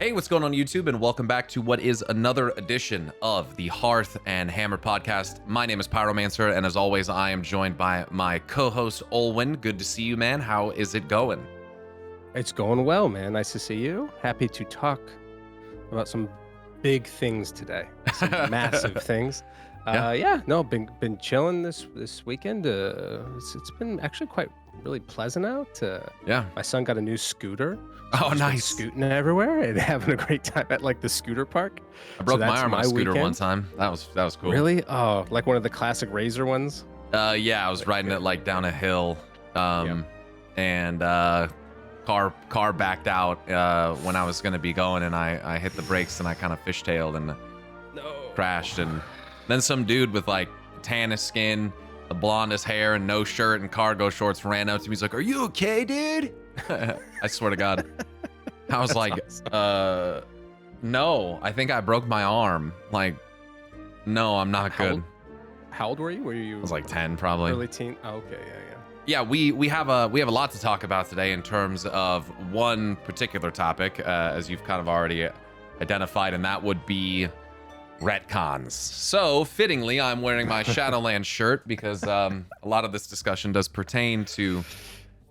Hey, what's going on YouTube, and welcome back to what is another edition of the Hearth and Hammer podcast. My name is Pyromancer, and as always, I am joined by my co-host, Olwenn. Good to see you, man. How is it going? It's going well, man. Nice to see you. Happy to talk about some big things today. Some massive things. Been chilling this weekend. It's been actually quite really pleasant out. My son got a new scooter. So nice. Scooting everywhere and having a great time at like the scooter park. I broke my arm on a scooter one time. That was cool. Really? Oh, like one of the classic Razor ones? Yeah, I was riding it like down a hill. And car backed out when I was gonna be going, and I hit the brakes and I kind of fishtailed and crashed, and then some dude with like tannest skin, the blondest hair, and no shirt and cargo shorts ran up to me. He's like, "Are you okay, dude?" I swear to God. I was like, awesome. No, I think I broke my arm. Like, no, I'm not good. How old were you? I was like 10, probably. Early teen. Oh, okay, yeah. Yeah, we have a lot to talk about today in terms of one particular topic, as you've kind of already identified, and that would be retcons. So, fittingly, I'm wearing my Shadowlands shirt because a lot of this discussion does pertain to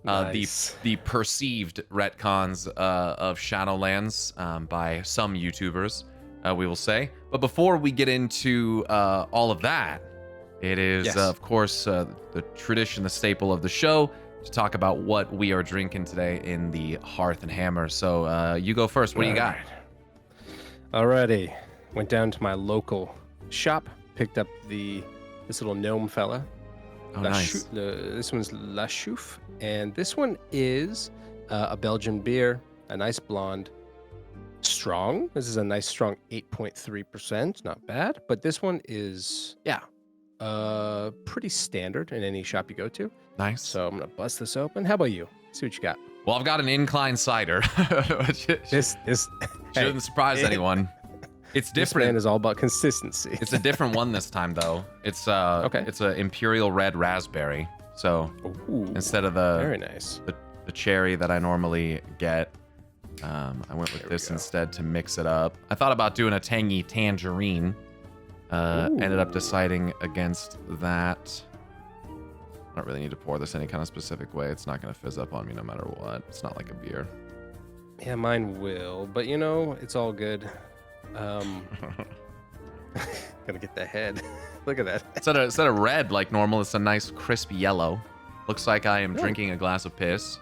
nice. the perceived retcons of Shadowlands by some YouTubers, we will say. But before we get into all of that, it is, of course, the tradition, the staple of the show, to talk about what we are drinking today in the Hearth and Hammer. So you go first. What do you got? Alrighty. Went down to my local shop, picked up this little gnome fella. Oh, nice. This one's La Chouffe, and this one is a Belgian beer, a nice blonde, strong. This is a nice strong 8.3%, not bad. But this one is, pretty standard in any shop you go to. Nice. So I'm gonna bust this open. How about you? See what you got. Well, I've got an incline cider. This shouldn't surprise anyone. It's different. This man is all about consistency. It's a different one this time, though. It's It's a Imperial Red Raspberry. So instead of very nice the cherry that I normally get, I went with this instead to mix it up. I thought about doing a tangy tangerine. Ended up deciding against that. I don't really need to pour this any kind of specific way. It's not going to fizz up on me no matter what. It's not like a beer. Yeah, mine will, but it's all good. Gotta get the head. Look at that. Instead of red like normal, it's a nice crisp yellow. Looks like I am drinking a glass of piss,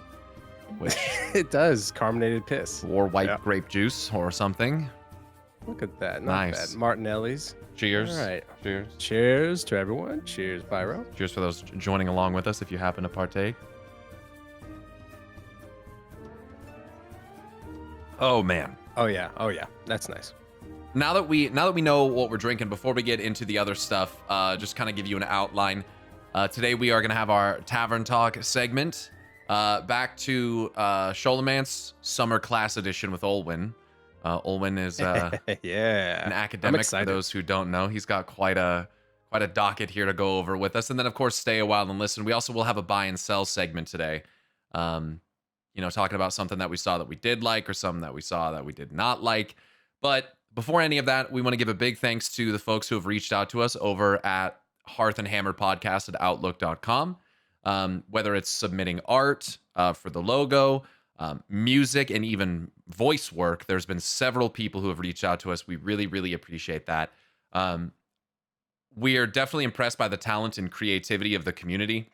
which it does, carbonated piss or white grape juice or something. Look at that. Not bad. Martinelli's. Cheers. All right. Cheers. Cheers to everyone. Cheers, Pyro. Cheers for those joining along with us if you happen to partake. Oh man. Oh yeah. That's nice. Now that we know what we're drinking, before we get into the other stuff, just kind of give you an outline. Today we are going to have our Tavern Talk segment. Back to Scholomance Summer Class Edition with Olwenn. Olwenn is an academic, for those who don't know. He's got quite a docket here to go over with us. And then, of course, stay a while and listen. We also will have a buy and sell segment today. Talking about something that we saw that we did like or something that we saw that we did not like. But before any of that, we want to give a big thanks to the folks who have reached out to us over at hearthandhammerpodcast at outlook.com. Whether it's submitting art for the logo, music, and even voice work, there's been several people who have reached out to us. We really, really appreciate that. We are definitely impressed by the talent and creativity of the community.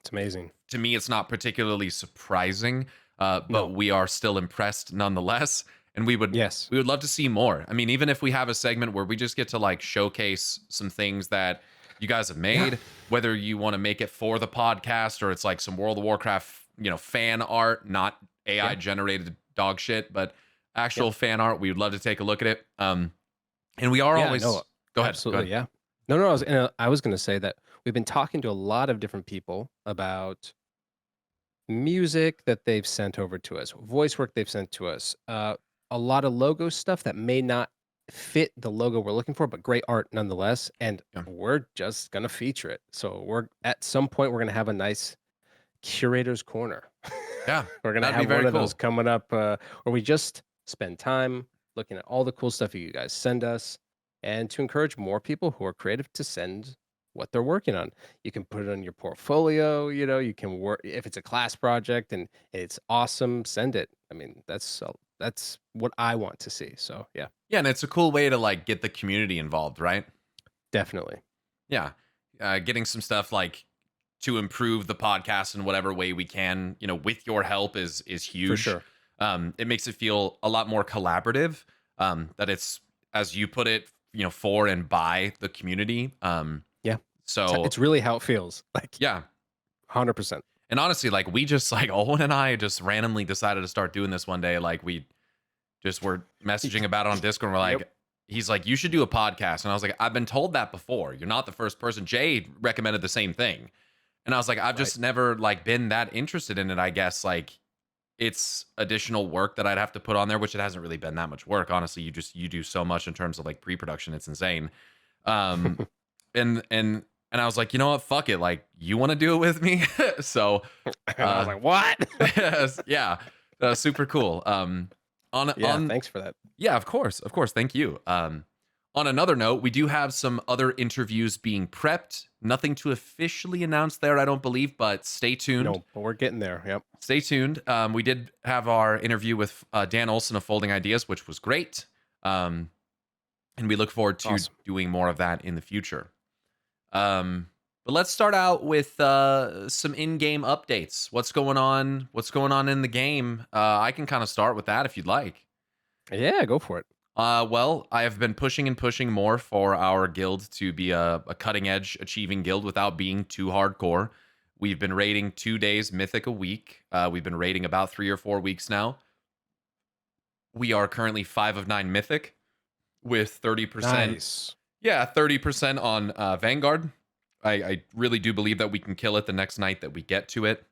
It's amazing. To me, it's not particularly surprising, but we are still impressed nonetheless. And we would love to see more. I mean, even if we have a segment where we just get to like showcase some things that you guys have made, whether you want to make it for the podcast or it's like some World of Warcraft, fan art, not AI generated dog shit, but actual fan art. We would love to take a look at it. And we are always go ahead. Absolutely, yeah. No, I was going to say that we've been talking to a lot of different people about music that they've sent over to us, voice work they've sent to us, a lot of logo stuff that may not fit the logo we're looking for, but great art nonetheless. And we're just going to feature it. So at some point, we're going to have a nice curator's corner. Yeah. We're going to have one of those coming up where we just spend time looking at all the cool stuff you guys send us, and to encourage more people who are creative to send what they're working on. You can put it on your portfolio, you can work if it's a class project and it's awesome, send it. I mean, that's what I want to see. So, yeah, Yeah, and it's a cool way to like get the community involved, right? definitely. Yeah. Getting some stuff like to improve the podcast in whatever way we can, with your help is For huge. sure. It makes it feel a lot more collaborative. That it's, as you put it, for and by the community. Yeah. So It's really how it feels. Like yeah. 100%. And honestly, like we just like Olwenn and I just randomly decided to start doing this one day. Like we just were messaging about it on Discord. And we're like, Yep. he's like, you should do a podcast. And I was like, I've been told that before. You're not the first person. Jay recommended the same thing. And I was like, I've just never like been that interested in it. I guess like it's additional work that I'd have to put on there, which it hasn't really been that much work. Honestly, you do so much in terms of like pre-production. It's insane. Um, and I was like, you know what? Fuck it. Like, you want to do it with me? So I was like, what? yes, yeah, super cool. Thanks for that. Yeah, of course. Thank you. On another note, we do have some other interviews being prepped. Nothing to officially announce there, I don't believe, but stay tuned. No, but we're getting there. Yep. Stay tuned. We did have our interview with Dan Olson of Folding Ideas, which was great. And we look forward to doing more of that in the future. But let's start out with some in-game updates. What's going on? What's going on in the game? I can kind of start with that if you'd like. Yeah, go for it. Well, I have been pushing more for our guild to be a cutting-edge achieving guild without being too hardcore. We've been raiding 2 days Mythic a week. We've been raiding about 3 or 4 weeks now. We are currently 5 of 9 Mythic with 30%. Nice. Yeah, 30% on Vanguard. I really do believe that we can kill it the next night that we get to it.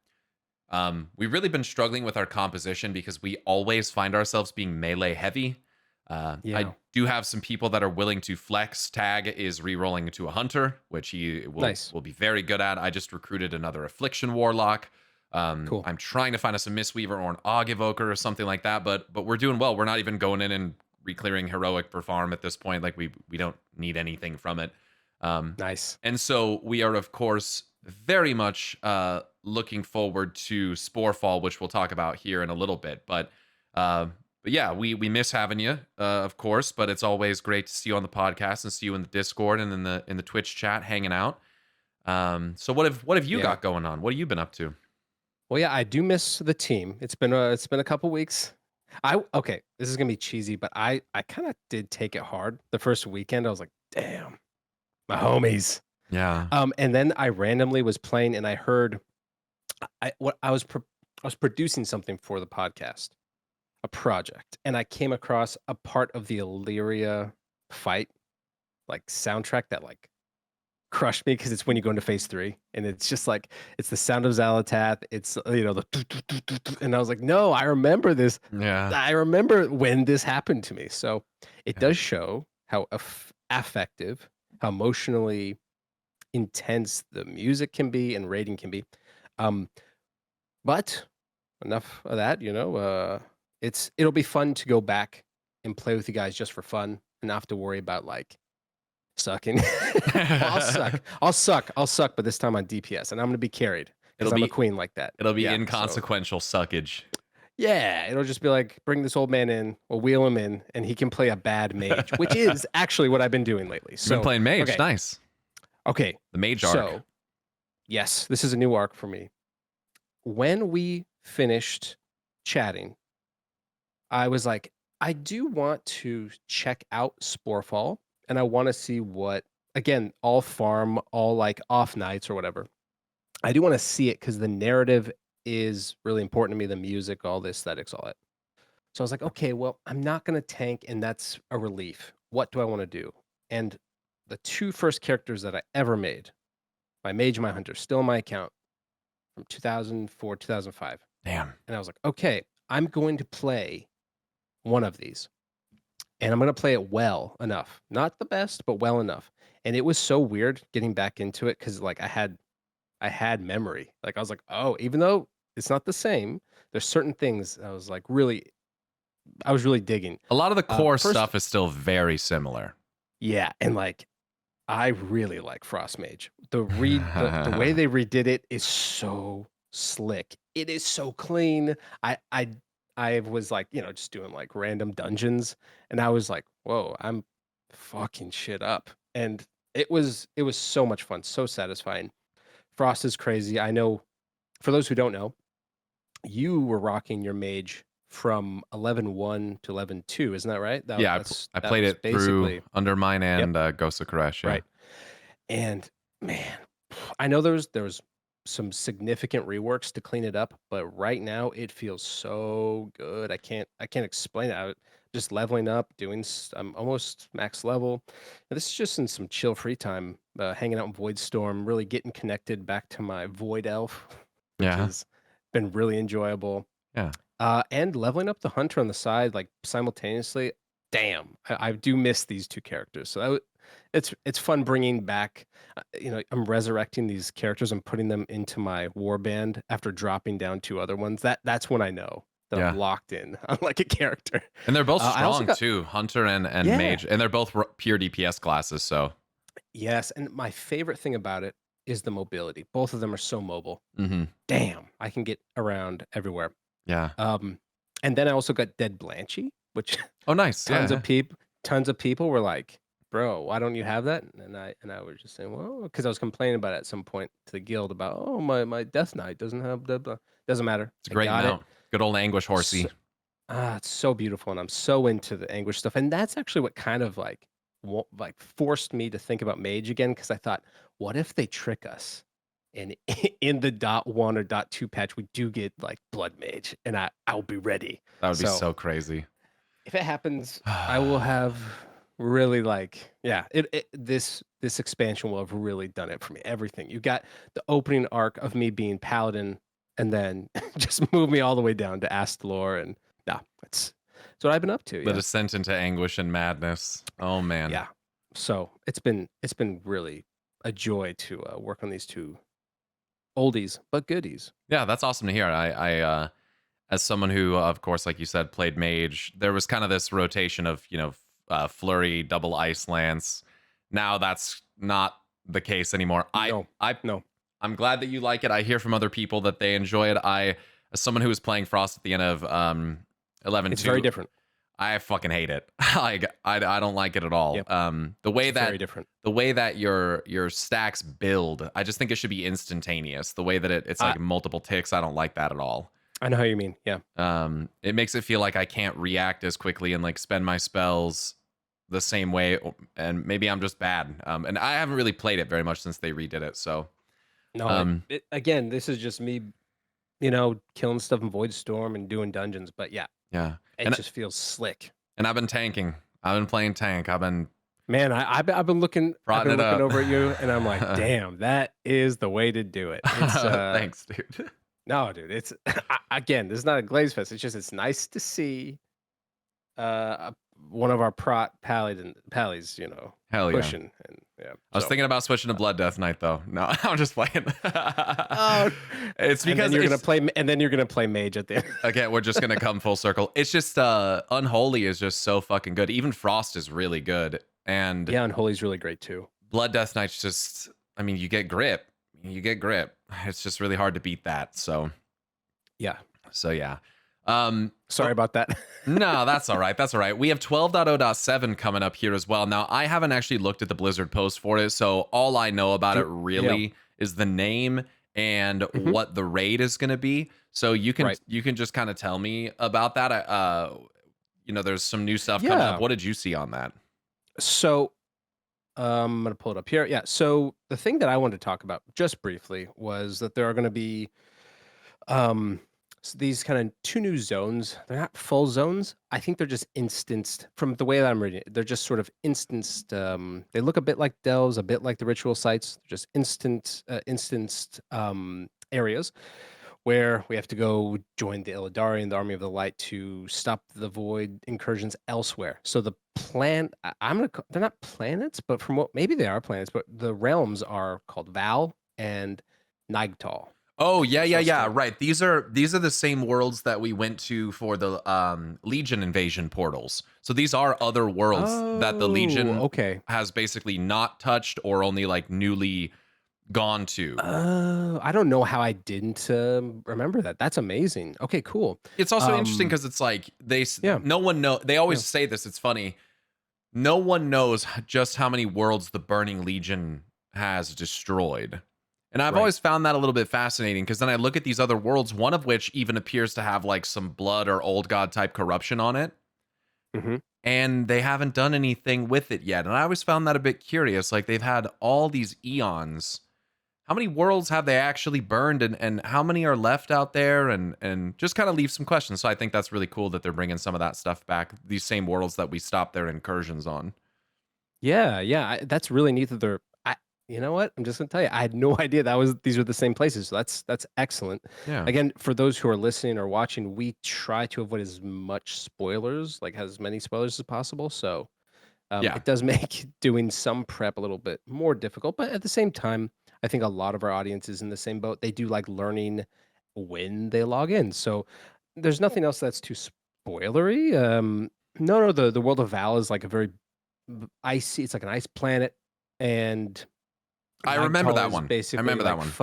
We've really been struggling with our composition because we always find ourselves being melee heavy. I do have some people that are willing to flex. Tag is re-rolling to a hunter, which he will be very good at. I just recruited another affliction warlock. Cool. I'm trying to find us a Mistweaver or an Og Evoker or something like that, but we're doing well. We're not even going in and reclearing heroic per farm at this point. Like we don't need anything from it. Nice. And so we are, of course, very much looking forward to Sporefall, which we'll talk about here in a little bit. But yeah, we miss having you, of course. But it's always great to see you on the podcast and see you in the Discord and in the Twitch chat hanging out. So what have you got going on? What have you been up to? Well, yeah, I do miss the team. It's been a couple weeks. Okay, this is gonna be cheesy, but I kind of did take it hard the first weekend. I was like, damn, my homies. Yeah. And then I randomly was playing and I heard I was producing something for the podcast, a project, and I came across a part of the Illyria fight, like soundtrack that like crushed me because it's when you go into phase 3 and it's just like it's the sound of Xalatath, it's the and I was like, no, I remember this. Yeah. I remember when this happened to me. So it does show how affective, how emotionally intense the music can be and rating can be. But enough of that, it'll be fun to go back and play with you guys just for fun and not have to worry about like sucking. I'll suck, but this time on DPS, and I'm gonna be carried because I'm a queen like that. It'll be inconsequential suckage. Yeah, it'll just be like, bring this old man in, we'll wheel him in, and he can play a bad mage, which is actually what I've been doing lately. So been playing mage, okay. Nice. Okay, the mage arc. So, yes, this is a new arc for me. When we finished chatting, I was like, I do want to check out Sporefall, and I want to see what, again, all farm, all like off nights or whatever. I do want to see it because the narrative is really important to me, the music, all the aesthetics, all that. So I was like, okay, well, I'm not going to tank, and that's a relief. What do I want to do? And the 2 first characters that I ever made, my mage and my hunter, still in my account from 2004, 2005. Damn. And I was like, okay, I'm going to play one of these. And I'm going to play it well enough. Not the best, but well enough. And it was so weird getting back into it because like I had memory. Like I was like, oh, even though it's not the same, there's certain things I was like really I was really digging. A lot of the core First, stuff is still very similar. yeah, and like I really like Frost Mage. The way they redid it is so slick. It is so clean. I was like, just doing like random dungeons, and I was like, whoa, I'm fucking shit up. And it was so much fun, so satisfying. Frost is crazy. I know for those who don't know, you were rocking your mage from 11.1 to 11.2, isn't that right? That, Yeah, I that played was it through basically Undermine yep, and Ghost of Koresh. Yeah. right. And man, I know there was some significant reworks to clean it up, but right now it feels so good. I can't explain it. Just leveling up, I'm almost max level. And this is just in some chill free time, hanging out in Void Storm, really getting connected back to my Void Elf, which Yeah. has been really enjoyable. Yeah. And leveling up the Hunter on the side, like simultaneously. Damn, I do miss these two characters. So it's fun bringing back. I'm resurrecting these characters and putting them into my warband after dropping down two other ones. That's when I know that I'm Yeah. locked in on like a character. And they're both I also strong got too, Hunter and yeah, Mage, and they're both pure DPS classes. So, yes, and my favorite thing about it is the mobility. Both of them are so mobile. mm-hmm. Damn, I can get around everywhere. Yeah. And then I also got Dead Blanchy, which Oh, nice. tons Yeah. of people were like, "Bro, why don't you have that?" And I was just saying, "Well," because I was complaining about it at some point to the guild about, "Oh, my Death Knight doesn't have blah blah." Doesn't matter. It's a I great got it. mount. Good old Anguish horsey. So, it's so beautiful, and I'm so into the Anguish stuff, and that's actually what kind of like forced me to think about Mage again because I thought, what if they trick us? And in the .1 or .2 patch, we do get like Blood Mage, and I'll be ready. That would be So so crazy. if it happens, I will have really like this expansion will have really done it for me. Everything. You got the opening arc of me being paladin, and then just move me all the way down to Astalor, and that's what I've been up to. The Yeah, descent into anguish and madness. Oh man. yeah. So it's been really a joy to work on these two oldies but goodies. Yeah, that's awesome to hear. I as someone who, of course, like you said, played mage, there was kind of this rotation of, flurry, double ice lance. Now that's not the case anymore. No, no, I'm glad that you like it. I hear from other people that they enjoy it. As someone who was playing Frost at the end of 11.2, it's very different. I fucking hate it. I don't like it at all. Yep. The way It's that very different. the way that your stacks build, I just think it should be instantaneous. The way that it's like multiple ticks, I don't like that at all. I know how you mean. Yeah. It makes it feel like I can't react as quickly and like spend my spells the same way, and maybe I'm just bad. And I haven't really played it very much since they redid it. So No, again, this is just me, killing stuff in Void Storm and doing dungeons. But yeah, yeah, it and just feels slick. and I've been tanking. I've been playing tank. I've been Man, I've been looking over at you, and I'm like, damn, that is the way to do it. It's, thanks, dude. no, dude, it's again, this is not a glaze fest. It's nice to see one of our pallies, Hell yeah. pushing. And yeah, I was thinking about switching to Blood Death Knight though. No, I'm just playing. It's because and then you're gonna play mage at the end. Again, we're just gonna come full circle. It's just Unholy is just so fucking good. Even Frost is really good, and yeah, Unholy's really great too. Blood Death Knight's just, I mean, you get grip. It's just really hard to beat that. So yeah. Sorry about that. No, that's all right. That's all right. We have 12.0.7 coming up here as well. Now, I haven't actually looked at the Blizzard post for it, so all I know about it really is the name and what the raid is going to be. So you can just kind of tell me about that. There's some new stuff coming up. What did you see on that? So I'm going to pull it up here. Yeah. So the thing that I wanted to talk about just briefly was that there are going to be these kind of two new zones. They're not full zones. I think they're just instanced from the way that I'm reading it. They're just sort of instanced. They look a bit like delves, a bit like the ritual sites. They're just instanced areas where we have to go join the Illidari and the Army of the Light to stop the void incursions elsewhere. So the they're not planets, but maybe they are planets, but the realms are called Val and Naigtal. Oh yeah, yeah, So yeah. still. Right. These are the same worlds that we went to for the Legion invasion portals. So these are other worlds that the Oh, Legion okay. has basically not touched or only like newly gone to. I don't know how I didn't remember that. That's amazing. Okay, cool. It's also interesting Um, because it's like yeah, no one know. They always yeah, say this. It's funny. No one knows just how many worlds the Burning Legion has destroyed. And I've right. always found that a little bit fascinating because then I look at these other worlds, one of which even appears to have like some blood or old god type corruption on it, Hmm. and they haven't done anything with it yet. And I always found that a bit curious. Like they've had all these eons. How many worlds have they actually burned, and how many are left out there, and just kind of leave some questions. So I think that's really cool that they're bringing some of that stuff back, these same worlds that we stopped their incursions on. Yeah, yeah. That's really neat that they're. You know what? I'm just gonna tell you. I had no idea these were the same places. So that's excellent. Yeah. Again, for those who are listening or watching, we try to avoid as much spoilers, like as many spoilers as possible. So Yeah. it does make doing some prep a little bit more difficult, but at the same time, I think a lot of our audience is in the same boat. They do like learning when they log in. So there's nothing else that's too spoilery. No, the world of Val is like a very icy. It's like an ice planet, and I remember Naigtal that is one. I basically remember that like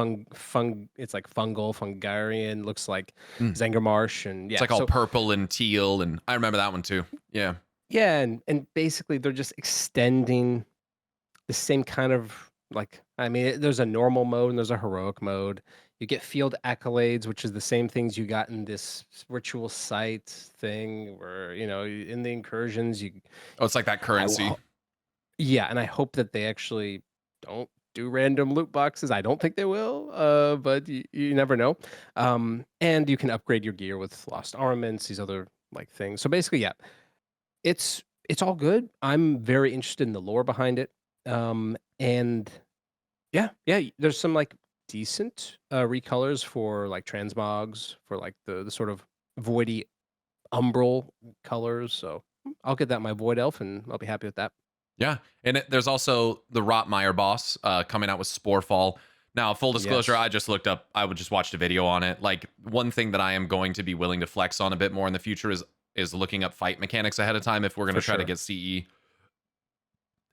one. it's like fungal, Fungarian, looks like Mm. Zangarmarsh, and It's yeah. like all So purple and teal, and I remember that one too. Yeah. yeah, and basically they're just extending the same kind of like I mean, there's a normal mode and there's a heroic mode. You get field accolades, which is the same things you got in this ritual site thing, where in the incursions you. Oh, it's like that I currency. Yeah, and I hope that they actually don't do random loot boxes. I don't think they will, but you never know. And you can upgrade your gear with lost armaments, these other like things. So basically, yeah, it's all good. I'm very interested in the lore behind it. And yeah, yeah, there's some like decent recolors for like transmogs for like the sort of voidy umbral colors. So I'll get that in my void elf, and I'll be happy with that. Yeah. And there's also the Rotmeyer boss coming out with Sporefall. Now, full disclosure, Yes, I just looked up, I would just watched a video on it. Like, one thing that I am going to be willing to flex on a bit more in the future is looking up fight mechanics ahead of time. If we're going for to try to sure. get CE,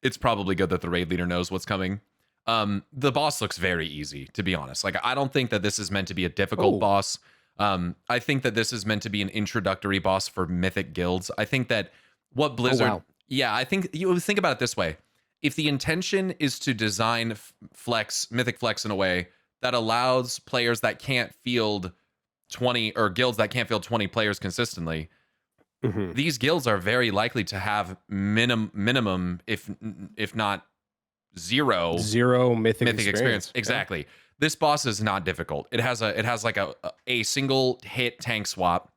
it's probably good that the raid leader knows what's coming. The boss looks very easy, to be honest. Like, I don't think that this is meant to be a difficult Oh, boss. I think that this is meant to be an introductory boss for mythic guilds. I think that what oh Blizzard, wow. yeah, I think you think about it this way. If the intention is to design mythic flex in a way that allows players that can't field 20 or guilds that can't field 20 players consistently, Mhm. these guilds are very likely to have minimum if not zero 0 mythic mythic experience. experience. Yeah. Exactly. This boss is not difficult. It has like a single hit tank swap,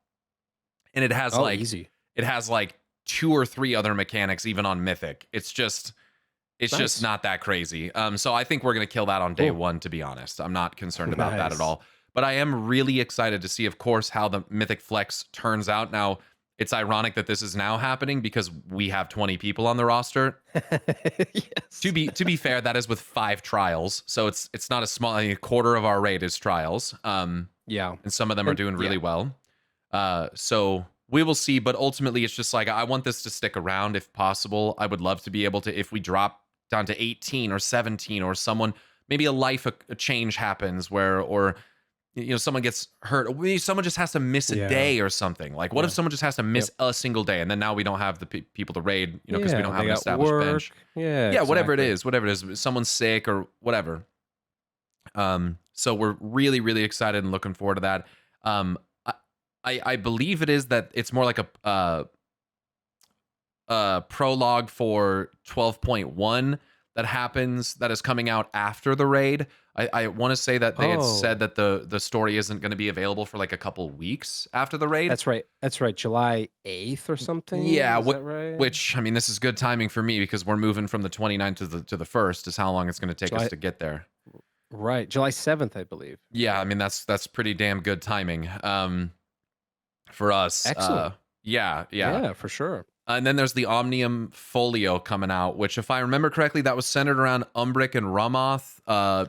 and Oh, easy. it has like two or three other mechanics even on mythic. It's just Nice. not that crazy. So I think we're gonna kill that on day Cool. one, to be honest. I'm not concerned about that at Nice. all. But I am really excited to see, of course, how the mythic flex turns out. Now, it's ironic that this is now happening because we have 20 people on the roster. Yes. To be fair, that is with 5 trials, so it's not a small. A quarter of our raid is trials, Yeah. and some of them are And doing yeah. really well. So we will see, but ultimately, it's just like I want this to stick around if possible. I would love to be able to, if we drop down to 18 or 17, or someone maybe a change happens where, or someone gets hurt, someone just has to miss a Yeah. day or something. Like, what if Yeah. someone just has to miss Yep. a single day, and then now we don't have the people to raid, because we Yeah, don't have they an got established work. bench. Yeah, Yeah, whatever exactly. it is, someone's sick or whatever. So we're really, really excited and looking forward to that. I believe it is that it's more like a prologue for 12.1 that is coming out after the raid. I want to say that they had said Oh, that the story isn't going to be available for like a couple weeks after the raid. that's right. That's right. July 8th or something. Yeah, Is that right? which I mean, this is good timing for me because we're moving from the 29th to the 1st is how long it's going to take us July to get there. Right. July 7th, I believe. Yeah, I mean that's pretty damn good timing for us. Excellent. Yeah, yeah. Yeah, for sure. And then there's the Omnium Folio coming out, which, if I remember correctly, that was centered around Umbric and Ramoth,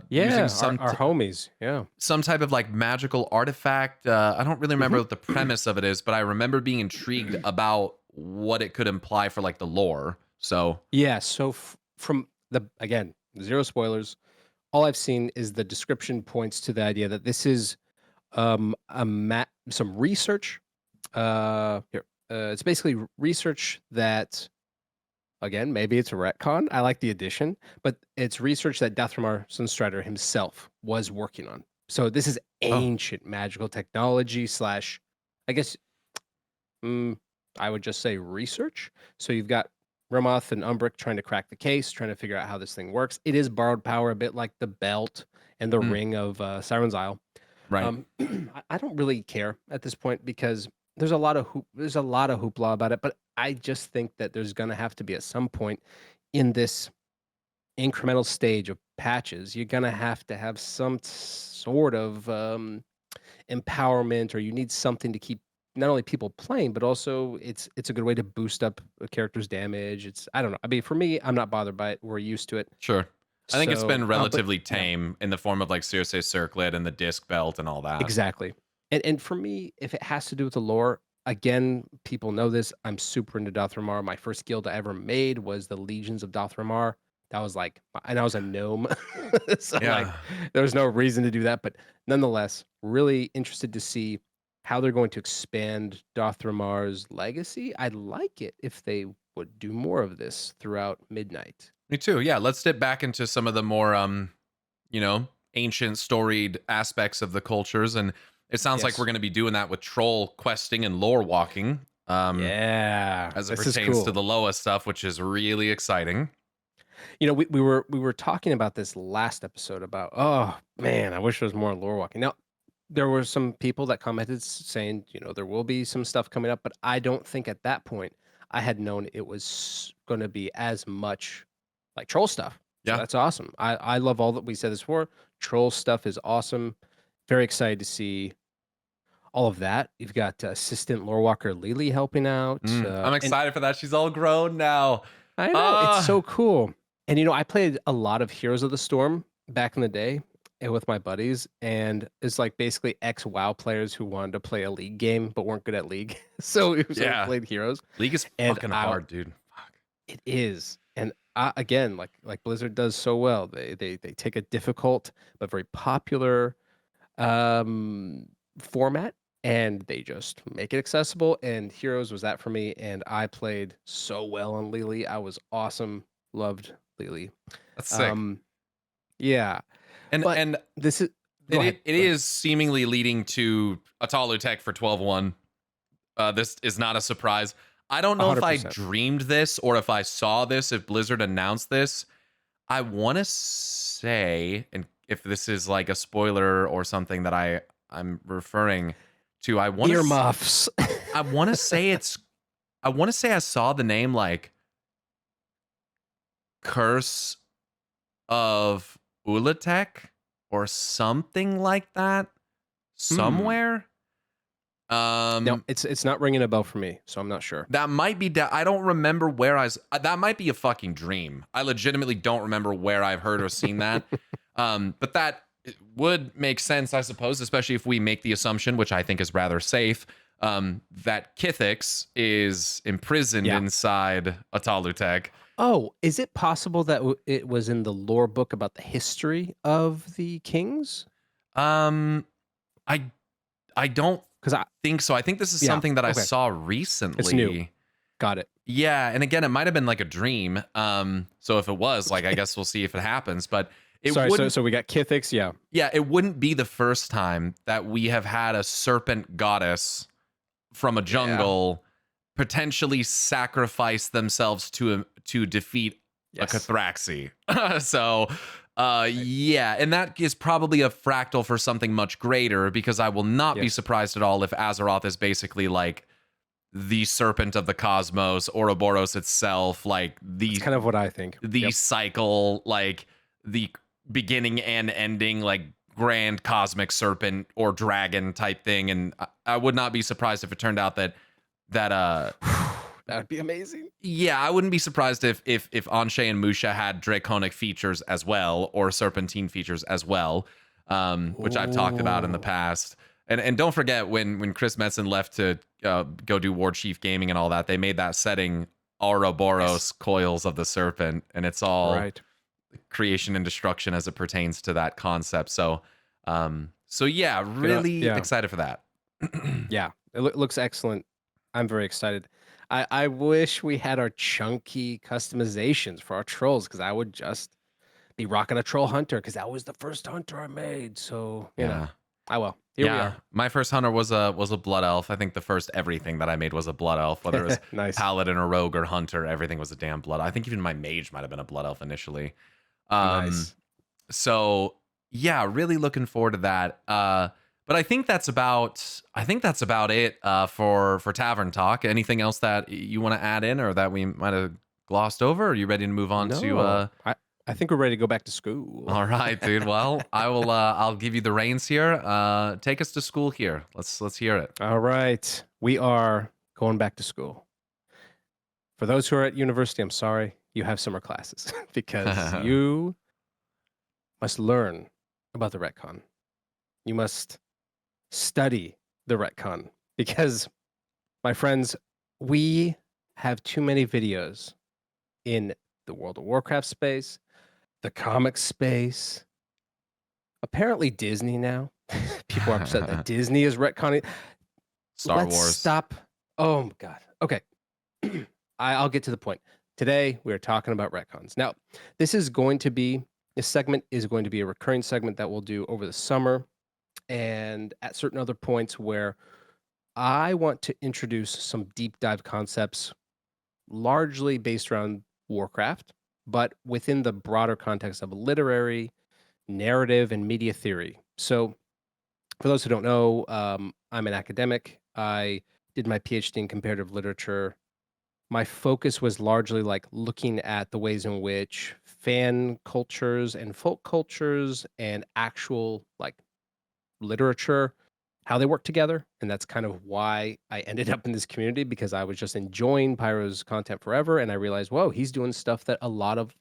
using our homies. Yeah. some type of like magical artifact. I don't really remember what the premise of it is, but I remember being intrigued about what it could imply for like the lore. So Yeah. So from again, zero spoilers. All I've seen is the description points to the idea that this is some research. It's basically research that, again, maybe it's a retcon. I like the addition, but it's research that Dathramar Sunstrider himself was working on. So this is ancient magical technology slash, I guess, I would just say research. So you've got Ramoth and Umbric trying to crack the case, trying to figure out how this thing works. It is borrowed power, a bit like the belt and the ring of Siren's Isle. right. I don't really care at this point because there's a lot of hoopla about it, but I just think that there's going to have to be at some point in this incremental stage of patches, you're going to have some sort of empowerment, or you need something to keep not only people playing, but also it's a good way to boost up a character's damage. I don't know. I mean, for me, I'm not bothered by it. We're used to it. Sure. I think it's So, been relatively but, yeah. tame in the form of like Circe Circlet and the disc belt and all that. Exactly. And for me, if it has to do with the lore, again, people know this. I'm super into Dathramar. My first guild I ever made was the Legions of Dathramar. That was like, and I was a gnome, so like, there was no reason to do that. But nonetheless, really interested to see how they're going to expand Dathramar's legacy. I'd like it if they would do more of this throughout Midnight. Me too. Yeah, let's dip back into some of the more ancient storied aspects of the cultures, and it sounds like Yes. we're going to be doing that with troll questing and lore walking. Yeah, as it this is pertains to cool. the Loa stuff, which is really exciting. You know, we were talking about this last episode about, oh man, I wish there was more lore walking. Now, there were some people that commented saying, there will be some stuff coming up, but I don't think at that point I had known it was going to be as much like troll stuff. So Yeah. that's awesome. I love all that we said this before. Troll stuff is awesome. Very excited to see all of that. You've got assistant lore walker Lily helping out. I'm And excited for that. She's all grown now. I know, it's so cool. And I played a lot of Heroes of the Storm back in the day with my buddies, and it's like basically ex-WoW players who wanted to play a League game but weren't good at League. So we played Heroes. League is And fucking hard, dude. Fuck. It is. And again, like Blizzard does so well, they take a difficult but very popular format and they just make it accessible. And Heroes was that for me, and I played so well on Lily. I was awesome. Loved Lily. That's sick. Yeah. But and this is it is seemingly leading to a Talu tech for 12-1. This is not a surprise. I don't know if I 100%. dreamed this or if I saw this, if Blizzard announced this. I want to say, and if this is like a spoiler or something that I'm referring to, I want earmuffs. I want to say I saw the name like Curse of Ulatek or something like that somewhere. No, it's not ringing a bell for me, so I'm not sure. That might be I don't remember where that might be a fucking dream. I legitimately don't remember where I've heard or seen that. But that would make sense, I suppose, especially if we make the assumption, which I think is rather safe, that Kithix is imprisoned inside a Talutek. Oh, is it possible that it was in the lore book about the history of the kings? I don't think so. I think this is something that I saw recently. It's new. Got it. Yeah, and again, it might have been like a dream. So if it was, like, I guess we'll see if it happens. But so we got Kithix, yeah, it wouldn't be the first time that we have had a serpent goddess from a jungle potentially sacrifice themselves to defeat a Cathraxi. So and that is probably a fractal for something much greater, because I will not be surprised at all if Azeroth is basically like the serpent of the cosmos, Ouroboros itself, like That's kind of what I think. The cycle, like the beginning and ending, like grand cosmic serpent or dragon type thing. And I would not be surprised if it turned out that That would be amazing. Yeah, I wouldn't be surprised if Anshe and Musha had draconic features as well, or serpentine features as well, which I've talked about in the Oh, past. And don't forget when Chris Metzen left to go do War Chief Gaming and all that, they made that setting yes. Ouroboros, Coils of the Serpent, and it's all Right. creation and destruction as it pertains to that concept. So yeah, really Yeah. excited for that. Yeah. It looks excellent. I'm very excited. I wish we had our chunky customizations for our trolls because I would just be rocking a troll hunter because that was the first hunter I made. So, Yeah. I will. Here we Yeah, are. my first hunter was a blood elf. I think the first everything that I made was a blood elf, whether it was Nice. paladin or rogue or hunter, everything was a damn blood. I think even my mage might have been a blood elf initially. Um, Nice. so yeah, really looking forward to that. But I think that's about it for Tavern Talk. Anything else that you want to add in or that we might have glossed over? Are you ready to move on to No, I think we're ready to go back to school. all right, dude. Well, I'll give you the reins here. Take us to school here. Let's hear it. All right. We are going back to school. For those who are at university, I'm sorry, you have summer classes because you must learn about the retcon. You must study the retcon because, my friends, we have too many videos in the World of Warcraft space, the comic space, apparently Disney now. People are upset that Disney is retconning. Star Let's Wars. stop. Oh my God. Okay. I'll get to the point. Today, we're talking about retcons. Now, this segment is going to be a recurring segment that we'll do over the summer and at certain other points where I want to introduce some deep dive concepts, largely based around Warcraft, but within the broader context of literary, narrative, and media theory. So, for those who don't know, I'm an academic. I did my PhD in comparative literature. My focus was largely like looking at the ways in which fan cultures and folk cultures and actual like literature, how they work together. And that's kind of why I ended up in this community because I was just enjoying Pyro's content forever. And I realized, whoa, he's doing stuff that a lot of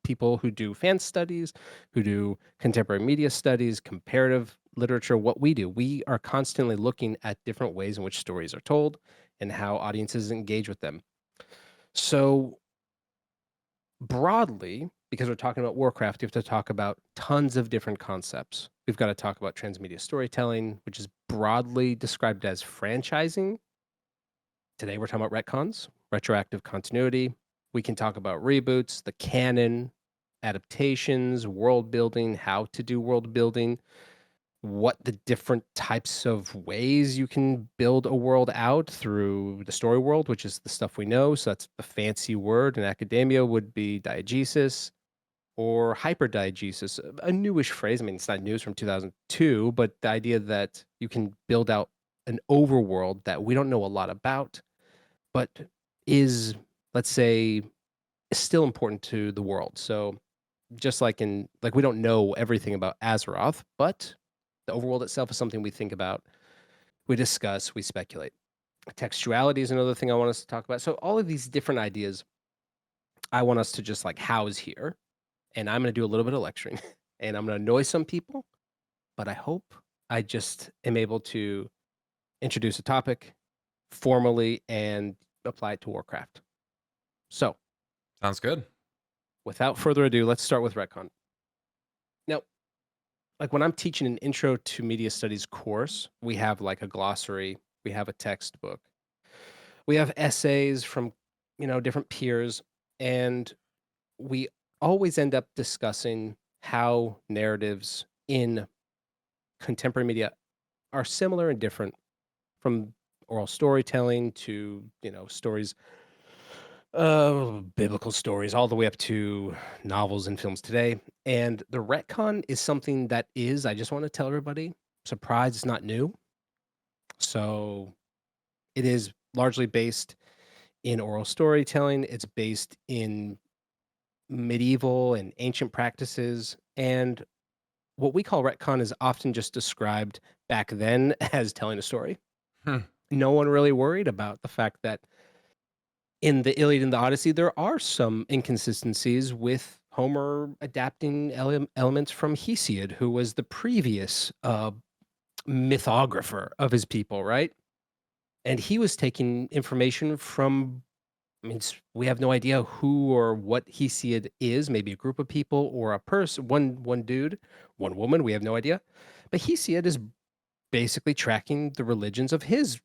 people who do fan studies, who do contemporary media studies, comparative literature, what we do. We are constantly looking at different ways in which stories are told and how audiences engage with them. So, broadly, because we're talking about Warcraft, you have to talk about tons of different concepts. We've got to talk about transmedia storytelling, which is broadly described as franchising. Today, we're talking about retcons, retroactive continuity. We can talk about reboots, the canon, adaptations, world building, how to do world building, what the different types of ways you can build a world out through the story world, which is the stuff we know. So that's the fancy word in academia would be diegesis or hyperdiegesis, a newish phrase. I mean, it's not news from 2002, but the idea that you can build out an overworld that we don't know a lot about, but is, let's say, still important to the world. So just like we don't know everything about Azeroth, but the overworld itself is something we think about, we discuss, we speculate. Textuality is another thing I want us to talk about. So all of these different ideas, I want us to just like house here. And I'm going to do a little bit of lecturing and I'm going to annoy some people, but I hope I just am able to introduce a topic formally and apply it to Warcraft. So, Sounds good. without further ado, let's start with retcon. Now, like when I'm teaching an intro to media studies course, we have like a glossary, we have a textbook, we have essays from, different peers, and we always end up discussing how narratives in contemporary media are similar and different from oral storytelling to, stories, biblical stories, all the way up to novels and films today. And the retcon is something that is, I just want to tell everybody, surprise, it's not new. So it is largely based in oral storytelling. It's based in medieval and ancient practices. And what we call retcon is often just described back then as telling a story. Hmm. No one really worried about the fact that in the Iliad and the Odyssey, there are some inconsistencies with Homer adapting elements from Hesiod, who was the previous mythographer of his people, right? And he was taking information from, I mean, we have no idea who or what Hesiod is, maybe a group of people or a person, one dude, one woman, we have no idea. But Hesiod is basically tracking the religions of his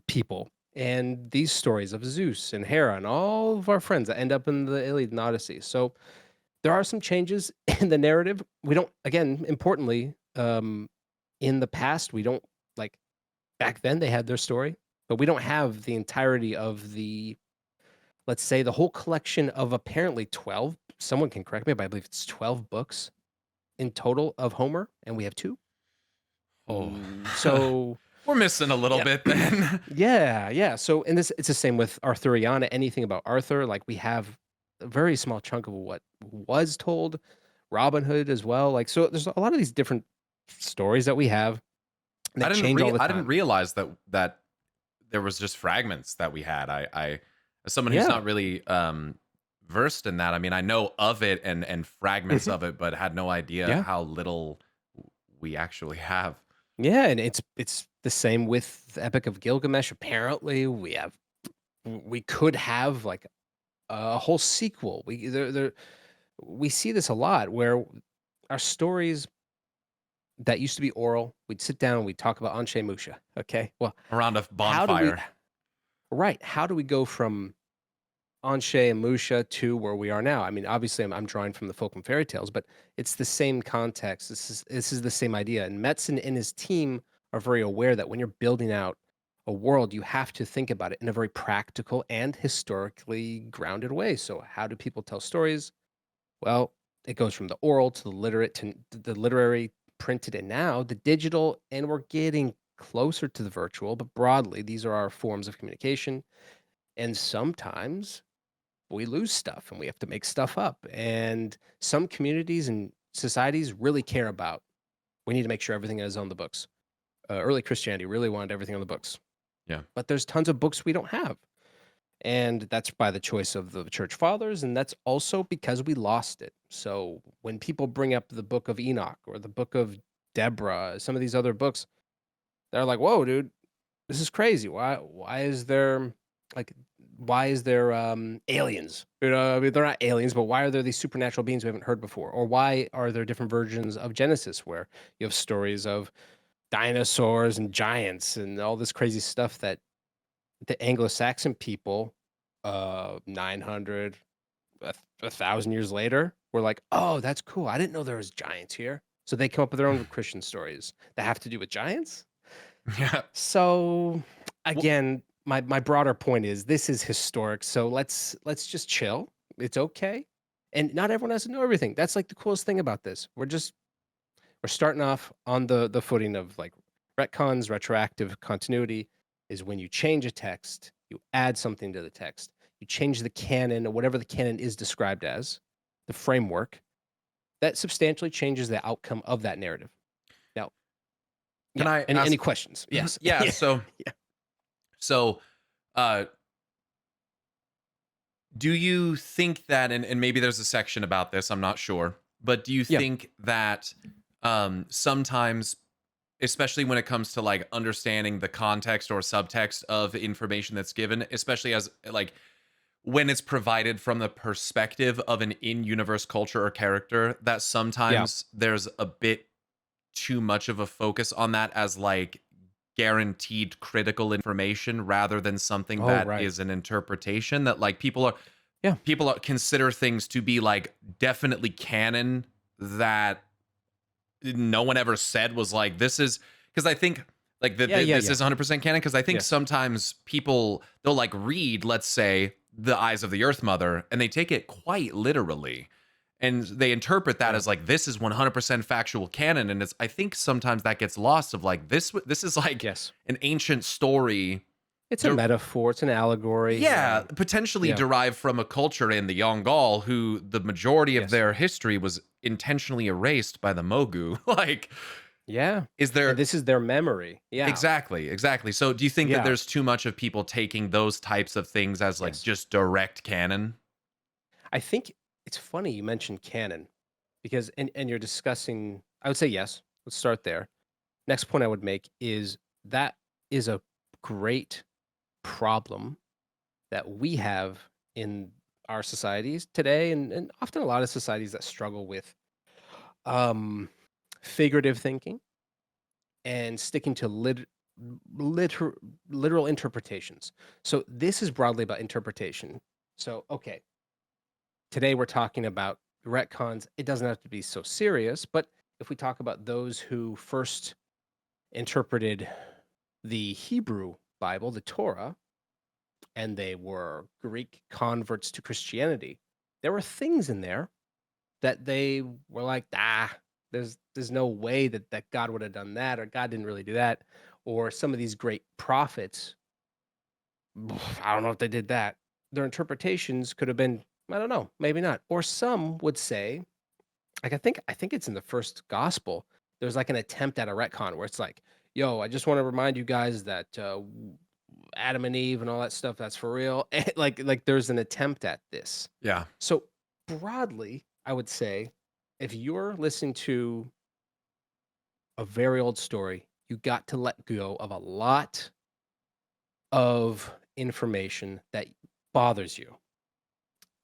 people and these stories of Zeus and Hera and all of our friends that end up in the Iliad and Odyssey. So there are some changes in the narrative. We don't, again, importantly, in the past, we don't like back then they had their story, but we don't have the entirety of the, let's say, the whole collection of apparently 12. Someone can correct me, but I believe it's 12 books in total of Homer, and we have 2. Oh, So we're missing a little bit then. yeah. So, and this it's the same with Arthuriana. Anything about Arthur, like we have a very small chunk of what was told. Robin Hood as well. Like, so there's a lot of these different stories that we have that change all the time. I didn't realize that there was just fragments that we had. I as someone who's not really versed in that, I mean, I know of it and fragments of it, but had no idea how little we actually have. Yeah, and it's the same with the Epic of Gilgamesh. Apparently, we could have like a whole sequel. We see this a lot where our stories that used to be oral, we'd sit down and we'd talk about Anshe Musha. Okay, well, around a bonfire. How do we go from Anshe and Musha to where we are now? I mean, obviously, I'm drawing from the folk and fairy tales, but it's the same context. This is the same idea. And Metzen and his team are very aware that when you're building out a world, you have to think about it in a very practical and historically grounded way. So, how do people tell stories? Well, it goes from the oral to the literate to the literary, printed, and now the digital, and we're getting closer to the virtual. But broadly, these are our forms of communication, and sometimes we lose stuff and we have to make stuff up. And some communities and societies really care about, we need to make sure everything is on the books. Early Christianity really wanted everything on the books. Yeah. But there's tons of books we don't have. And that's by the choice of the church fathers. And that's also because we lost it. So when people bring up the book of Enoch or the book of Deborah, some of these other books, they're like, whoa, dude, this is crazy. Why is there aliens? You know, I mean, they're not aliens, but why are there these supernatural beings we haven't heard before? Or why are there different versions of Genesis where you have stories of dinosaurs and giants and all this crazy stuff that the Anglo-Saxon people, 900, 1,000 years later, were like, oh, that's cool. I didn't know there was giants here. So they come up with their own Christian stories that have to do with giants. Yeah. So again, my broader point is this is historic. So let's just chill. It's okay. And not everyone has to know everything. That's like the coolest thing about this. We're starting off on the footing of like retcons, retroactive continuity is when you change a text, you add something to the text, you change the canon or whatever the canon is described as, the framework, that substantially changes the outcome of that narrative. Now, can I ask, any questions? Yes. Yeah. So, do you think that, and maybe there's a section about this, I'm not sure, but do you think that sometimes, especially when it comes to like understanding the context or subtext of information that's given, especially as like when it's provided from the perspective of an in-universe culture or character, that sometimes there's a bit too much of a focus on that as like guaranteed critical information rather than something is an interpretation that like people consider things to be like definitely canon that no one ever said was like, this is, because I think like this is 100% canon, because I think sometimes people, they'll like read, let's say, The Eyes of the Earth Mother, and they take it quite literally. And they interpret that as like, this is 100% factual canon. And I think sometimes that gets lost of like, this is like an ancient story. It's a metaphor. It's an allegory. Yeah, potentially derived from a culture in the Yongal who the majority of their history was intentionally erased by the Mogu. Like, Yeah. Is And there this is their memory. Yeah. exactly. So do you think that Yeah. there's too much of people taking those types of things as like Yes. just direct canon? I think it's funny you mentioned canon because and you're discussing I would say yes. Let's start there. Next point I would make is that is a great problem that we have in our societies today and often a lot of societies that struggle with um figurative thinking and sticking to liter, literal interpretations. So this is broadly about interpretation. So okay, today we're talking about retcons. It doesn't have to be so serious, but if we talk about those who first interpreted the Hebrew Bible, the Torah, and they were Greek converts to Christianity, there were things in there that they were like, there's no way that God would have done that, or God didn't really do that, or some of these great prophets, I don't know if they did that. Their interpretations could have been, I don't know, maybe not. Or some would say, like I think it's in the first gospel. There's like an attempt at a retcon where it's like, yo, I just want to remind you guys that Adam and Eve and all that stuff, that's for real. Like there's an attempt at this. Yeah. So broadly, I would say if you're listening to a very old story, you got to let go of a lot of information that bothers you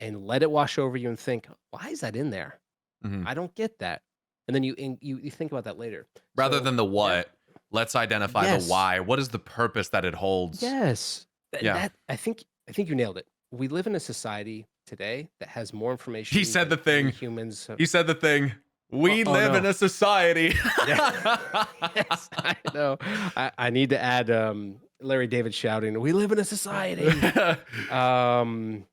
and let it wash over you and think, why is that in there? Mhm. I don't get that. And then you think about that later. Rather So than the now, what, let's identify the yes, why. What is the purpose that it holds? yes, Yeah. that I think you nailed it. We live in a society today that has more He information said than the any thing. humans. He said the thing. Oh, We oh live in no, a society. yeah, yes, I know. I need to add Larry David shouting, "We live in a society." Um,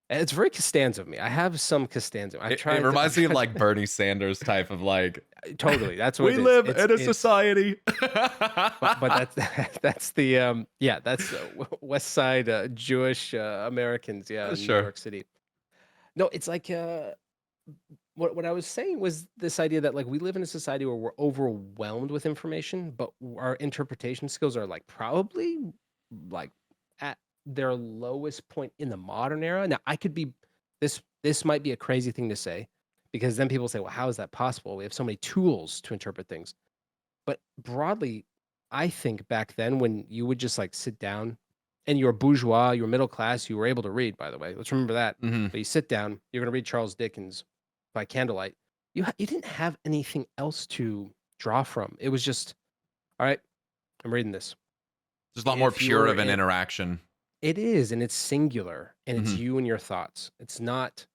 it's very Costanza of me. I have some Costanza. I've It tried to. I've reminds me of tried like Bernie Sanders type of like, totally. That's what we it is. live It's in a it's society. but that's that's the yeah that's West Side Jewish Americans, yeah, in New Sure. York City. No, it's like what I was saying was this idea that like we live in a society where we're overwhelmed with information, but our interpretation skills are like probably like at their lowest point in the modern era. Now, I could be this might be a crazy thing to say because then people say, well, how is that possible? We have so many tools to interpret things. But broadly, I think back then when you would just like sit down and you're bourgeois, you're middle class, you were able to read, by the way. Let's remember that. Hmm. But you sit down, you're going to read Charles Dickens by candlelight. You didn't have anything else to draw from. It was just, all right, I'm reading this. There's a lot more If pure you're of an in, interaction. it is, and it's singular, and it's Hmm. you and your thoughts. It's not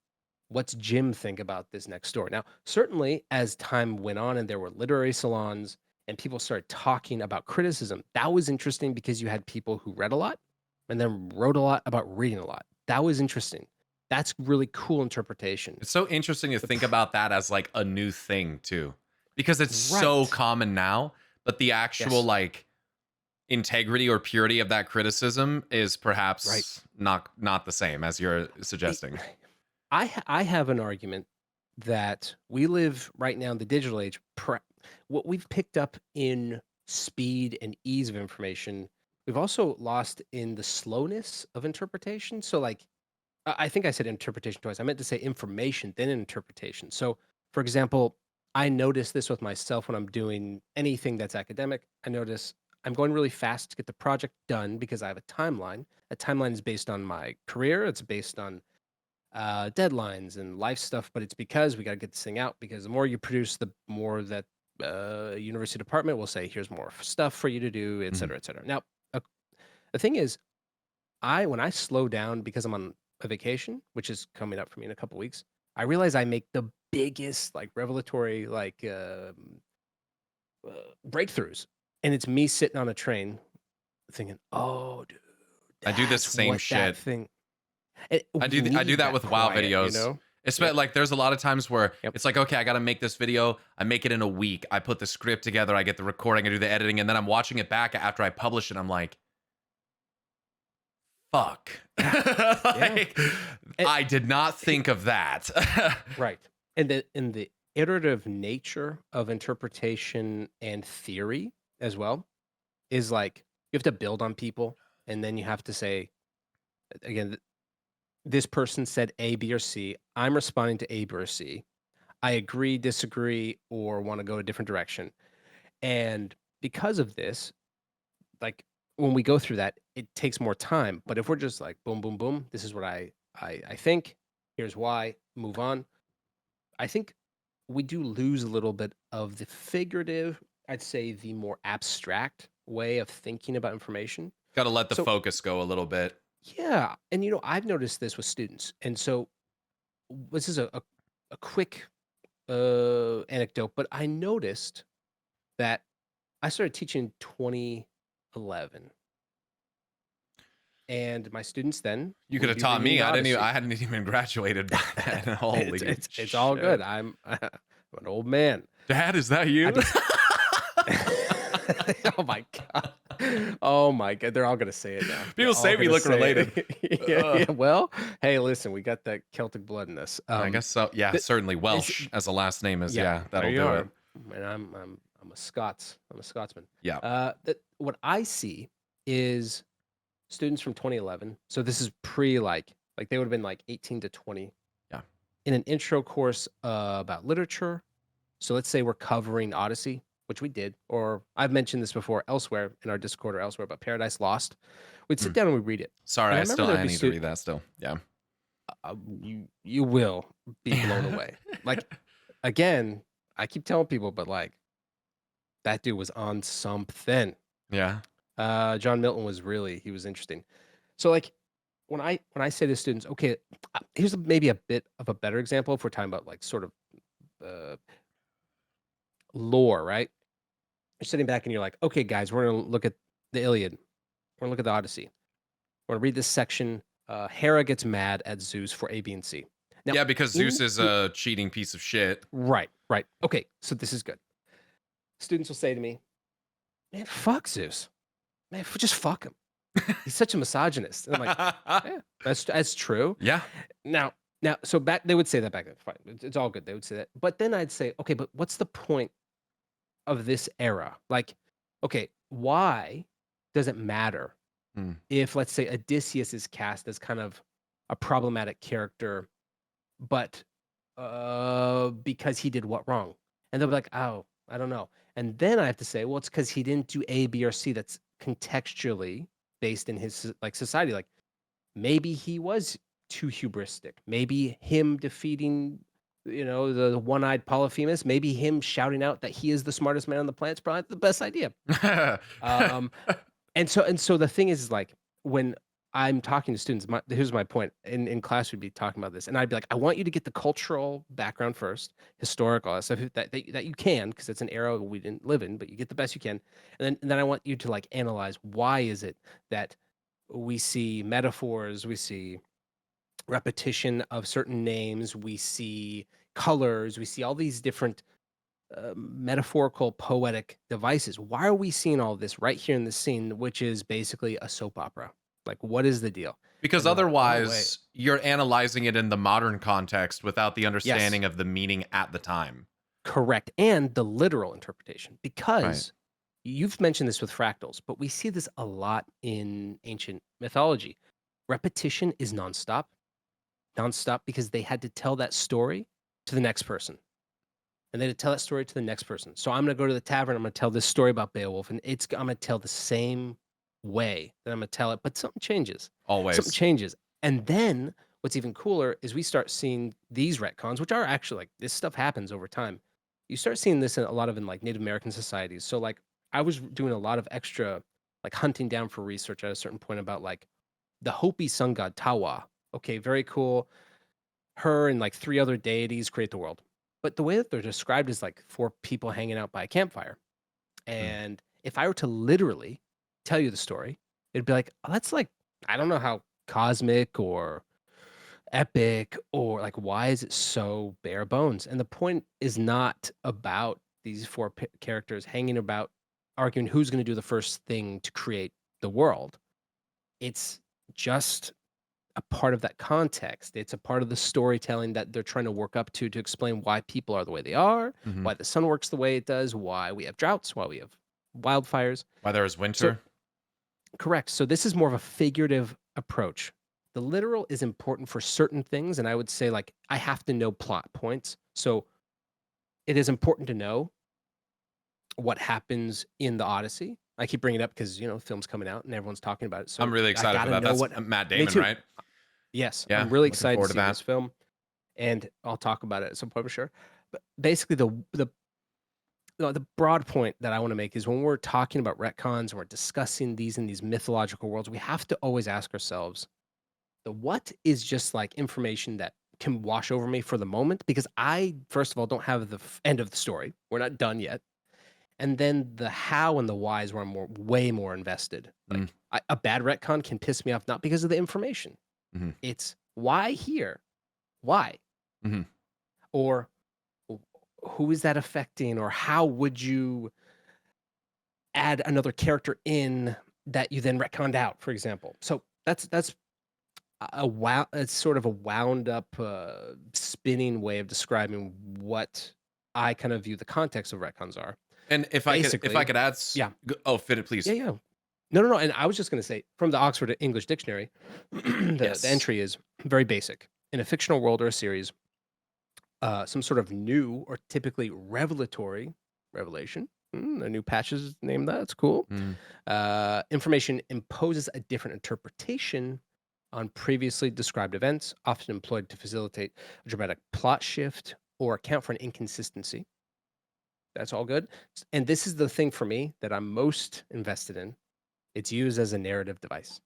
what's Jim think about this next story. Now, certainly as time went on and there were literary salons and people started talking about criticism, that was interesting because you had people who read a lot and then wrote a lot about reading a lot. That was interesting. That's really cool interpretation. It's so interesting to The think pr- about that as like a new thing too, because it's so right. common now, but the actual Yes. like integrity or purity of that criticism is Right. perhaps not the same as you're I suggesting. I have an argument that we live right now in the digital age. What we've picked up in speed and ease of information, we've also lost in the slowness of interpretation. So, like, I think I said interpretation twice. I meant to say information, then interpretation. So, for example, I notice this with myself when I'm doing anything that's academic. I notice I'm going really fast to get the project done because I have a timeline. A timeline is based on my career. It's based on deadlines and life stuff, but it's because we got to get this thing out because the more you produce, the more that university department will say, here's more stuff for you to do, et Mhm. cetera, et cetera. Now, uh, the thing is, when I slow down because I'm on a vacation, which is coming up for me in a couple weeks, I realize I make the biggest like revelatory like breakthroughs, and it's me sitting on a train thinking, oh, dude, I do this that's same what that shit. thing. I We do need that that with WoW quiet, you videos. know. It's Yep. like there's a lot of times where Yep. it's like, okay, I got to make this video. I make it in a week. I put the script together. I get the recording. I do the editing, and then I'm watching it back after I publish it. I'm like, fuck. Yeah. Yeah. Like, And, I did not think of that. right. And the iterative nature of interpretation and theory as well is like you have to build on people, and then you have to say again, this person said A, B, or C. I'm responding to A, B, or C. I agree, disagree, or want to go a different direction. And because of this, like when we go through that, it takes more time. But if we're just like boom, boom, boom, this is what I think. Here's why. Move on. I think we do lose a little bit of the figurative, I'd say the more abstract way of thinking about information. Got to let the So focus go a little bit. yeah, and I've noticed this with students, and so this is a quick anecdote, but I noticed that I started teaching in 2011, and my students then You could would have be taught reading me. the I Odyssey. hadn't even graduated by then. Holy It's all good. shit. I'm an old man. Dad, is that you? Oh my god. Oh my god. They're all gonna say it now. They're People all say we gonna look say related. it. Yeah. Well, hey, listen, we got that Celtic blood in us. I guess so. Yeah, th- certainly Welsh as a last name is. Yeah, that'll there you do are. it. And I'm a Scots. I'm a Scotsman. Yeah. What I see is students from 2011. So this is pre like they would have been like 18 to 20. Yeah. In an intro course about literature. So let's say we're covering Odyssey, which we did, or I've mentioned this before elsewhere in our Discord or elsewhere about Paradise Lost. We'd sit down and we'd read it. Sorry, And I remember there'd be need to read that still. Yeah. You will be blown away. Like again, I keep telling people, but like that dude was on something. Yeah. John Milton was he was interesting. So like when I say to students, okay, here's maybe a bit of a better example if we're talking about like sort of lore, right? You're sitting back and you're like, okay, guys, we're gonna look at the Iliad. We're gonna look at the Odyssey. We're gonna read this section. Hera gets mad at Zeus for A, B, and C. Now, Yeah, because Zeus is a cheating piece of shit. Right. Okay, so this is good. Students will say to me, man, fuck Zeus. Man, just fuck him. He's such a misogynist. And I'm like, yeah, that's true. Yeah. Now, so they would say that back then. Fine. It's all good. They would say that. But then I'd say, okay, but what's the point of this era? Like, okay, why does it matter if, let's say, Odysseus is cast as kind of a problematic character, but because he did what wrong? And they'll be like, oh, I don't know. And then I have to say, well, it's because he didn't do A, B, or C. That's contextually based in his like society. Like maybe he was too hubristic. Maybe him defeating, the one-eyed Polyphemus. Maybe him shouting out that he is the smartest man on the planet is probably the best idea. And so the thing is like when I'm talking to students, here's my point. In class, we'd be talking about this, and I'd be like, I want you to get the cultural background first, historical stuff that you can, because it's an era we didn't live in, but you get the best you can, and then I want you to like analyze why is it that we see metaphors, we see repetition of certain names, we see colors, we see all these different metaphorical poetic devices. Why are we seeing all this right here in the scene, which is basically a soap opera? Like, what is the deal? Because otherwise, you're analyzing it in the modern context without the understanding of the meaning at the time. Correct. And the literal interpretation. Because you've mentioned this with fractals, but we see this a lot in ancient mythology. Repetition is nonstop. Nonstop because they had to tell that story to the next person. And they had to tell that story to the next person. So I'm going to go to the tavern. I'm going to tell this story about Beowulf. And I'm going to tell the same way that I'm going to tell it. But something changes. Always. Something changes. And then what's even cooler is we start seeing these retcons, which are actually like this stuff happens over time. You start seeing this in a lot of like Native American societies. So like I was doing a lot of extra like hunting down for research at a certain point about like the Hopi sun god Tawa. Okay, very cool. Her and like 3 other deities create the world. But the way that they're described is like 4 people hanging out by a campfire. And if I were to literally tell you the story, it'd be like, oh, that's like, I don't know how cosmic or epic or like, why is it so bare bones? And the point is not about these 4 characters hanging about arguing who's going to do the first thing to create the world. It's just a part of that context. It's a part of the storytelling that they're trying to work up to explain why people are the way they are, Mhm. why the sun works the way it does, why we have droughts, why we have wildfires. Why there is So winter? correct. So this is more of a figurative approach. The literal is important for certain things, and I would say like I have to know plot points. So it is important to know what happens in the Odyssey. I keep bringing it up because the film's coming out and everyone's talking about it. I'm So really I excited for gotta that. know That's what. Matt Me Damon, too. right? Yes, Yeah, I'm really looking excited to forward to see that. this film, and I'll talk about it at some point for sure. But basically, the broad point that I want to make is when we're talking about retcons and we're discussing these in these mythological worlds, we have to always ask ourselves, the what is just like information that can wash over me for the moment because I, first of all, don't have the end of the story. We're not done yet. And then the how and the why is where I'm way more invested. Mm. Like a bad retcon can piss me off not because of the information. Mhm. It's why here, why, Mhm. or who is that affecting, or how would you add another character in that you then retconned out, for example. So that's it's sort of a wound up spinning way of describing what I kind of view the context of retcons are. And if I Basically, could add, yeah. oh, fit it, please. Yeah. No. And I was just going to say, from the Oxford English Dictionary, the Yes. entry is very basic. In a fictional world or a series, some sort of new or typically revelation, a new patch is named that. It's cool. Information imposes a different interpretation on previously described events, often employed to facilitate a dramatic plot shift or account for an inconsistency. That's all good. And this is the thing for me that I'm most invested in. It's used as a narrative device.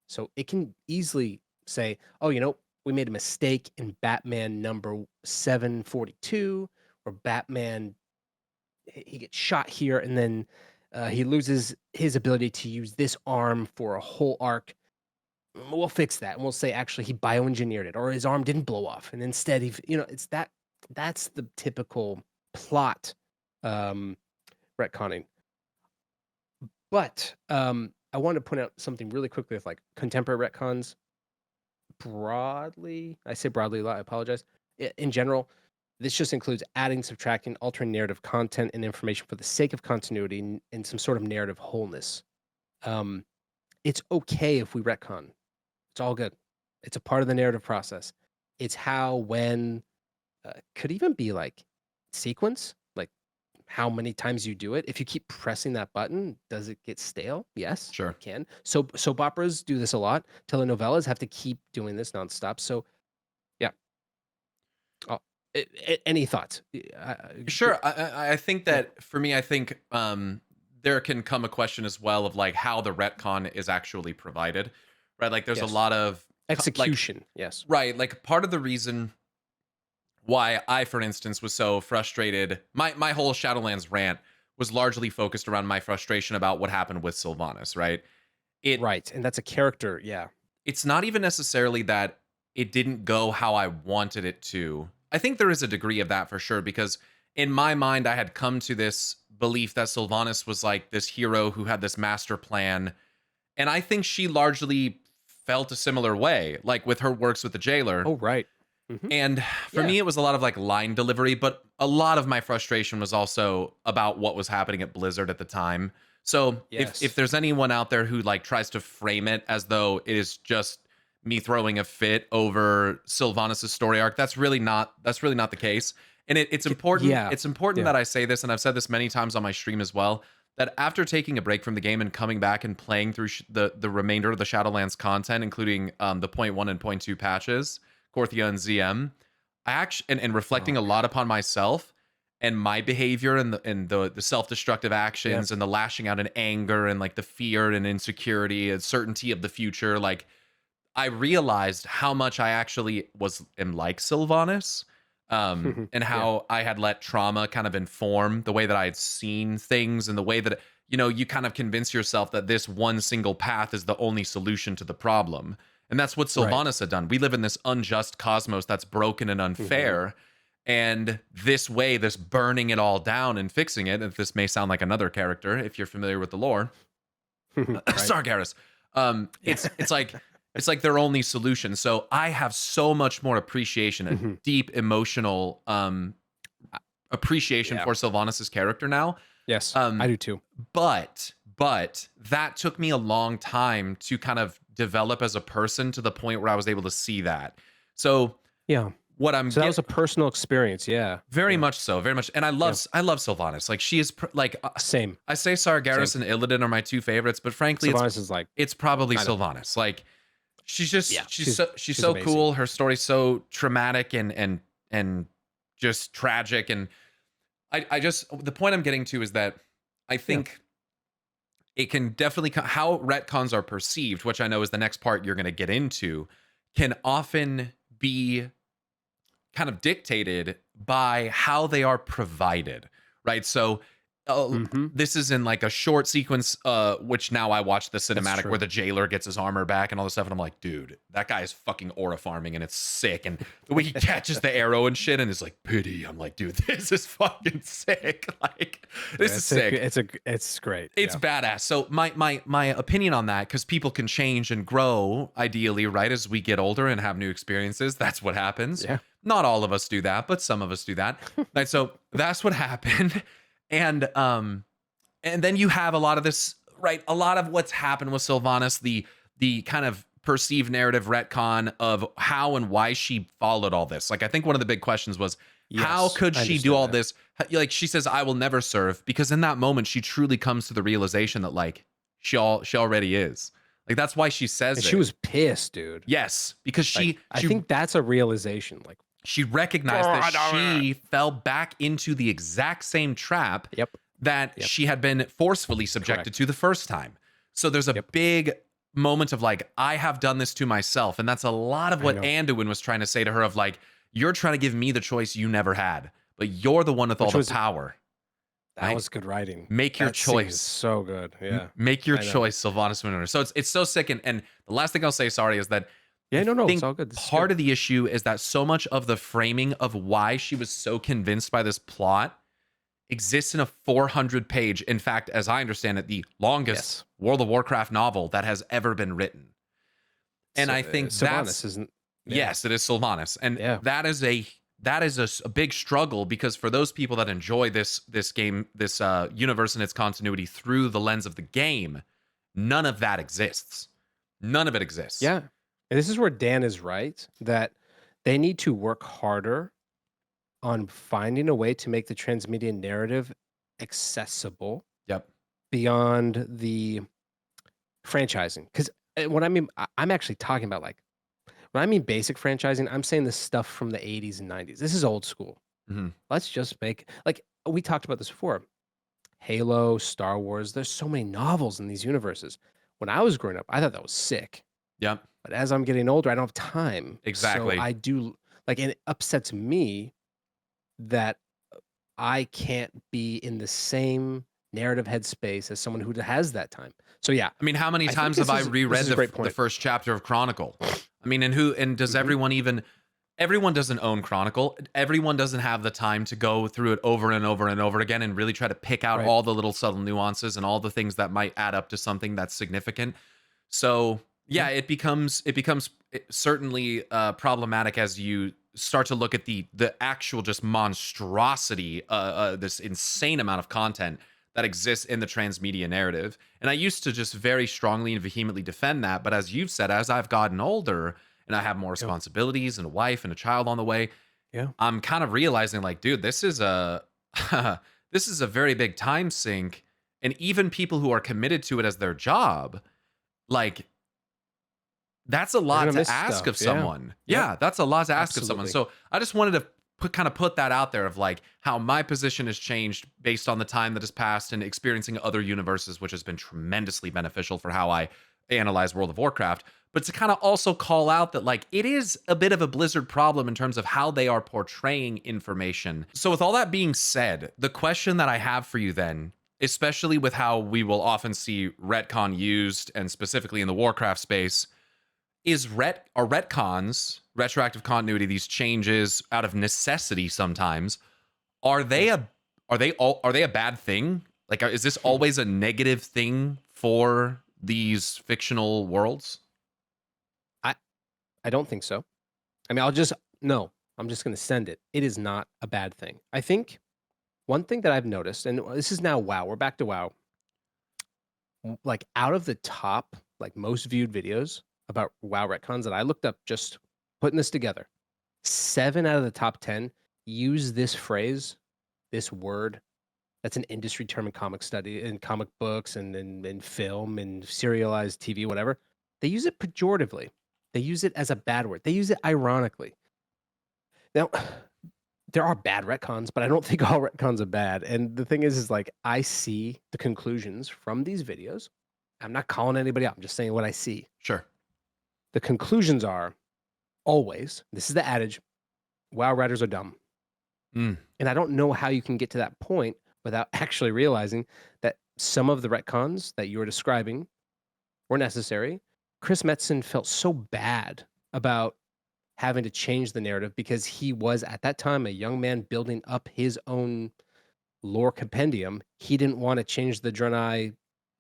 So it can easily say, oh, we made a mistake in Batman number 742, or Batman, he gets shot here, and then he loses his ability to use this arm for a whole arc. We'll fix that, and we'll say actually he bioengineered it, or his arm didn't blow off, and instead it's that. That's the typical plot retconning. But I want to point out something really quickly with like contemporary retcons. Broadly, I say broadly a lot. I apologize. In general, this just includes adding, subtracting, altering narrative content and information for the sake of continuity and some sort of narrative wholeness. It's okay if we retcon. It's all good. It's a part of the narrative process. It's how, when, could even be like sequence, like how many times you do it. If you keep pressing that button, does it get stale? Yes, Sure. it can. So soap operas do this a lot. Telenovelas have to keep doing this nonstop. So, yeah. Oh, any thoughts? Sure. I think that for me, I think there can come a question as well of like how the retcon is actually provided, right? Like there's a Yes. lot of Execution. Yes. right. Like part of the reason why I, for instance, was so frustrated, my whole Shadowlands rant was largely focused around my frustration about what happened with Sylvanas, right? Right. And that's a character. Yeah. It's not even necessarily that it didn't go how I wanted it to. I think there is a degree of that for sure, because in my mind, I had come to this belief that Sylvanas was like this hero who had this master plan. And I think she largely felt a similar way, like with her works with the jailer. Oh, right. Mm-hmm. And for me, it was a lot of like line delivery, but a lot of my frustration was also about what was happening at Blizzard at the time. So Yes. if there's anyone out there who like tries to frame it as though it is just me throwing a fit over Sylvanas' story arc, that's really not the case. And it's important. Yeah. It's important that I say this, and I've said this many times on my stream as well, that after taking a break from the game and coming back and playing through the remainder of the Shadowlands content, including the 0.1 and 0.2 patches, Korthia and ZM, I actually and reflecting a lot upon myself and my behavior and the self-destructive actions and the lashing out in anger and like the fear and insecurity and certainty of the future, like I realized how much I actually am like Sylvanas, and how I had let trauma kind of inform the way that I had seen things and the way that you kind of convince yourself that this one single path is the only solution to the problem. And that's what Sylvanas had done. We live in this unjust cosmos that's broken and unfair. And this way, this burning it all down and fixing it, and this may sound like another character if you're familiar with the lore, Sargeras. It's like it's like their only solution. So I have so much more appreciation, a deep emotional appreciation for Sylvanas' character now. Yes, I do too. But that took me a long time to kind of develop as a person to the point where I was able to see that. So yeah, what I'm so that was a personal experience. Yeah, very much so, very much. And I love Sylvanas. Like she is like same. I say Sargeras and Illidan are my two favorites, but frankly, Sylvanas is like it's probably Sylvanas. Like she's just she's so amazing. cool. Her story's so traumatic and just tragic. And I just the point I'm getting to is that I think it can definitely how retcons are perceived, which I know is the next part you're going to get into, can often be kind of dictated by how they are provided, right? So this is in like a short sequence, which now I watch the cinematic where the jailer gets his armor back and all this stuff, and I'm like, dude, that guy is fucking aura farming and it's sick. And the way he catches the arrow and shit and is like, pity. I'm like, dude, this is fucking sick. Like, this is sick. It's great. It's badass. So my opinion on that, because people can change and grow ideally, right? As we get older and have new experiences, that's what happens. Yeah. Not all of us do that, but some of us do that. Right. So that's what happened. And then you have a lot of this, right? A lot of what's happened with Sylvanas, the kind of perceived narrative retcon of how and why she followed all this. Like, I think one of the big questions was, how could she do all this? Like, she says, I will never serve, because in that moment, she truly comes to the realization that like she already is. Like, that's why she says it. She was pissed, dude. Yes, because I think that's a realization. Like, she recognized that she fell back into the exact same trap that she had been forcefully subjected to the first time. So there's a big moment of like, I have done this to myself. And that's a lot of what Anduin was trying to say to her of like, you're trying to give me the choice you never had, but you're the one with all the power. That was good writing. Make your choice. So good. Yeah. Make your choice, Sylvanas Winter. So it's so sick. And the last thing I'll say, sorry, is that it's all good. Part of the issue is that so much of the framing of why she was so convinced by this plot exists in a 400-page, in fact, as I understand it, the longest World of Warcraft novel that has ever been written. And I think Sylvanas isn't. Yes, it is Sylvanas, and that is a big struggle, because for those people that enjoy this game, this universe and its continuity through the lens of the game, none of that exists. None of it exists. Yeah. And this is where Dan is right, that they need to work harder on finding a way to make the transmedia narrative accessible beyond the franchising. Because what I mean, I'm actually talking about like, when I mean basic franchising, I'm saying the stuff from the 80s and 90s. This is old school. Let's just make, like, we talked about this before. Halo, Star Wars, there's so many novels in these universes. When I was growing up, I thought that was sick. Yep. But as I'm getting older, I don't have time. Exactly. So I do, like, and it upsets me that I can't be in the same narrative headspace as someone who has that time. So yeah. I mean, how many times have I reread the first chapter of Chronicle? I mean, and does everyone doesn't own Chronicle. Everyone doesn't have the time to go through it over and over and over again and really try to pick out all the little subtle nuances and all the things that might add up to something that's significant. So yeah, it becomes certainly problematic as you start to look at the actual just monstrosity, this insane amount of content that exists in the transmedia narrative. And I used to just very strongly and vehemently defend that, but as you've said, as I've gotten older and I have more responsibilities and a wife and a child on the way, I'm kind of realizing like, dude, this is a this is a very big time sink. And even people who are committed to it as their job, like, that's a lot to ask of someone. Yeah, that's a lot to ask of someone. So I just wanted to put that out there of like how my position has changed based on the time that has passed and experiencing other universes, which has been tremendously beneficial for how I analyze World of Warcraft. But to kind of also call out that like it is a bit of a Blizzard problem in terms of how they are portraying information. So with all that being said, the question that I have for you then, especially with how we will often see retcon used, and specifically in the Warcraft space, are retcons, retroactive continuity, these changes out of necessity sometimes, are they a bad thing? Like, is this always a negative thing for these fictional worlds? I don't think so. I mean, no, I'm just going to send it. It is not a bad thing. I think one thing that I've noticed, and this is now WoW, we're back to WoW. Like out of the top, like most viewed videos about WoW retcons that I looked up just putting this together, 7 out of the top 10 use this phrase, this word. That's an industry term in comic study, in comic books, and in film, and serialized TV, whatever. They use it pejoratively. They use it as a bad word. They use it ironically. Now, there are bad retcons, but I don't think all retcons are bad. And the thing is like, I see the conclusions from these videos. I'm not calling anybody out. I'm just saying what I see. Sure. The conclusions are always, this is the adage, WoW writers are dumb. And I don't know how you can get to that point without actually realizing that some of the retcons that you were describing were necessary. Chris Metzen felt so bad about having to change the narrative because he was at that time a young man building up his own lore compendium. He didn't want to change the Draenei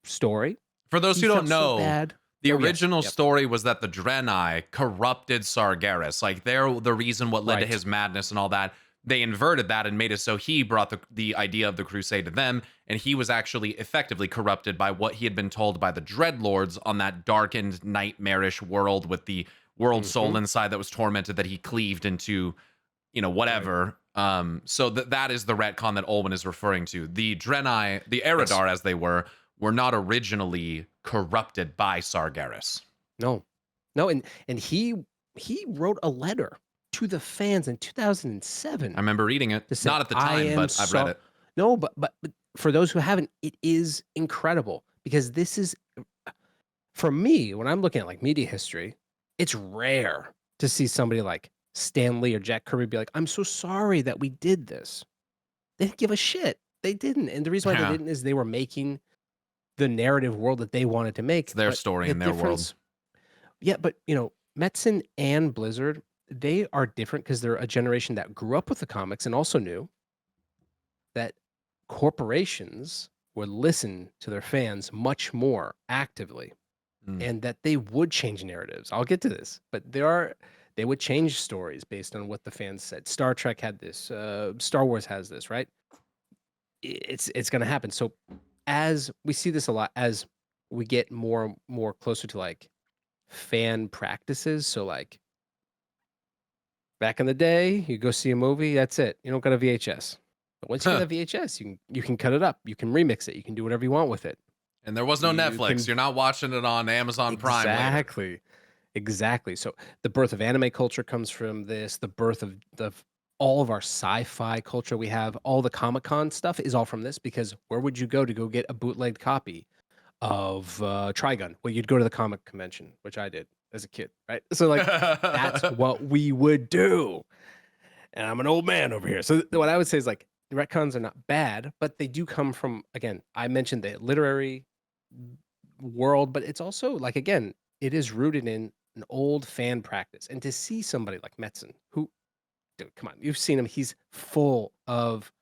story. For those who don't know, the original Yep. story was that the Draenei corrupted Sargeras. Like they're the reason what led to his madness and all that. They inverted that and made it so he brought the idea of the crusade to them, and he was actually effectively corrupted by what he had been told by the Dreadlords on that darkened, nightmarish world with the world soul inside that was tormented, that he cleaved into, you know, whatever. So that is the retcon that Olwenn is referring to. The Draenei, the Eredar as they were not originally corrupted by Sargeras. No, and he wrote a letter to the fans in 2007. I remember reading it. Not at the time, but I've read it. No, but for those who haven't, it is incredible because this is, for me, when I'm looking at like media history, it's rare to see somebody like Stan Lee or Jack Kirby be like, I'm so sorry that we did this. They didn't give a shit. They didn't. And the reason why they didn't is they were making the narrative world that they wanted to make. It's their story in their world. Yeah, but you know, Metzen and Blizzard, they are different because they're a generation that grew up with the comics and also knew that corporations would listen to their fans much more actively and that they would change narratives. I'll get to this, but they would change stories based on what the fans said. Star Trek had this, Star Wars has this, right? It's going to happen. So as we see this a lot, as we get more closer to like fan practices. So like back in the day, you go see a movie, that's it. You don't got a VHS. But once you get a VHS, you can cut it up, you can remix it, you can do whatever you want with it. And there was no Netflix. You're not watching it on Amazon Prime. Exactly. So the birth of anime culture comes from this. The birth of all of our sci-fi culture we have, all the Comic-Con stuff is all from this, because where would you go to go get a bootlegged copy of Trigun? Well, you'd go to the comic convention, which I did as a kid, right? So like that's what we would do. And I'm an old man over here. So what I would say is like retcons are not bad, but they do come from, again, I mentioned the literary world, but it's also like, again, it is rooted in an old fan practice. And to see somebody like Metzen, who, dude, come on, you've seen him, he's full of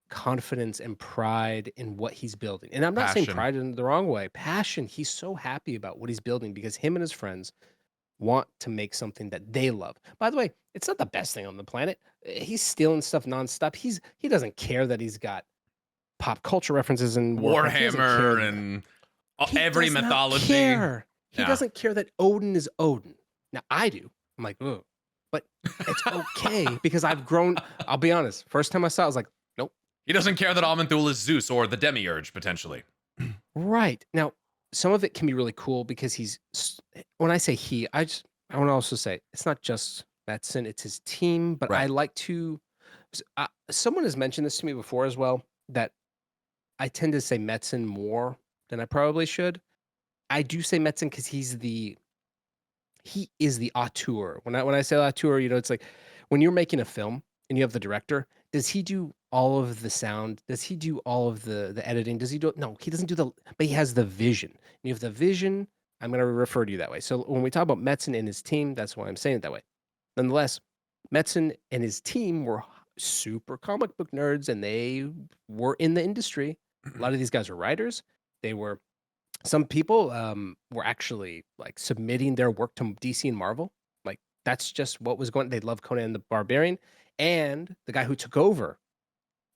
confidence and pride in what he's building. And I'm not saying pride in the wrong way. Passion. He's so happy about what he's building because him and his friends want to make something that they love. By the way, it's not the best thing on the planet. He's stealing stuff nonstop. He doesn't care that he's got pop culture references and Warhammer and every mythology. He doesn't care that Odin is Odin. Now I do. I'm like, oh, but it's okay because I've grown. I'll be honest. First time I saw it, I was like, nope. He doesn't care that Aman'Thul is Zeus or the Demiurge, potentially. Right. Now, some of it can be really cool because when I say I want to also say it's not just Metzen, it's his team, but I like to, someone has mentioned this to me before as well, that I tend to say Metzen more than I probably should. I do say Metzen because he is the auteur. When I say auteur, you know, it's like when you're making a film and you have the director, does he do all of the sound? Does he do all of the editing? Does he do it? No, he doesn't but he has the vision. And you have the vision, I'm going to refer to you that way. So when we talk about Metzen and his team, that's why I'm saying it that way. Nonetheless, Metzen and his team were super comic book nerds and they were in the industry. A lot of these guys were writers. Some people were actually like submitting their work to DC and Marvel. Like That's just what was going. They love Conan the Barbarian, and the guy who took over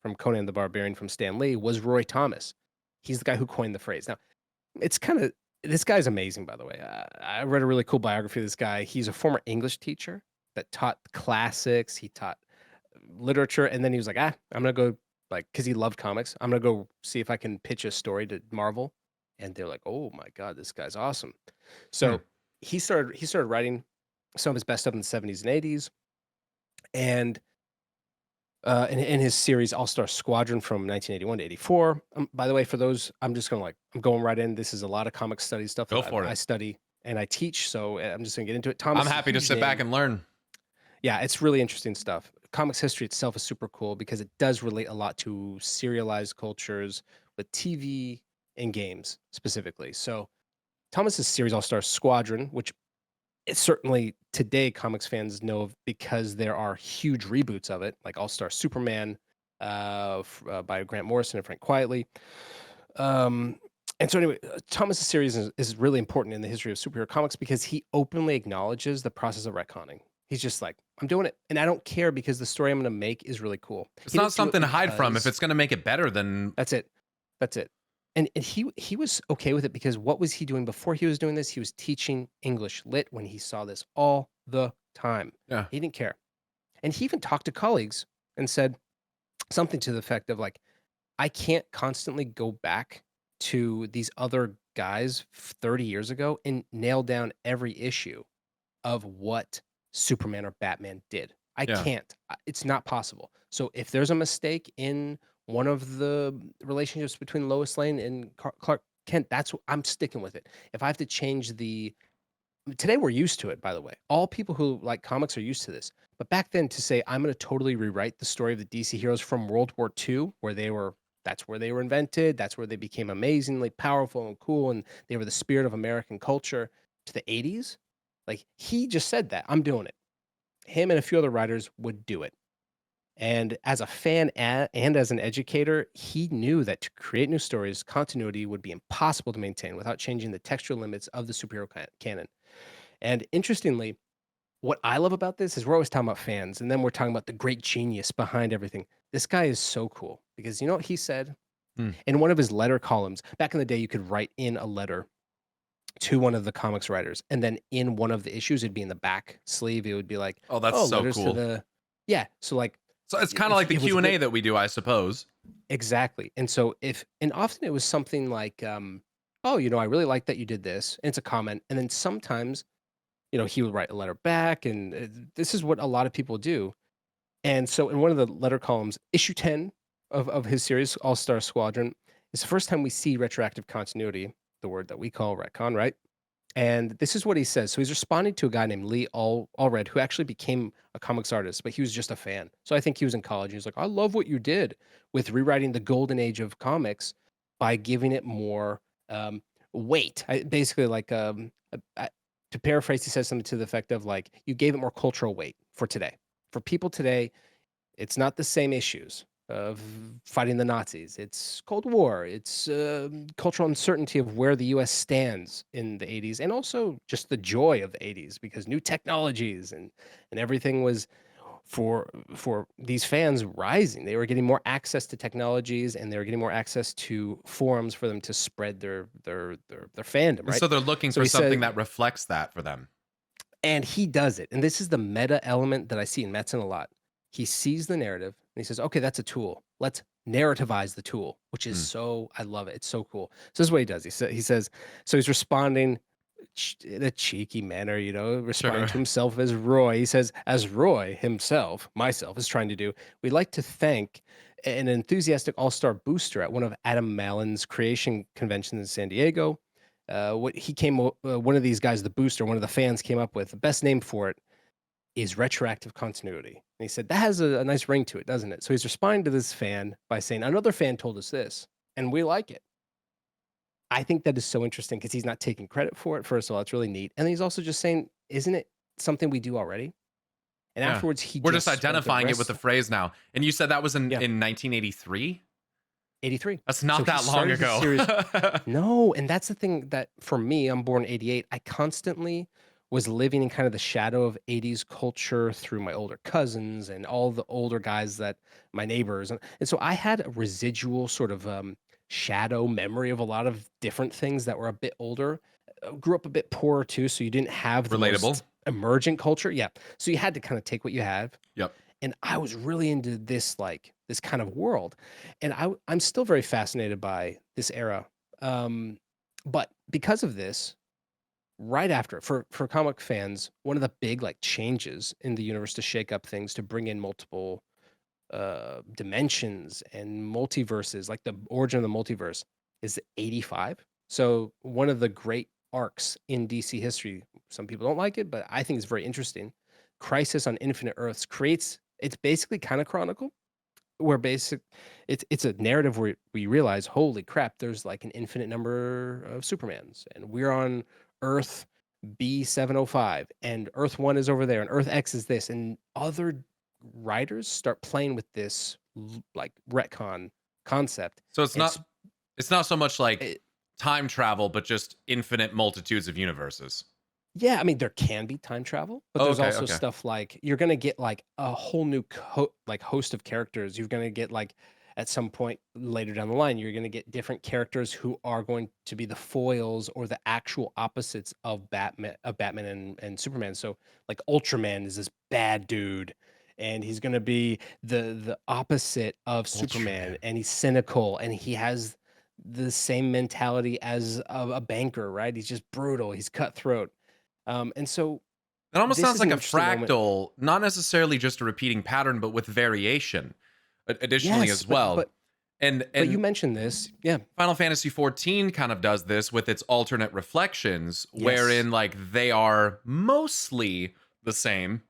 from Conan the Barbarian from Stan Lee was Roy Thomas. He's the guy who coined the phrase. Now, it's kind of this guy's amazing, by the way. I read a really cool biography of this guy. He's a former English teacher that taught classics. He taught literature, and then he was like, I'm gonna go because he loved comics. I'm gonna go see if I can pitch a story to Marvel, and they're like, oh my god, this guy's awesome. So he started writing some of his best stuff in the 70s and 80s, and in his series All Star Squadron from 1981 to 84. By the way, for those, I'm going right in. This is a lot of comic study stuff Go that for I it. study and I teach, so I'm just gonna get into it. Thomas I'm is a happy to huge sit back name. and learn. Yeah, it's really interesting stuff. Comics history itself is super cool because it does relate a lot to serialized cultures with TV and games specifically. So Thomas's series All Star Squadron, which it's certainly today comics fans know of because there are huge reboots of it, like All Star Superman by Grant Morrison and Frank Quietly. And so anyway, Thomas's series is really important in the history of superhero comics because he openly acknowledges the process of retconning. He's just like, I'm doing it, and I don't care because the story I'm going to make is really cool. It's He not didn't do it something to hide from. If because it's going to make it better, then that's it. That's it. And he was okay with it because what was he doing before he was doing this? He was teaching English lit when he saw this all the time. yeah. He didn't care. And he even talked to colleagues and said something to the effect of like, I can't constantly go back to these other guys 30 years ago and nail down every issue of what Superman or Batman did. I Yeah. can't. It's not possible. So if there's a mistake in one of the relationships between Lois Lane and Clark Kent, I'm sticking with it. If I have to change today we're used to it, by the way. All people who like comics are used to this. But back then to say I'm going to totally rewrite the story of the DC heroes from World War II, that's where they were invented, that's where they became amazingly powerful and cool, and they were the spirit of American culture, to the 80s. Like he just said that. I'm doing it. Him and a few other writers would do it. And as a fan and as an educator, he knew that to create new stories, continuity would be impossible to maintain without changing the textual limits of the superhero canon. And interestingly, what I love about this is we're always talking about fans, and then we're talking about the great genius behind everything. This guy is so cool because you know what he said? In one of his letter columns, back in the day, you could write in a letter to one of the comics writers, and then in one of the issues, it'd be in the back sleeve. It would be like, Oh, that's so letters cool. to yeah. So like, So it's kind of like the Q&A that we do, I suppose. exactly. And so and often it was something like, oh, I really like that you did this. And it's a comment. And then sometimes, he would write a letter back. And this is what a lot of people do. And so in one of the letter columns, issue 10 of his series, All Star Squadron, is the first time we see retroactive continuity, the word that we call retcon, right? And this is what he says. So he's responding to a guy named Lee Allred, who actually became a comics artist, but he was just a fan. So I think he was in college. He was like, I love what you did with rewriting the golden age of comics by giving it more weight. Basically, like, to paraphrase, he says something to the effect of like, you gave it more cultural weight for today. For people today, it's not the same issues of fighting the Nazis. It's Cold War. It's cultural uncertainty of where the U.S. stands in the 80s, and also just the joy of the 80s because new technologies and everything was for these fans rising. They were getting more access to technologies, and they were getting more access to forums for them to spread their fandom. Right. So they're looking for something that reflects that for them. And he does it. And this is the meta element that I see in Metzen a lot. He sees the narrative and he says, okay, that's a tool. Let's narrativize the tool, which is I love it. It's so cool. So this is what he does. He says, so he's responding in a cheeky manner, responding to himself as Roy. He says, as Roy himself, myself, is trying to do, we'd like to thank an enthusiastic all-star booster at one of Adam Mallon's creation conventions in San Diego. One of these guys, the booster, one of the fans came up with the best name for it is retroactive continuity. And he said, that has a nice ring to it, doesn't it? So he's responding to this fan by saying, another fan told us this, and we like it. I think that is so interesting because he's not taking credit for it. First of all, it's really neat. And he's also just saying, isn't it something we do already? And afterwards, we're just identifying it with the phrase now. And you said that was in 1983? 83. That's not that long ago. No, and that's the thing that for me, I'm born 88. I constantly was living in kind of the shadow of 80s culture through my older cousins and all the older guys that my neighbors. And so I had a residual sort of shadow memory of a lot of different things that were a bit older. Grew up a bit poorer too, so you didn't have the Relatable. most emergent culture. Yeah. So you had to kind of take what you have. Yep. And I was really into this, like this kind of world. And I'm still very fascinated by this era. But because of this, right after for comic fans, one of the big like changes in the universe to shake up things, to bring in multiple dimensions and multiverses, like the origin of the multiverse is 85. So one of the great arcs in DC history, some people don't like it, but I think it's very interesting. Crisis on Infinite Earths creates, it's basically kind of chronicle where it's a narrative where we realize, holy crap, there's like an infinite number of Supermans, and we're on Earth B705, and Earth 1 is over there, and Earth X is this, and other writers start playing with this like retcon concept. So it's It's not so much like it, time travel, but just infinite multitudes of universes. yeah, I mean there can be time travel, but Oh, there's okay, also okay. stuff like you're gonna get like a whole new like host of characters. You're gonna get like at some point later down the line, you're gonna get different characters who are going to be the foils or the actual opposites of Batman and Superman. So like Ultraman is this bad dude, and he's gonna be the opposite of Superman, Ultraman. and he's cynical, and he has the same mentality as a banker, right? He's just brutal, he's cutthroat. And so It almost this sounds is an like a interesting moment. fractal, not necessarily just a repeating pattern, but with variation additionally Yes, as well. And but you and mentioned this. Yeah. Final Fantasy 14 kind of does this with its alternate reflections, Yes. wherein like they are mostly the same,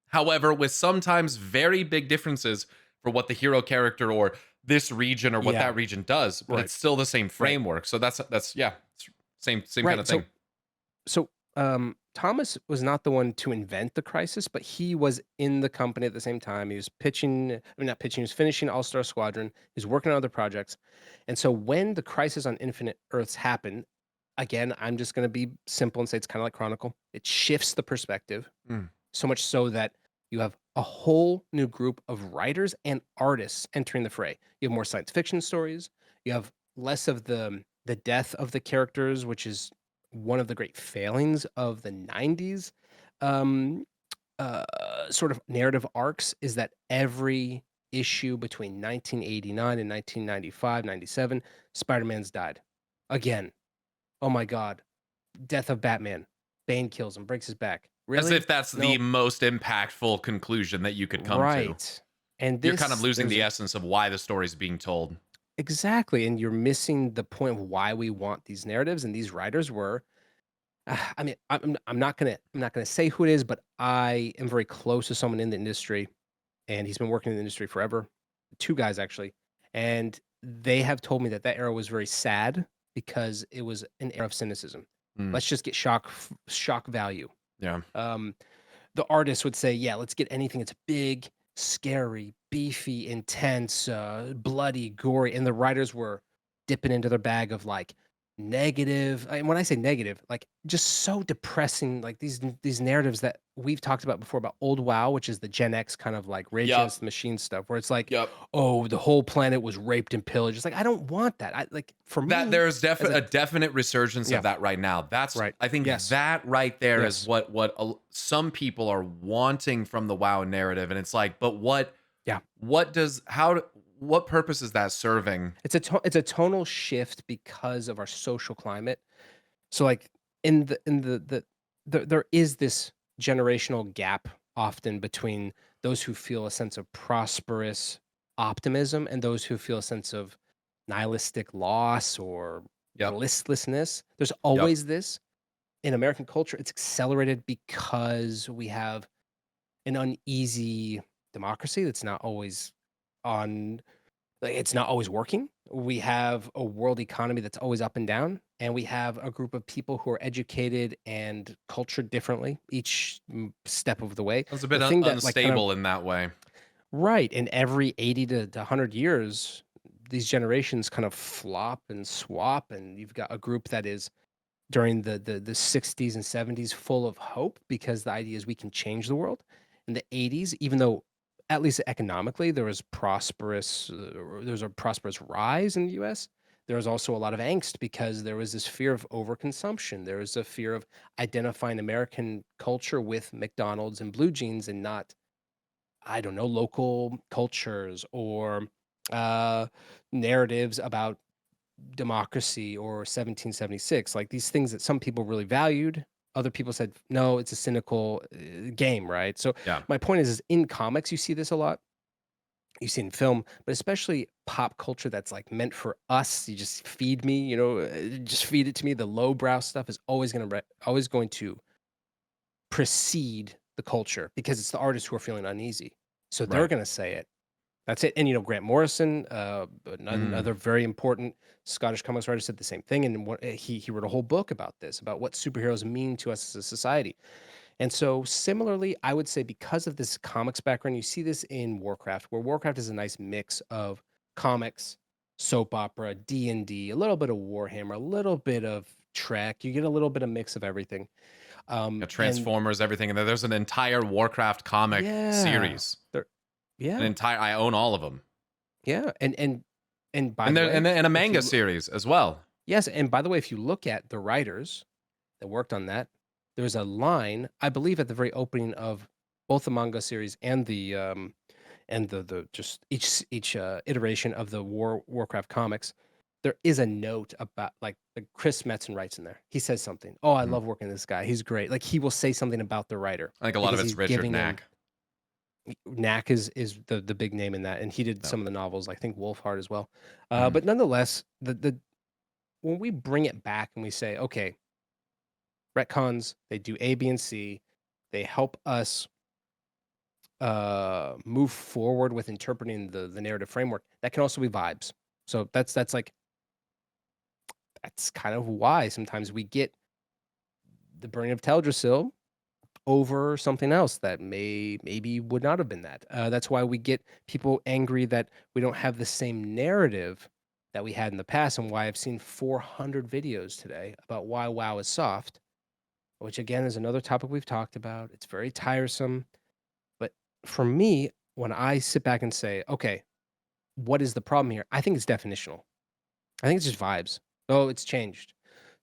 however, with sometimes very big differences for what the hero character or this region or what Yeah. that region does, but Right. it's still the same Right. framework. So that's yeah, it's same kind Right. of thing. So Thomas was not the one to invent the crisis, but he was in the company at the same time. He was pitching, I mean, not pitching, he was finishing All Star Squadron. He was working on other projects. And so when the crisis on Infinite Earths happened, again, I'm just going to be simple and say it's kind of like Chronicle. It shifts the perspective Mm. so much so that you have a whole new group of writers and artists entering the fray. You have more science fiction stories. You have less of the death of the characters, which is one of the great failings of the 90s um, sort of narrative arcs, is that every issue between 1989 and 1995, 97, Spider-Man's died. Again, oh my God, death of Batman. Bane kills him, breaks his back. As Really? if that's the No. most impactful conclusion that you could come to. Right. And You're kind of this, losing there's the a essence of why the story's being told. exactly, and you're missing the point of why we want these narratives, and these writers were I mean, I'm not gonna say who it is, but I am very close to someone in the industry, and he's been working in the industry forever. 2 guys actually, and they have told me that that era was very sad because it was an era of cynicism. Mm, Let's just get shock value. yeah. Um, the artist would say, "Yeah, let's get anything that's big, scary, beefy, intense, bloody, gory," and the writers were dipping into their bag of like negative. And when I say negative, like just so depressing, like these narratives that we've talked about before about old WoW, which is the Gen X kind of like Rage Yep. Against the Machine stuff, where it's like, Yep. oh, the whole planet was raped and pillaged. It's like I don't want that. I like for That me there's as a a definite resurgence yeah, of that right now. That's right, I think yes, that right there is yes, what some people are wanting from the WoW narrative, and it's like, but yeah. what does how what purpose is that serving? It's a tonal shift because of our social climate. So, like, in there is this generational gap often between those who feel a sense of prosperous optimism and those who feel a sense of nihilistic loss or Yep. listlessness. There's Yep. always this. In American culture, it's accelerated because we have an uneasy democracy that's not always on like, it's not always working. We have a world economy that's always up and down, and we have a group of people who are educated and cultured differently each step of the way. It's a The bit thing that, like, kind of unstable in that way. right, in every 80 to 100 years, these generations kind of flop and swap, and you've got a group that is during the 60s and 70s full of hope because the idea is we can change the world. In the 80s, even though at least economically there was a prosperous rise in the US, there was also a lot of angst because there was this fear of overconsumption. There was a fear of identifying American culture with McDonald's and blue jeans and not, I don't know, local cultures or uh, narratives about democracy or 1776, like these things that some people really valued. Other people said, no, it's a cynical game, right? So Yeah. my point is in comics, you see this a lot. You see it in film, but especially pop culture that's like meant for us. You just feed me, just feed it to me. The lowbrow stuff is always going to precede the culture because it's the artists who are feeling uneasy. So they're Right. going to say it. That's it. And Grant Morrison, Mm. another very important Scottish comics writer, said the same thing. And he wrote a whole book about this, about what superheroes mean to us as a society. And so similarly, I would say because of this comics background, you see this in Warcraft, where Warcraft is a nice mix of comics, soap opera, D&D, a little bit of Warhammer, a little bit of Trek. You get a little bit of mix of everything. Yeah, And Transformers, everything, and there's an entire Warcraft comic yeah, series. there, An yeah, entire, I own all of them, yeah. And by and the there way, and a if manga you series as well. yes, and by the way, if you look at the writers that worked on that, there's a line, I believe, at the very opening of both the manga series and the just each iteration of the Warcraft comics. There is a note about like Chris Metzen writes in there. He says something. Oh, I Mhm. love working with this guy. He's great. Like he will say something about the writer I think a lot of because it's he's Richard giving him. Knack. Knack is the big name in that, and he did Yeah. some of the novels. I think Wolfheart as well. Mm. But nonetheless, the when we bring it back and we say, okay, retcons, they do A, B, and C. They help us move forward with interpreting the narrative framework. That can also be vibes. So that's kind of why sometimes we get the burning of Teldrassil over something else that maybe would not have been that. That's why we get people angry that we don't have the same narrative that we had in the past, and why I've seen 400 videos today about why WoW is soft, which again is another topic we've talked about. It's very tiresome. But for me, when I sit back and say, okay, what is the problem here? I think it's definitional. I think it's just vibes. Oh, it's changed.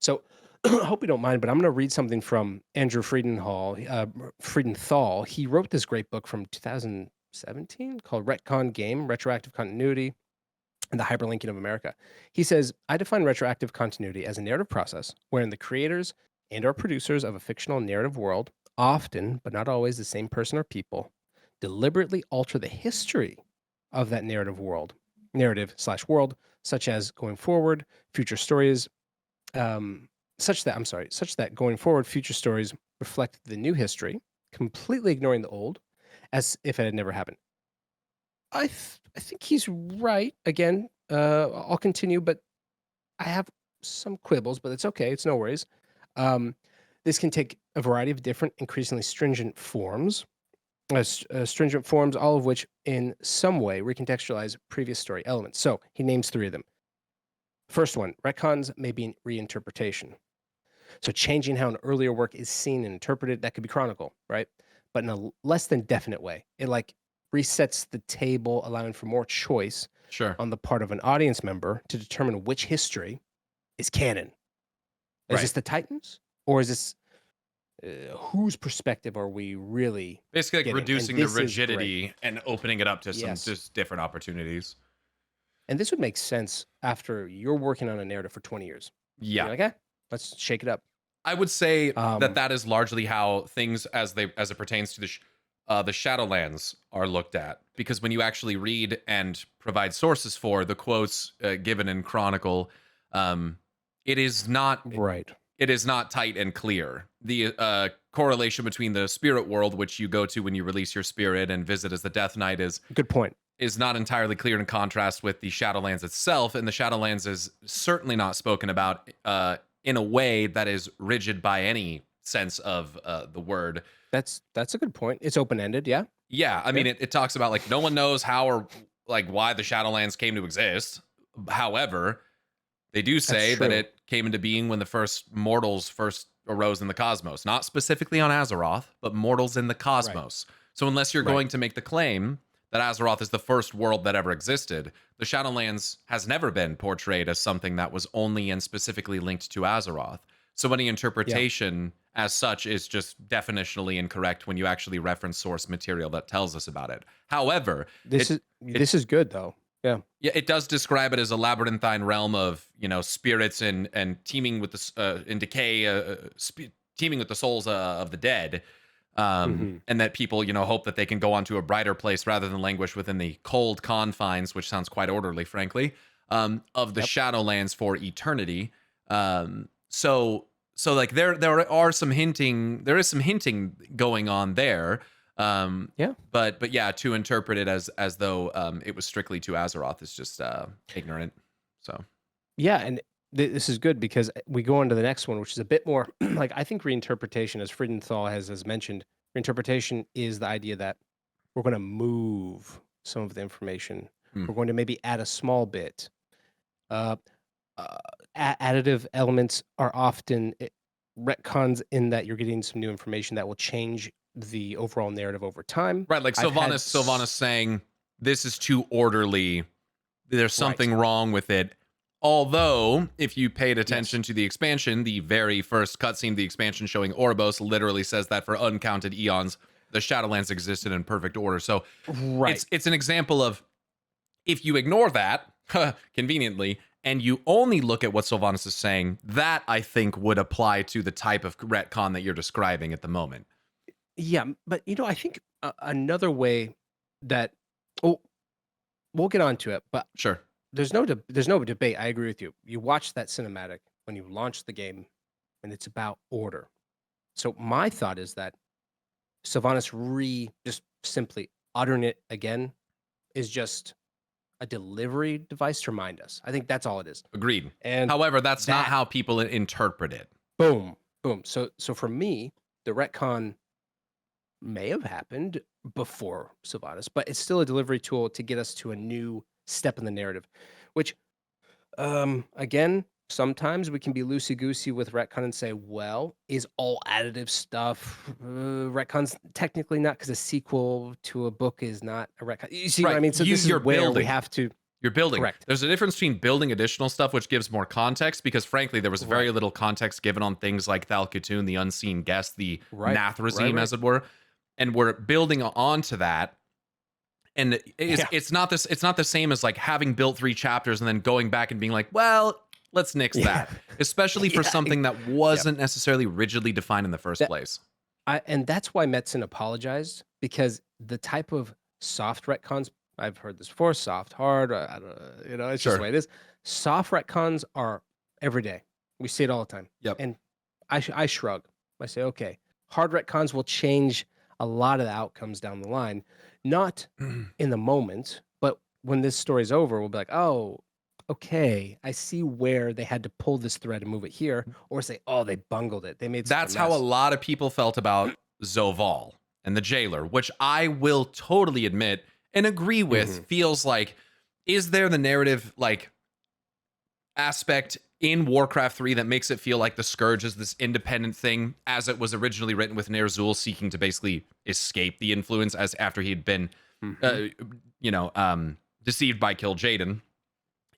So I hope you don't mind, but I'm going to read something from Andrew Friedenthal. He wrote this great book from 2017 called Retcon Game, Retroactive Continuity and the Hyperlinking of America. He says, I define retroactive continuity as a narrative process wherein the creators and or producers of a fictional narrative world, often, but not always the same person or people, deliberately alter the history of that narrative/world, such as going forward, future stories, such that going forward, future stories reflect the new history, completely ignoring the old, as if it had never happened. I think he's right. Again, I'll continue, but I have some quibbles, but it's okay. It's no worries. Um, this can take a variety of different, increasingly stringent forms, all of which in some way recontextualize previous story elements. So he names three of them. First one, retcons may be reinterpretation. So changing how an earlier work is seen and interpreted, that could be chronicle, right? But in a less than definite way. It like resets the table, allowing for more choice Sure. on the part of an audience member to determine which history is canon. Is Right. this the Titans? Or is this whose perspective are we really Basically, like getting? And reducing the this is great. rigidity and opening it up to some Yes. just different opportunities. And this would make sense after you're working on a narrative for 20 years. Yeah. You're like, let's shake it up. I would say that Um, that is largely how things, as it pertains to the Shadowlands, are looked at. Because when you actually read and provide sources for the quotes given in Chronicle, um, it is not right. it is not tight and clear. The correlation between the spirit world, which you go to when you release your spirit and visit as the Death Knight, Good point. is not entirely clear in contrast with the Shadowlands itself, and the Shadowlands is certainly not spoken about in a way that is rigid by any sense of the word. That's a good point. It's open-ended, yeah. Yeah, I Sure. mean, it talks about like no one knows how or like why the Shadowlands came to exist. However, They do That's say that true. it came into being when the first mortals first arose in the cosmos, not specifically on Azeroth, but mortals in the Right. cosmos. So unless you're Right. going to make the claim that Azeroth is the first world that ever existed, the Shadowlands has never been portrayed as something that was only and specifically linked to Azeroth. So any Yeah. interpretation as such is just definitionally incorrect when you actually reference source material that tells us about it. However, This it is this is good though. Yeah. yeah, it does describe it as a labyrinthine realm of spirits and teeming with in decay, teeming with the souls of the dead, Hmm. and that people hope that they can go on to a brighter place rather than languish within the cold confines, which sounds quite orderly, frankly, of the Yep. Shadowlands for eternity. So like there is some hinting going on there. Yeah. But yeah, to interpret it as though it was strictly to Azeroth is just ignorant. So Yeah, and this is good because we go on to the next one, which is a bit more like I think reinterpretation, as Friedenthal has mentioned, reinterpretation is the idea that we're going to move some of the information. hmm. We're going to maybe add a small bit. Uh, Additive elements are often retcons in that you're getting some new information that will change the overall narrative over time. Right, like I've had Sylvanas saying this is too orderly. There's right. something wrong with it. Although, if you paid Yes. attention to the expansion, the very first cutscene of the expansion showing Oribos literally says that for uncounted eons, the Shadowlands existed in perfect order. So Right. it's an example of if you ignore that conveniently and you only look at what Sylvanas is saying, that I think would apply to the type of retcon that you're describing at the moment. Yeah, but I think another way that oh, we'll get onto it, but Sure. there's no debate. I agree with you. You watch that cinematic when you launch the game, and it's about order. So my thought is that Sylvanas just simply uttering it again is just a delivery device to remind us. I think that's all it is. Agreed. And However, that's not that how people interpret it. boom, boom. So for me, the retcon may have happened before Sylvanas, but it's still a delivery tool to get us to a new step in the narrative, which again, sometimes we can be loosey goosey with retcon and say, well, is all additive stuff retcons? Technically not, because a sequel to a book is not a retcon. You see what I mean? So this is You're where we building. have to. You're building. Correct. There's a difference between building additional stuff, which gives more context, because frankly, there was very Right. little context given on things like Thalkatun, the unseen guest, the Right. Nathrazim, Right. as it were, and we're building onto that. And it's not this. It's not the same as like having built 3 chapters and then going back and being like, well, let's nix that, especially for Yeah. something that wasn't necessarily rigidly defined in the first place. And that's why Metzen apologized, because the type of soft retcons, I've heard this before, soft, hard, I don't know, it's just Sure. the way it is. Soft retcons are every day. We see it all the time. Yep. And I shrug. I say, okay, hard retcons will change a lot of the outcomes down the line, not in the moment, but when this story's over, we'll be like, oh, okay, I see where they had to pull this thread and move it here, or say, oh, they bungled it. They made such That's a how a mess. lot of people felt about Zoval and the Jailer, which I will totally admit and agree with. Feels like, is there the narrative like aspect in Warcraft 3 that makes it feel like the Scourge is this independent thing, as it was originally written, with Ner'zhul seeking to basically escape the influence as after he'd been deceived by Kil'jaeden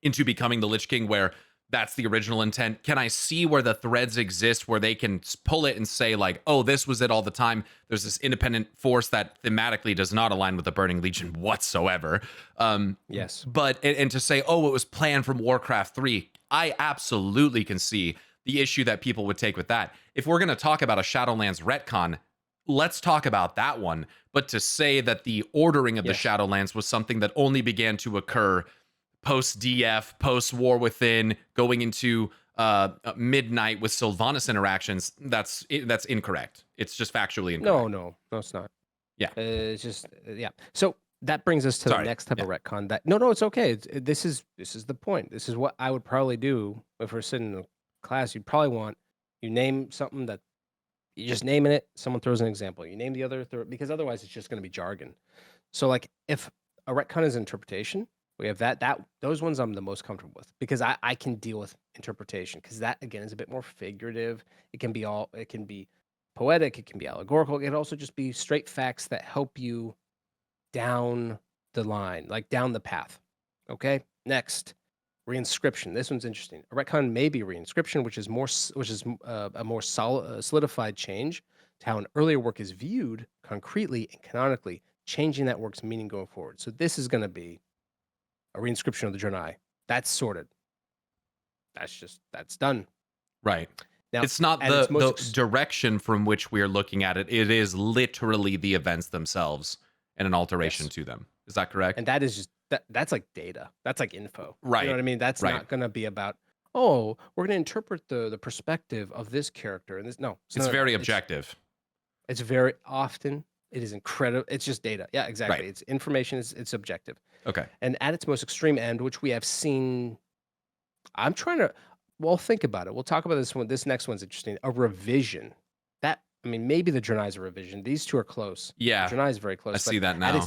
into becoming the Lich King, where that's the original intent. Can I see where the threads exist where they can pull it and say like, oh, this was it all the time? There's this independent force that thematically does not align with the Burning Legion whatsoever. Yes. But and to say, oh, it was planned from Warcraft 3, I absolutely can see the issue that people would take with that. If we're going to talk about a Shadowlands retcon, let's talk about that one. But to say that the ordering of the Shadowlands was something that only began to occur post DF, post War Within, going into midnight with Sylvanas interactions, that's incorrect. It's just factually incorrect. No, it's not. Yeah. It's just yeah. So that brings us to the next type of retcon. That no, it's okay. This is the point. This is what I would probably do if we're sitting in a class. You'd probably want you name something that you just naming it. Someone throws an example. You name the other because otherwise it's just going to be jargon. So like if a retcon is interpretation, We have that those ones I'm the most comfortable with because I can deal with interpretation because that again is a bit more figurative. It can be poetic, it can be allegorical, it can also just be straight facts that help you down the line, like down the path. Okay? Next, reinscription. This one's interesting. A retcon may be reinscription, which is a more solidified change to how an earlier work is viewed concretely and canonically, changing that work's meaning going forward. So this is going to be a reinscription of the Draenei. That's sorted. That's done. Right. Now, it's not the direction from which we're looking at it. It is literally the events themselves and an alteration to them. Is that correct? And that is just that's like data. That's like info. Right. You know what I mean? That's not going to be about, oh, we're going to interpret the perspective of this character and this. No, it's very objective. It's very often. It is incredible. It's just data. Yeah, exactly. Right. It's information. It's objective. Okay. And at its most extreme end, which we have seen, I'm trying to. Well, think about it. We'll talk about this one. This next one's interesting. A revision. That, I mean, maybe the Draenei is a revision. These two are close. Yeah. The Draenei is very close. I see that now.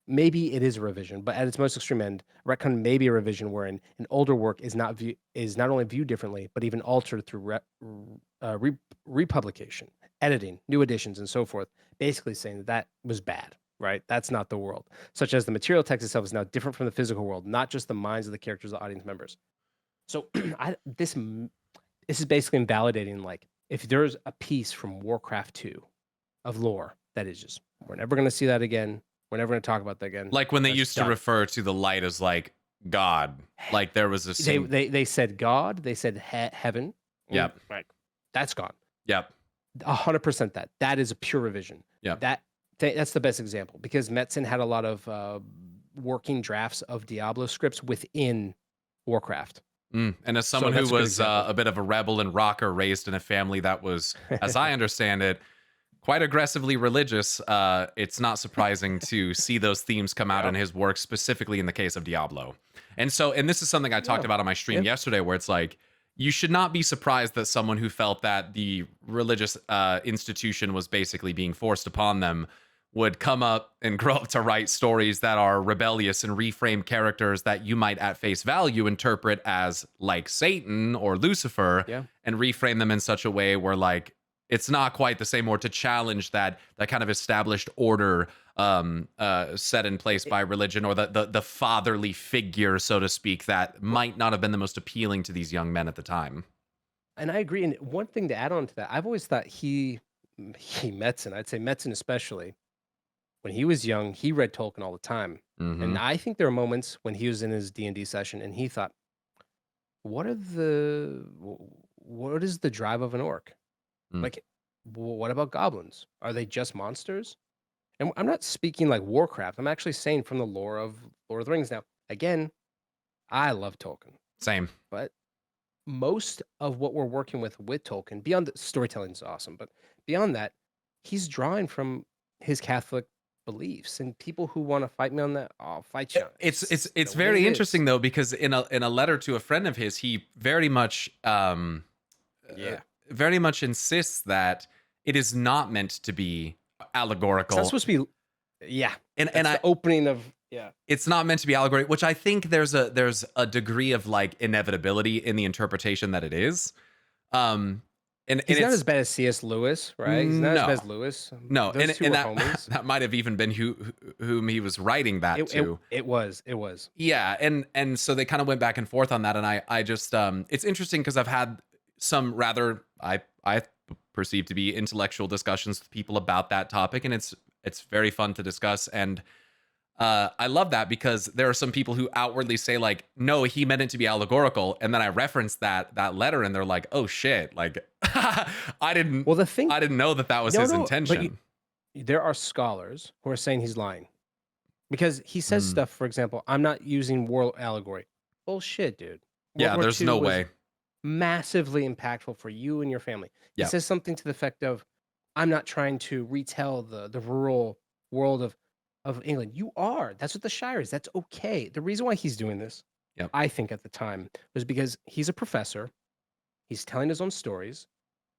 Maybe it is a revision, but at its most extreme end, retcon may be a revision wherein an older work is not only viewed differently, but even altered through republication, editing, new editions, and so forth. Basically saying that was bad, right? That's not the world. Such as the material text itself is now different from the physical world, not just the minds of the characters, the audience members. So this is basically invalidating, like, if there's a piece from Warcraft 2 of lore that is just, we're never going to see that again. We're never going to talk about that again. Like when they used to refer to the light as like God, like there was a scene. They said God, they said heaven. Yep. Right. That's gone. Yep. 100% that is a pure revision. Yep. That's the best example because Metzen had a lot of working drafts of Diablo scripts within Warcraft. And as someone who was a bit of a rebel and rocker raised in a family that was, as I understand it, quite aggressively religious, it's not surprising to see those themes come out in his work, specifically in the case of Diablo. And this is something I talked about on my stream yesterday, where it's like, you should not be surprised that someone who felt that the religious institution was basically being forced upon them would come up and grow up to write stories that are rebellious and reframe characters that you might at face value interpret as like Satan or Lucifer, and reframe them in such a way where like, it's not quite the same, or to challenge that kind of established order set in place by religion, or the fatherly figure, so to speak, that might not have been the most appealing to these young men at the time. And I agree. And one thing to add on to that, I've always thought Metzen, I'd say Metzen especially, when he was young, he read Tolkien all the time. Mm-hmm. And I think there were moments when he was in his D&D session and he thought, what is the drive of an orc? Like, what about goblins? Are they just monsters? And I'm not speaking like Warcraft. I'm actually saying from the lore of Lord of the Rings. Now, again, I love Tolkien. Same. But most of what we're working with Tolkien, beyond the storytelling is awesome, but beyond that, he's drawing from his Catholic beliefs, and people who want to fight me on that, I'll fight you. It's very interesting though, because in a letter to a friend of his, he very much very much insists that it is not meant to be allegorical. It's not supposed to be, and the opening of it's not meant to be allegorical, which I think there's a degree of like inevitability in the interpretation that it is. And he's not as bad as C.S. Lewis, right? He's not as bad as Lewis. No, those and that might have even been whom he was writing that to. It was. Yeah, and so they kind of went back and forth on that, and I just it's interesting because I've had some rather I perceive to be intellectual discussions with people about that topic, and it's very fun to discuss. And I love that because there are some people who outwardly say like, no, he meant it to be allegorical, and then I reference that letter, and they're like, oh shit, like I didn't know that was his intention. But there are scholars who are saying he's lying because he says stuff. For example, I'm not using war allegory. Bullshit, dude. Yeah, there's no way. Massively impactful for you and your family. He says something to the effect of, I'm not trying to retell the rural world of England. You are. That's what the Shire is. That's okay. The reason why he's doing this, I think at the time, was because he's a professor. He's telling his own stories.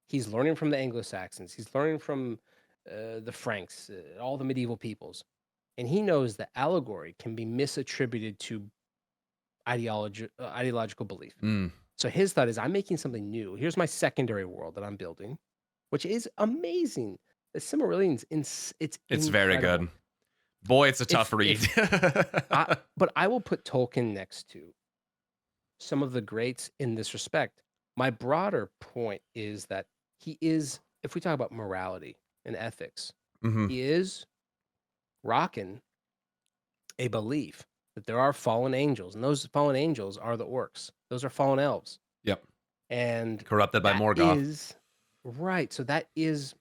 He's learning from the Anglo-Saxons. He's learning from the Franks, all the medieval peoples. and he knows that allegory can be misattributed to ideological belief. Mm. So his thought is, I'm making something new. Here's my secondary world that I'm building, which is amazing. The Silmarillion's It's very incredible. good. Boy, it's a tough read. But I will put Tolkien next to some of the greats in this respect. My broader point is that he is, if we talk about morality and ethics, Mhm. he is rocking a belief that there are fallen angels, and those fallen angels are the orcs. Those are fallen elves. Yep. And Corrupted by that Morgoth. is right. So that is,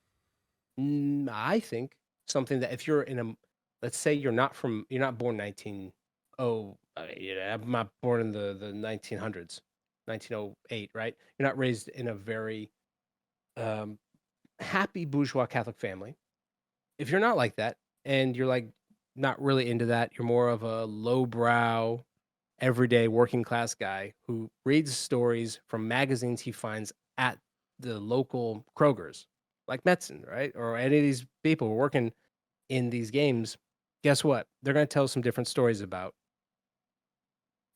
I think, something that if you're in a, let's say you're not born I'm not born in the 1900s, 1908, right? You're not raised in a very happy bourgeois Catholic family. If you're not like that, and you're like not really into that, you're more of a lowbrow, everyday working class guy who reads stories from magazines he finds at the local Kroger's, like Metzen, right? Or any of these people who are working in these games. Guess what? They're going to tell some different stories about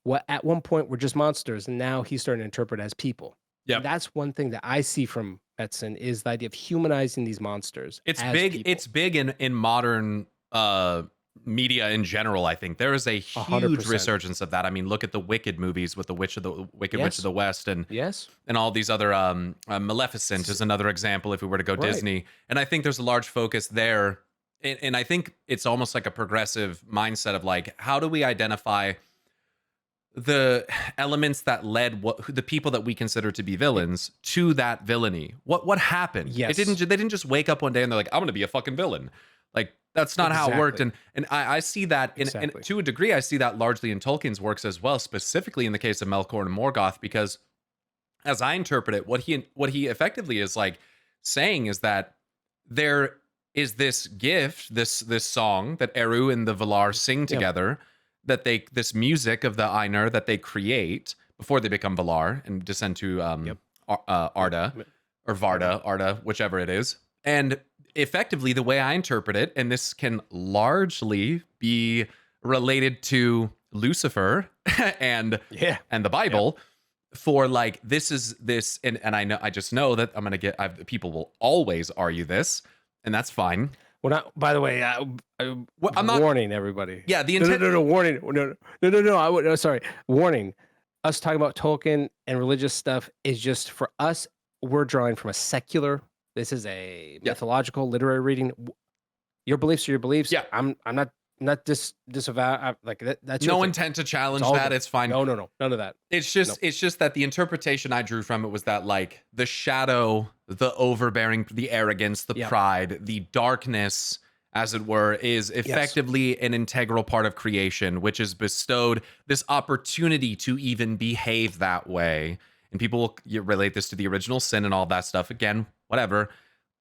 what at one point were just monsters, and now he's starting to interpret as people. Yep. That's one thing that I see from Metzen is the idea of humanizing these monsters. It's as big. people. It's big in modern media in general. I think there is a huge 100%. resurgence of that. I mean, look at the Wicked movies with the Witch of the Wicked Witch of the West, and all these other Maleficent is another example. If we were to go Disney, and I think there's a large focus there, and I think it's almost like a progressive mindset of like, how do we identify the elements that led the people that we consider to be villains to that villainy? What happened? Yes. They didn't just wake up one day and they're like, I'm gonna be a fucking villain. Like, that's not how it worked. And I see that and to a degree, I see that largely in Tolkien's works as well, specifically in the case of Melkor and Morgoth, because as I interpret it, what he effectively is like saying is that there is this gift, this song that Eru and the Valar sing together, that this music of the Ainur that they create before they become Valar and descend to Arda or Varda, Arda, whichever it is. And effectively, the way I interpret it, and this can largely be related to Lucifer and the Bible, for like this, and I just know that I'm gonna people will always argue this, and that's fine. Well, by the way, I'm not warning everybody. Yeah, the intent. No, warning. No. Sorry, warning. Us talking about Tolkien and religious stuff is just for us. We're drawing from a secular. This is a mythological literary reading. Your beliefs are your beliefs. Yeah, I'm not disavow like that. That's no intent to challenge that. It's fine. No, none of that. It's just that the interpretation I drew from it was that like the shadow, the overbearing, the arrogance, the pride, the darkness, as it were, is effectively an integral part of creation, which is bestowed this opportunity to even behave that way. And people will relate this to the original sin and all that stuff. Again, whatever,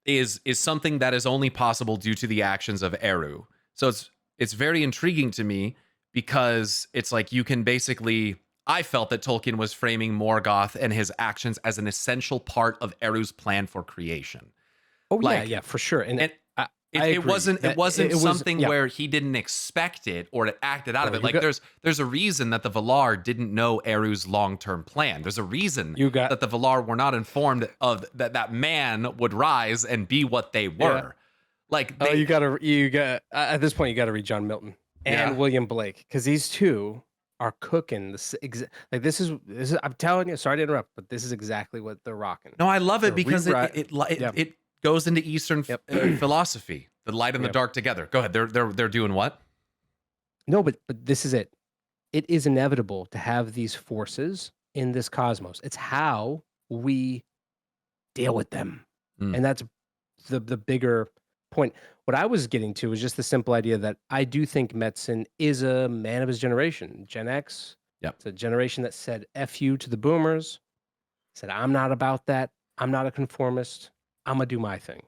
is something that is only possible due to the actions of Eru. So it's very intriguing to me because it's like you can basically, I felt that Tolkien was framing Morgoth and his actions as an essential part of Eru's plan for creation. Oh, like, yeah, for sure. And it wasn't something where he didn't expect it or it acted out of it. Like there's a reason that the Valar didn't know Eru's long-term plan. There's a reason that the Valar were not informed of that man would rise and be what they were. Yeah. Like you got at this point you got to read John Milton and William Blake, because these two are cooking this. This is I'm telling you. Sorry to interrupt, but this is exactly what they're rocking. No, I love it because it goes into Eastern philosophy, the light and the dark together. Go ahead. They're doing what? No, but this is it. It is inevitable to have these forces in this cosmos. It's how we deal with them, and that's the bigger point. What I was getting to was just the simple idea that I do think Metzen is a man of his generation, Gen X. Yep. It's a generation that said F you to the boomers, said I'm not about that. I'm not a conformist. I'm going to do my thing.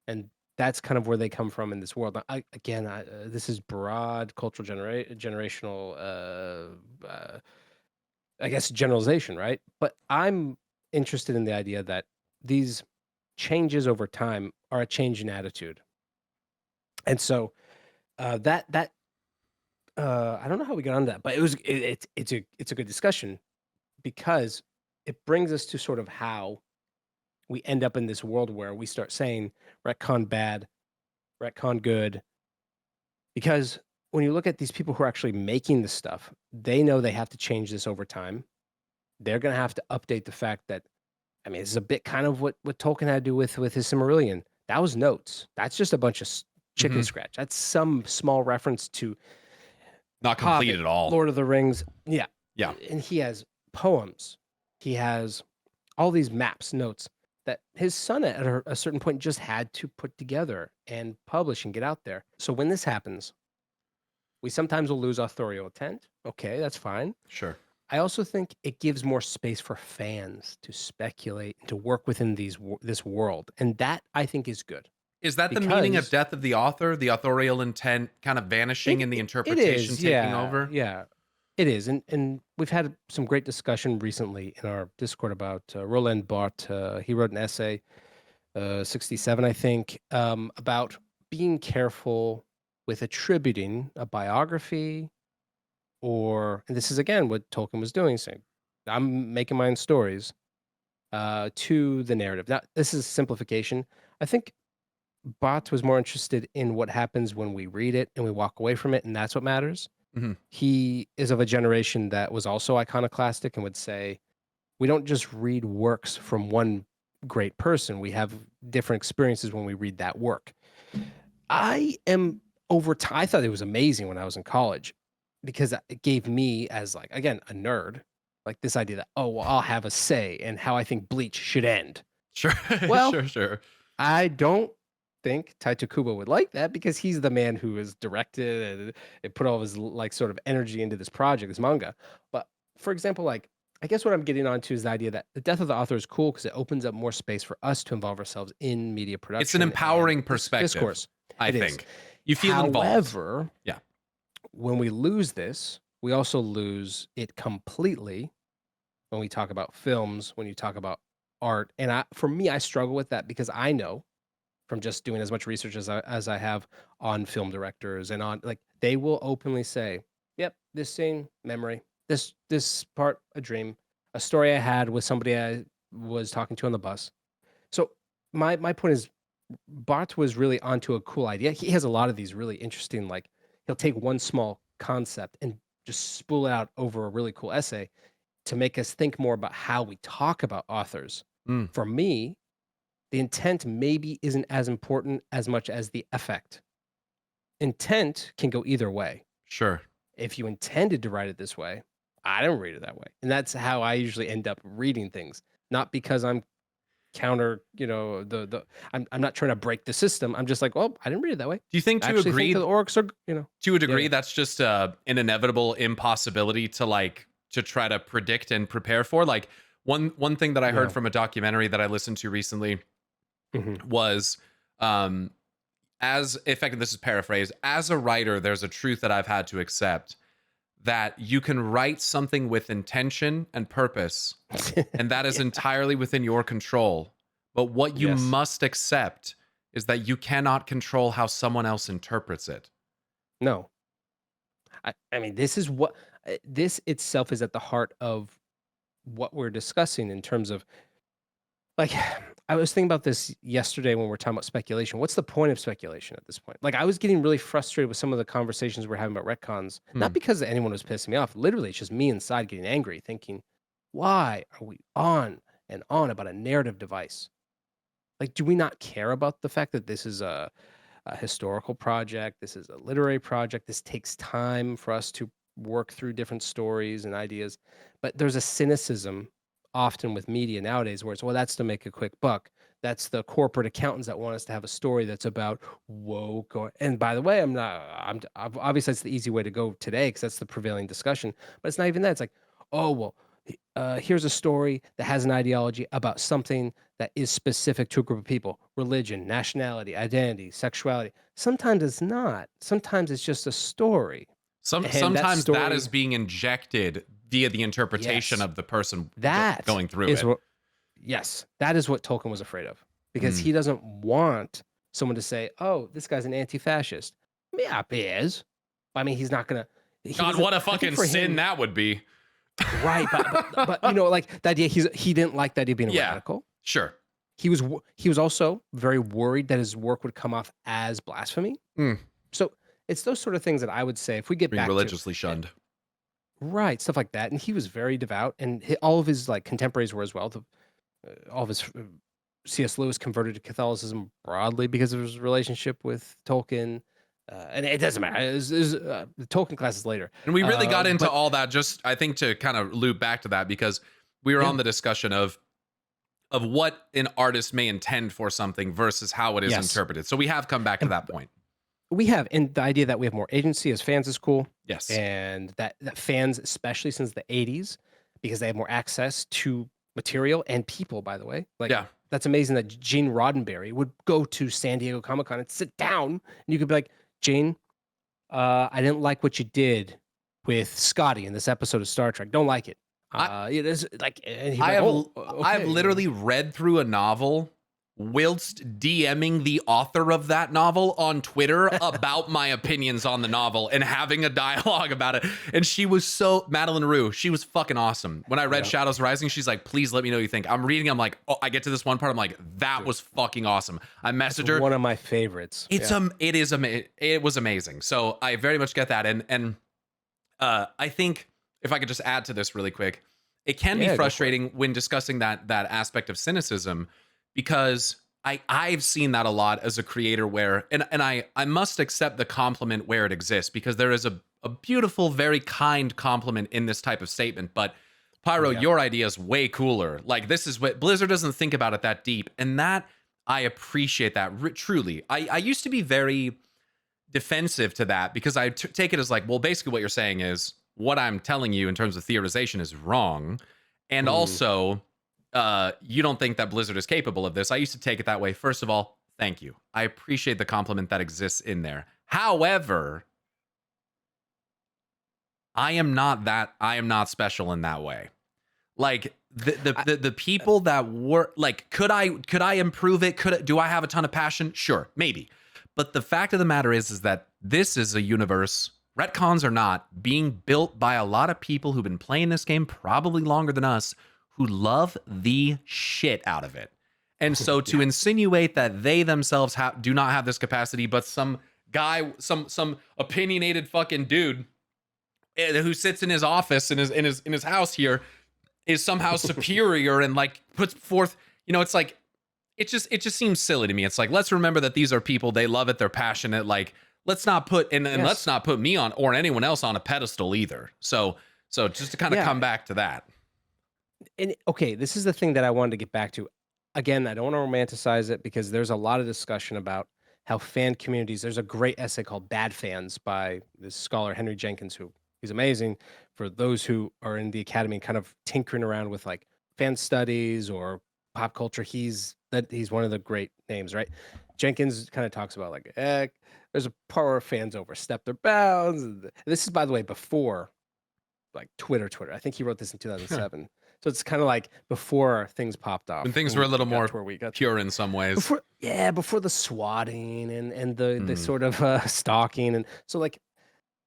And that's kind of where they come from in this world. This is broad cultural generational, I guess, generalization, right? But I'm interested in the idea that these changes over time are a change in attitude. And so That I don't know how we got on that, but it's a good discussion because it brings us to sort of how we end up in this world where we start saying retcon bad, retcon good, because when you look at these people who are actually making the stuff, they know they have to change this over time. They're going to have to update the fact that, I mean, this is a bit kind of what Tolkien had to do with his Silmarillion. That was notes. That's just a bunch of chicken Mhm. scratch. That's some small reference to Not complete Hobbit, at all. Lord of the Rings. Yeah. Yeah. And he has poems. He has all these maps, notes that his son at a certain point just had to put together and publish and get out there. So when this happens, we sometimes will lose authorial intent. Okay, that's fine. Sure. I also think it gives more space for fans to speculate and to work within this world, and that I think is good Is that the meaning of because death of the author, the authorial intent kind of vanishing and the it interpretation is, taking yeah, over? yeah, it is, and we've had some great discussion recently in our Discord about Roland Barthes. He wrote an essay, 67, I think, about being careful with attributing a biography and this is again what Tolkien was doing, saying, I'm making my own stories to the narrative. Now, this is simplification. I think Bot was more interested in what happens when we read it and we walk away from it, and that's what matters. Mhm. He is of a generation that was also iconoclastic and would say, we don't just read works from one great person. We have different experiences when we read that work. I am over time. I thought it was amazing when I was in college because it gave me, as like, again, a nerd, like this idea that, oh, well, I'll have a say in how I think Bleach should end. Sure. Well, Sure. I don't think Taito Kubo would like that because he's the man who has directed and put all of his like sort of energy into this project, this manga. But for example, like I guess what I'm getting onto is the idea that the death of the author is cool because it opens up more space for us to involve ourselves in media It's an production empowering and perspective, discourse. I It is. think. You feel involved. However, Yeah. when we lose this, we also lose it completely when we talk about films, when you talk about art. And for me, I struggle with that because I know from just doing as much research as I have on film directors and on like they will openly say, "Yep, this scene, memory. This part, a dream, a story I had with somebody I was talking to on the bus." So my point is, Bart was really onto a cool idea. He has a lot of these really interesting, like he'll take one small concept and just spool it out over a really cool essay to make us think more about how we talk about authors. Mm, For me, the intent maybe isn't as important as much as the effect. Intent can go either way. sure. If you intended to write it this way, I don't read it that way. And that's how I usually end up reading things. Not because I'm counter, I'm not trying to break the system. I'm just like, well, I didn't read it that way. Do you think I to actually think agree the orcs are, to a yeah, degree yeah. that's just an inevitable impossibility to try to predict and prepare for? Like one thing that I heard Yeah. from a documentary that I listened to recently Mhm. was um as if I can, this is paraphrase, as a writer, there's a truth that I've had to accept that you can write something with intention and purpose, and that is Yeah. entirely within your control. But what you Yes. must accept is that you cannot control how someone else interprets it. No. I mean, this is what this itself is at the heart of what we're discussing in terms of like I was thinking about this yesterday when we are talking about speculation. What's the point of speculation at this point? Like I was getting really frustrated with some of the conversations we're having about retcons, not Hmm. because anyone was pissing me off. Literally, it's just me inside getting angry, thinking, why are we on and on about a narrative device? Like, do we not care about the fact that this is a historical project? This is a literary project. This takes time for us to work through different stories and ideas. But there's a cynicism often with media nowadays where it's, well, that's to make a quick buck. That's the corporate accountants that want us to have a story that's about woke. And by the way, obviously that's the easy way to go today because that's the prevailing discussion. But it's not even that. It's like, oh, well, here's a story that has an ideology about something that is specific to a group of people: religion, nationality, identity, sexuality. Sometimes it's not. Sometimes it's just a story. And that Sometimes that is story, being injected via the interpretation yes, of the person that going through is it. what, yes, that is what Tolkien was afraid of because Mm, he doesn't want someone to say, oh, this guy's an anti fascist. Yeah, he is. I mean, he's not gonna. God, what a fucking sin that would be. Right, but like the idea he didn't like the idea of being a radical. Sure. He was also very worried that his work would come off as blasphemy. So it's those sort of things that I would say if we get being back religiously to, shunned. Right, stuff like that. And he was very devout, and all of his like contemporaries were as well. All of his C.S. Lewis converted to Catholicism broadly because of his relationship with Tolkien. And it doesn't matter. The Tolkien classes later. And we really got into all that just, I think, to kind of loop back to that, because we were on the discussion of what an artist may intend for something versus how it is interpreted. So we have come back to that point. We have, and the idea that we have more agency as fans is cool. Yes. And that fans, especially since the 80s, because they have more access to material and people, by the way. Like, that's amazing that Gene Roddenberry would go to San Diego Comic-Con and sit down, and you could be like, Gene, I didn't like what you did with Scotty in this episode of Star Trek. Don't like it. It is like, I've literally read through a novel whilst DMing the author of that novel on Twitter about my opinions on the novel and having a dialogue about it. And she was Madeline Rue, she was fucking awesome. When I read Shadows Rising, she's like, please let me know what you think. I'm reading, I'm like, I get to this one part, I'm like, that was fucking awesome. I messaged her. One of my favorites. It was amazing. So I very much get that. And I think if I could just add to this really quick, it can be frustrating when discussing that aspect of cynicism, because I've seen that a lot as a creator where, and I must accept the compliment where it exists, because there is a beautiful, very kind compliment in this type of statement. But Pyro, your idea is way cooler. Like, this is what Blizzard doesn't think about it that deep. And that, I appreciate that truly. I used to be very defensive to that, because I take it as like, well, basically what you're saying is what I'm telling you in terms of theorization is wrong. And also, you don't think that Blizzard is capable of this. I used to take it that way. First of all, thank you. I appreciate the compliment that exists in there. However, I am not special in that way. Like the people that were like, could I improve it? Do I have a ton of passion? Sure, maybe. But the fact of the matter is that this is a universe, retcons or not, being built by a lot of people who've been playing this game probably longer than us, who love the shit out of it. And so to insinuate that they themselves do not have this capacity, but some guy, some opinionated fucking dude who sits in his office in his house here is somehow superior and like puts forth, it's like, it just seems silly to me. It's like, let's remember that these are people, they love it, they're passionate. Like, let's not put let's not put me on or anyone else on a pedestal either. So just to kind of come back to that. And okay, this is the thing that I wanted to get back to. Again, I don't want to romanticize it, because there's a lot of discussion about how fan communities, there's a great essay called Bad Fans by this scholar, Henry Jenkins, who he's amazing for those who are in the academy and kind of tinkering around with like fan studies or pop culture. He's one of the great names, right? Jenkins kind of talks about like, there's a part where fans overstep their bounds. And this is, by the way, before like Twitter. I think he wrote this in 2007. So it's kind of like before things popped off. When things were a little more pure in some ways. Before the swatting and the sort of stalking. And so like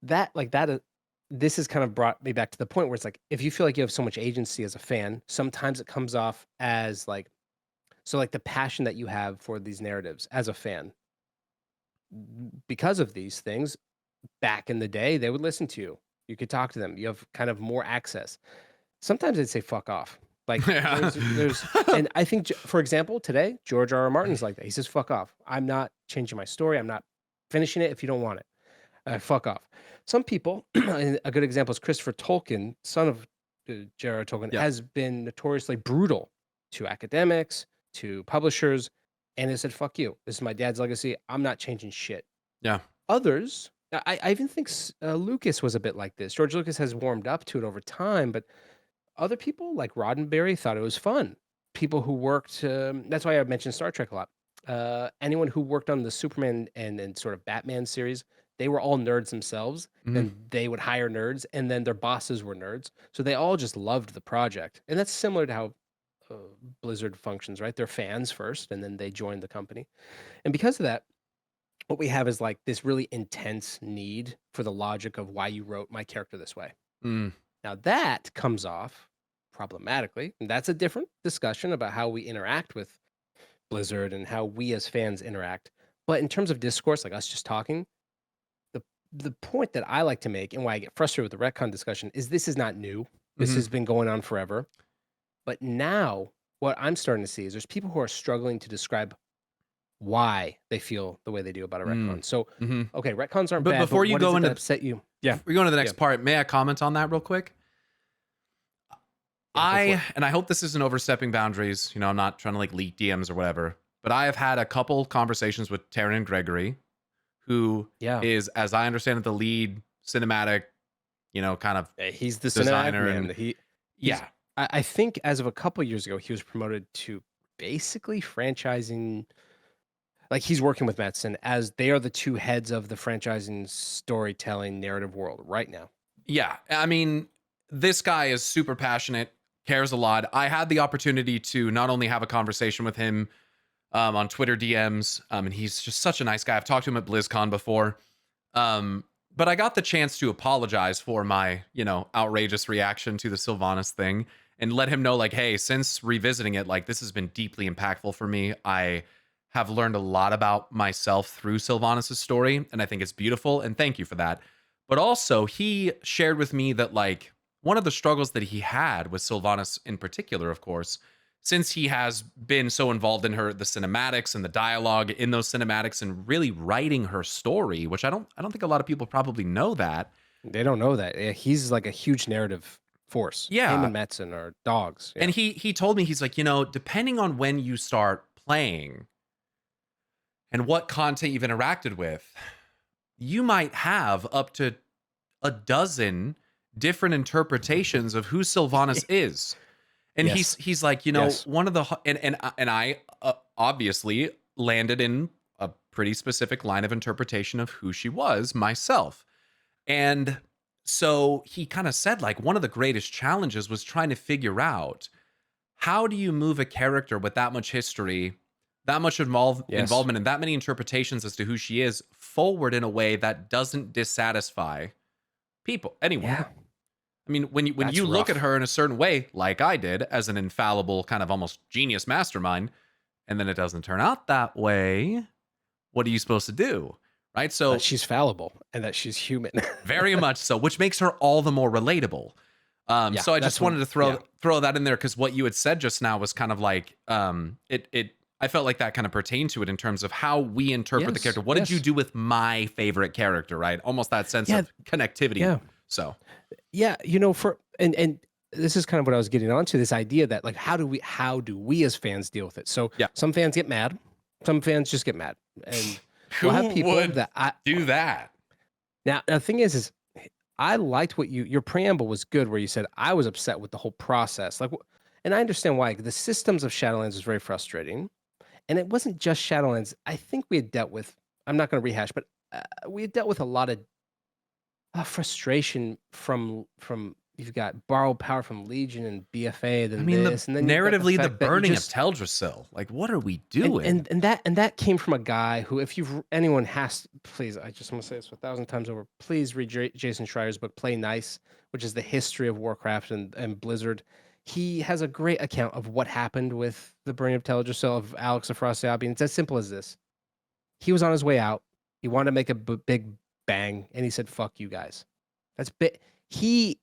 that, this has kind of brought me back to the point where it's like, if you feel like you have so much agency as a fan, sometimes it comes off as like, so like the passion that you have for these narratives as a fan, because of these things, back in the day, they would listen to you. You could talk to them. You have kind of more access. Sometimes they'd say, fuck off. Like, there's and I think, for example, today, George R.R. Martin's like that. He says, fuck off. I'm not changing my story. I'm not finishing it if you don't want it. Fuck off. Some people, and a good example is Christopher Tolkien, son of J.R.R. Tolkien, has been notoriously brutal to academics, to publishers, and has said, fuck you. This is my dad's legacy. I'm not changing shit. Yeah. Others, I even think Lucas was a bit like this. George Lucas has warmed up to it over time, but other people like Roddenberry thought it was fun. People who worked, that's why I mentioned Star Trek a lot. Anyone who worked on the Superman and sort of Batman series, they were all nerds themselves, and they would hire nerds, and then their bosses were nerds. So they all just loved the project. And that's similar to how Blizzard functions, right? They're fans first, and then they join the company. And because of that, what we have is like this really intense need for the logic of why you wrote my character this way. Mm. Now that comes off problematically, and that's a different discussion about how we interact with Blizzard and how we as fans interact. But in terms of discourse, like us just talking, the the point that I like to make and why I get frustrated with the retcon discussion is this is not new. This Mhm. has been going on forever. But now what I'm starting to see is there's people who are struggling to describe why they feel the way they do about a Mm. retcon. So, Mhm. okay, retcons aren't But bad, but before you what is go it that into upset you? Yeah, we go into the yeah, next part, may I comment on that real quick? yeah, go for it. And I hope this isn't overstepping boundaries. You know, I'm not trying to like leak DMs or whatever, but I have had a couple conversations with Taryn and Gregory, who Yeah. is, as I understand it, the lead cinematic, you know, kind of He's the cinematic designer. man. And He's yeah, I think as of a couple years ago, he was promoted to basically franchising. Like he's working with Metzen as they are the two heads of the franchising storytelling narrative world right now. yeah. I mean, this guy is super passionate, cares a lot. I had the opportunity to not only have a conversation with him on Twitter DMs, and he's just such a nice guy. I've talked to him at BlizzCon before. But I got the chance to apologize for my, you know, outrageous reaction to the Sylvanas thing and let him know, like, hey, since revisiting it, like, this has been deeply impactful for me. I have learned a lot about myself through Sylvanas' story, and I think it's beautiful, and thank you for that. But also, he shared with me that, like, one of the struggles that he had with Sylvanas in particular, of course, since he has been so involved in the cinematics and the dialogue in those cinematics and really writing her story, which I don't think a lot of people probably know that. They don't know that. Yeah, he's like a huge narrative force. Him Yeah. and Metzen are dogs. And Yeah. he told me, he's like, you know, depending on when you start playing and what content you've interacted with, you might have up to a dozen different interpretations of who Sylvanas is. And Yes. he's like, you know, Yes. one of the and I obviously landed in a pretty specific line of interpretation of who she was myself. And so he kind of said, like, one of the greatest challenges was trying to figure out, how do you move a character with that much history, that much Yes. involvement, and that many interpretations as to who she is forward in a way that doesn't dissatisfy anyone. Yeah. I mean, when That's you look at rough. her in a certain way, like I did, as an infallible kind of almost genius mastermind, and then it doesn't turn out that way, what are you supposed to do? Right? That So she's fallible and that she's human. very much so, which makes her all the more relatable. Yeah, So I that's just what. wanted to Yeah. throw that in there, because what you had said just now was kind of like it I felt like that kind of pertained to it in terms of how we interpret the Yes. character. What did you Yes. do with my favorite character, right? Almost that sense Yeah. of connectivity. Yeah. So Yeah. You know, for and this is kind of what I was getting onto, this idea that like how do we as fans deal with it? So yeah. some fans get mad, some fans just get mad, and Who we'll have people would that I do that? now the thing is I liked what your preamble was good where you said I was upset with the whole process. Like and I understand why. The systems of Shadowlands was very frustrating. And it wasn't just Shadowlands. I think we had dealt with I'm not going to rehash, but we had dealt with a lot of frustration from you've got borrowed power from Legion and BFA, I then mean, the this, and then you've got the narratively, the fact that you burning of just Teldrassil. Like, what are we and doing? that came from a guy who, if you've anyone has, please, I just want to say this 1,000 times over. Please read Jason Schreier's book, Play Nice, which is the history of Warcraft and Blizzard. He has a great account of what happened with the burning of Teldrassil of Alex Afrasiabi, and it's as simple as this: he was on his way out. He wanted to make a big bang, and he said, "Fuck you guys." That's bit. He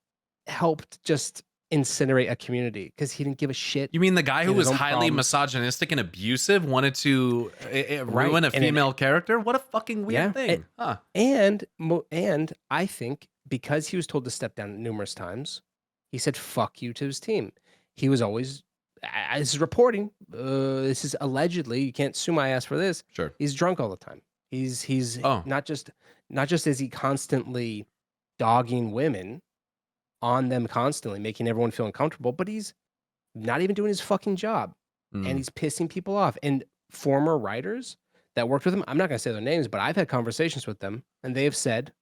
helped just incinerate a community because he didn't give a shit. You mean the guy He who had his was own highly problems. misogynistic and abusive wanted to Right, ruin a and female character? What a fucking yeah, weird thing. Huh. and I think because he was told to step down numerous times, he said "fuck you" to his team. He was always, this is reporting. This is allegedly. You can't sue my ass for this. Sure. He's drunk all the time. He's Oh. not just is he constantly dogging women on them constantly, making everyone feel uncomfortable, but he's not even doing his fucking job, and Mm. he's pissing people off. And former writers that worked with him, I'm not going to say their names, but I've had conversations with them, and they have said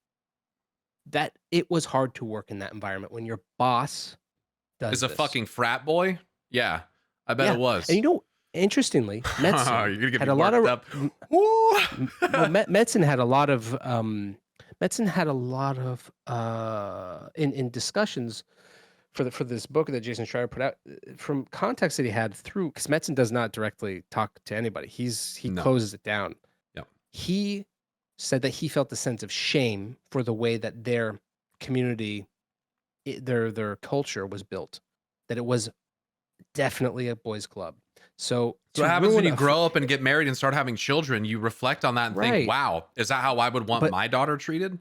that it was hard to work in that environment when your boss does Is a this. fucking frat boy? Yeah. I bet Yeah, it was. and interestingly, You're Metzen gonna get had me a lot worked of up. Woo! Metzen had a lot of Metzen had a lot of in discussions for this book that Jason Schreier put out, from context that he had through, because Metzen does not directly talk to anybody. He No. closes it down. Yep. He said that he felt a sense of shame for the way that their community, their culture was built, that it was definitely a boys' club. So what happens when you grow up and get married and start having children? You reflect on that and think, wow, is that how I would want my daughter treated?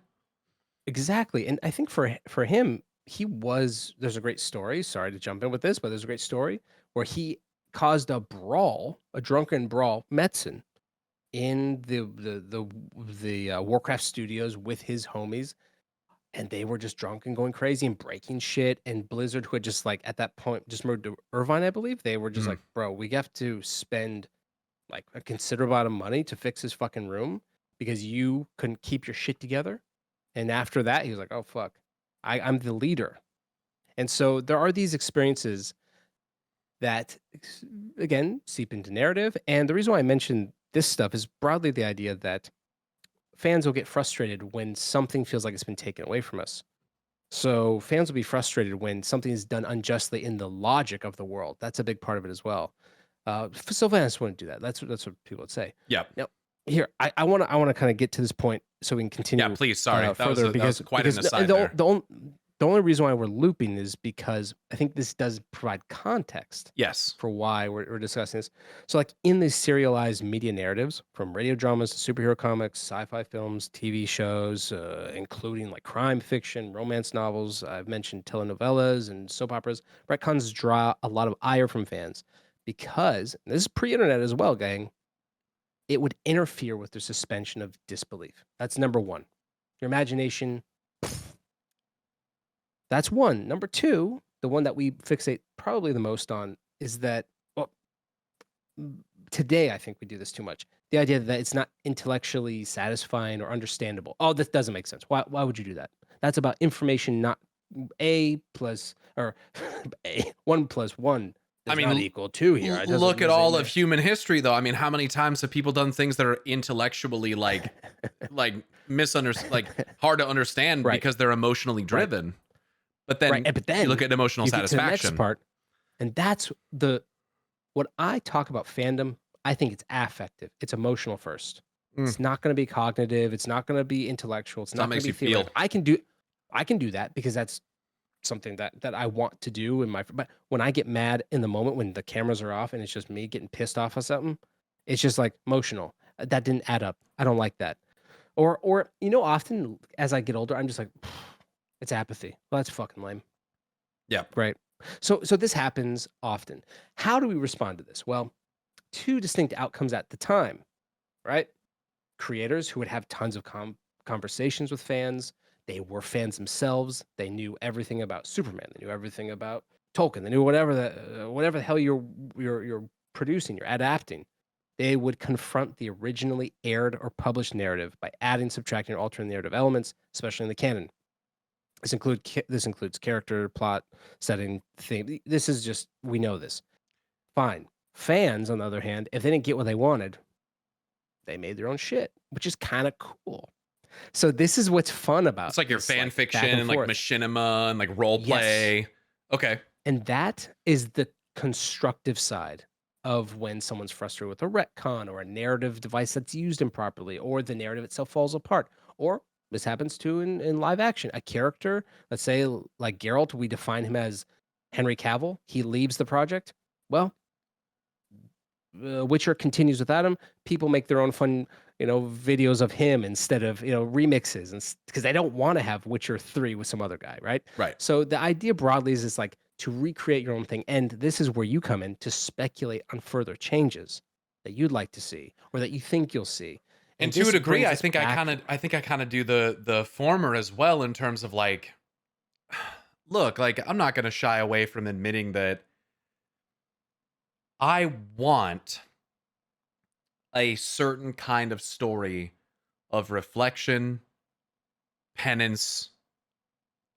Exactly. And I think for him, there's a great story. Sorry to jump in with this, but there's a great story where he caused a drunken brawl, Metzen, in the Warcraft studios with his homies, and they were just drunk and going crazy and breaking shit. And Blizzard, who had just like at that point just moved to Irvine, I believe, they were just like, bro, we have to spend like a considerable amount of money to fix his fucking room because you couldn't keep your shit together. And after that, he was like, oh fuck, I'm the leader. And so there are these experiences that, again, seep into narrative. And the reason why I mentioned this stuff is broadly the idea that fans will get frustrated when something feels like it's been taken away from us. So fans will be frustrated when something is done unjustly in the logic of the world. That's a big part of it as well. Sylvanas wouldn't do that. That's what people would say. Yeah. Now, here, I want to kind of get to this point so we can continue. Yeah, please. Sorry, further, that was quite an aside there. The only reason why we're looping is because I think this does provide context. Yes. For why we're discussing this. So, like in these serialized media narratives, from radio dramas to superhero comics, sci-fi films, TV shows, including like crime fiction, romance novels. I've mentioned telenovelas and soap operas. Retcons draw a lot of ire from fans because, and this is pre-internet as well, gang, it would interfere with their suspension of disbelief. That's number one. Your imagination, that's one. Number two, the one that we fixate probably the most on is that, well, today I think we do this too much. The idea that it's not intellectually satisfying or understandable. Oh, this doesn't make sense. Why would you do that? That's about information, not A plus, or A, 1 + 1 does not equal 2 here. Look at all of human history, though. I mean, how many times have people done things that are intellectually like misunderstood, like hard to understand because they're emotionally driven? Right. But then you look at emotional satisfaction. Get to the next part, and that's what I talk about fandom. I think it's affective. It's emotional first. It's not going to be cognitive. It's not going to be intellectual. It's not going to be theoretical. I can do that because that's something that I want to do but when I get mad in the moment when the cameras are off and it's just me getting pissed off on something, it's just like emotional. That didn't add up. I don't like that. Or often as I get older, I'm just like, it's apathy. Well, that's fucking lame. Yeah. Right. So this happens often. How do we respond to this? Well, two distinct outcomes at the time, right? Creators who would have tons of conversations with fans. They were fans themselves. They knew everything about Superman. They knew everything about Tolkien. They knew whatever the hell you're producing, you're adapting. They would confront the originally aired or published narrative by adding, subtracting, or altering narrative elements, especially in the canon. This includes character, plot, setting, theme. This is just, we know this. Fine. Fans, on the other hand, if they didn't get what they wanted, they made their own shit, which is kind of cool. So this is what's fun about it's like your fan fiction and like machinima and like role play. Yes. Okay. And that is the constructive side of when someone's frustrated with a retcon or a narrative device that's used improperly, or the narrative itself falls apart, or this happens too in live action. A character, let's say like Geralt, we define him as Henry Cavill. He leaves the project. Well, Witcher continues without him. People make their own fun, videos of him instead of, remixes, and because they don't want to have Witcher 3 with some other guy, right? Right. So the idea broadly is like to recreate your own thing, and this is where you come in to speculate on further changes that you'd like to see or that you think you'll see. And to a degree, I think I kind of do the former as well, in terms of like, look, like I'm not going to shy away from admitting that I want a certain kind of story of reflection, penance,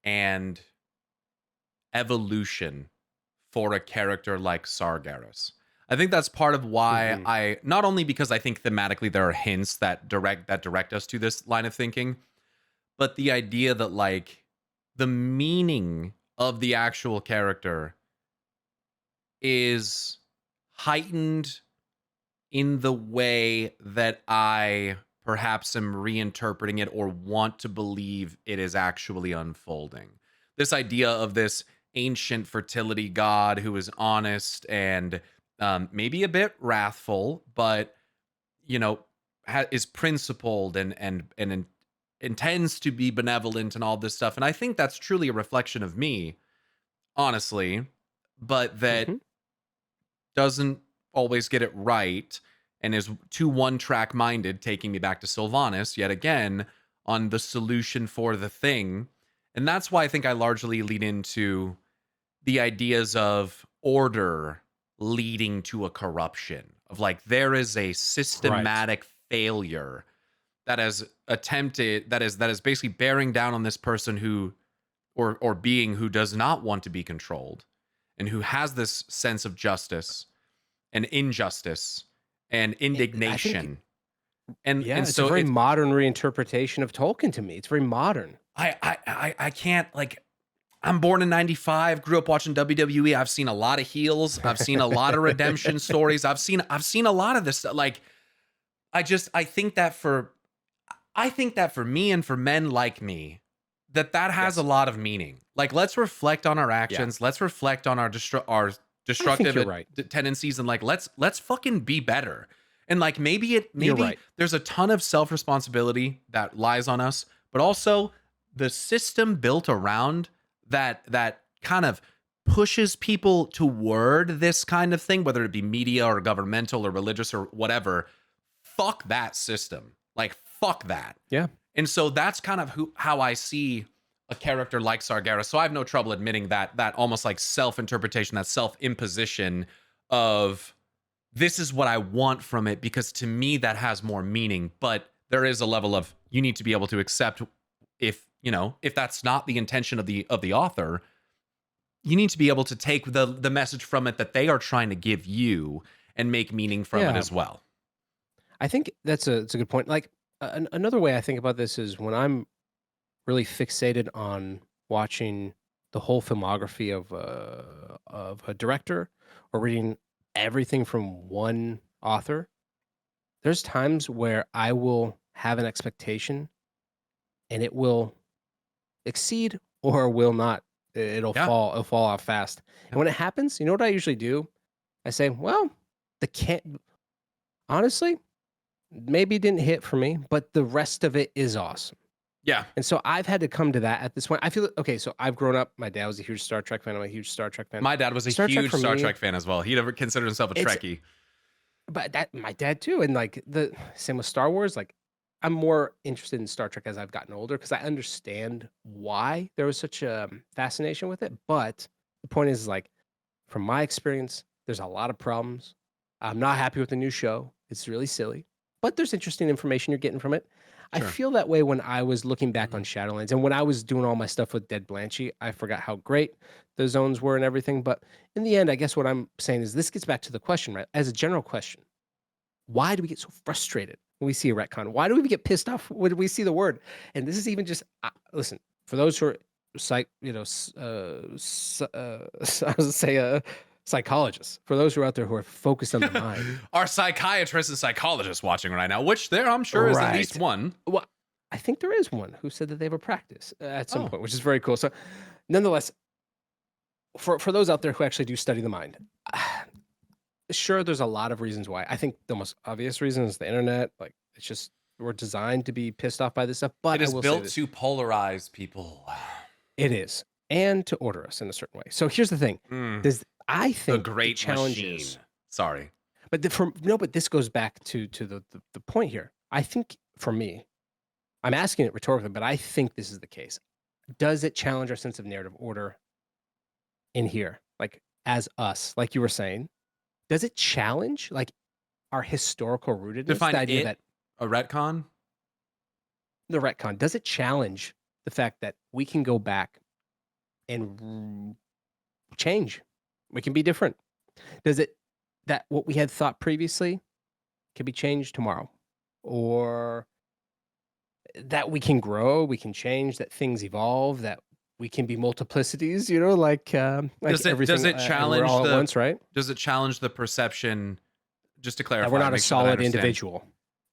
and evolution for a character like Sargeras. I think that's part of why Mhm. I, not only because I think thematically there are hints that direct us to this line of thinking, but the idea that like the meaning of the actual character is heightened in the way that I perhaps am reinterpreting it or want to believe it is actually unfolding. This idea of this ancient fertility god who is honest and maybe a bit wrathful, but you know, is principled and intends to be benevolent and all this stuff. And I think that's truly a reflection of me, honestly, but that Mhm. doesn't always get it right and is too one track minded, taking me back to Sylvanas yet again on the solution for the thing. And that's why I think I largely lean into the ideas of order leading to a corruption, of like there is a Right. systematic failure that has attempted, that is basically bearing down on this person who, or being who does not want to be controlled and who has this sense of justice and injustice and I think indignation. And yeah, it's a so very it's modern reinterpretation of Tolkien to me. It's very modern. I can't like, I'm born in 95, grew up watching WWE. I've seen a lot of heels, I've seen a lot of redemption stories. I've seen a lot of this stuff. Like I think that for me and for men like me, that has a Yes. lot of meaning. Like, let's reflect on our Yeah. actions. Let's reflect on our I think destructive you're right. tendencies, and like let's fucking be better. And like You're maybe right. there's a ton of self responsibility that lies on us, but also the system built around that kind of pushes people toward this kind of thing, whether it be media or governmental or religious or whatever. Fuck that system. Like fuck that. Yeah. And so that's kind of how I see a character like Sargeras. So I have no trouble admitting that almost like self-interpretation, that self-imposition of this is what I want from it, because to me that has more meaning. But there is a level of you need to be able to accept, if that's not the intention of the author, you need to be able to take the message from it that they are trying to give you and make meaning from it Yeah. as well. I think it's a good point. Like another way I think about this is when I'm really fixated on watching the whole filmography of a director or reading everything from one author. There's times where I will have an expectation and it will exceed or will not. Yeah. It'll fall off fast. Yeah. And when it happens, you know what I usually do? I say, well, the can't honestly, maybe didn't hit for me, but the rest of it is awesome. Yeah. And so I've had to come to that at this point. I feel okay. So I've grown up. My dad was a huge Star Trek fan. I'm a huge Star Trek fan. My dad was a Star Trek huge for Star me, Trek fan as well. He never considered himself a it's Trekkie. but that my dad too. And like the same with Star Wars. Like I'm more interested in Star Trek as I've gotten older because I understand why there was such a fascination with it. But the point is, like, from my experience, there's a lot of problems. I'm not happy with the new show. It's really silly, but there's interesting information you're getting from it. I Sure. feel that way when I was looking back on Mhm. Shadowlands and when I was doing all my stuff with Dead Blanchy. I forgot how great the zones were and everything. But in the end, I guess what I'm saying is this gets back to the question, right? As a general question, why do we get so frustrated when we see a retcon? Why do we get pissed off when we see the word? And this is even just listen, for those who are I was gonna say psychologists. For those who are out there who are focused on the mind, Our psychiatrists and psychologists watching right now, which there I'm sure is at least right? one. Well, I think there is one who said that they have a practice at some Oh, point, which is very cool. So, nonetheless, for those out there who actually do study the mind, sure, there's a lot of reasons why. I think the most obvious reason is the internet. Like, it's just we're designed to be pissed off by this stuff. it But I is will say built this: to polarize people. it is, and to order us in a certain way. So here's the thing: Mm, does I the think the great challenge machine. is, Sorry. but but this goes back to the point here. I think for me, I'm asking it rhetorically, but I think this is the case. Does it challenge our sense of narrative order in here, like as us, like you were saying? Does it challenge like our historical rootedness? The Define idea it that a retcon. the retcon, does it challenge the fact that we can go back and change? We can be different. Does it that what we had thought previously can be changed tomorrow, or that we can grow, we can change, that things evolve, that we can be multiplicities, like everything, does it and we're challenge all at once, right? does it challenge the perception, just to clarify, That we're not a make sure that I solid understand. individual.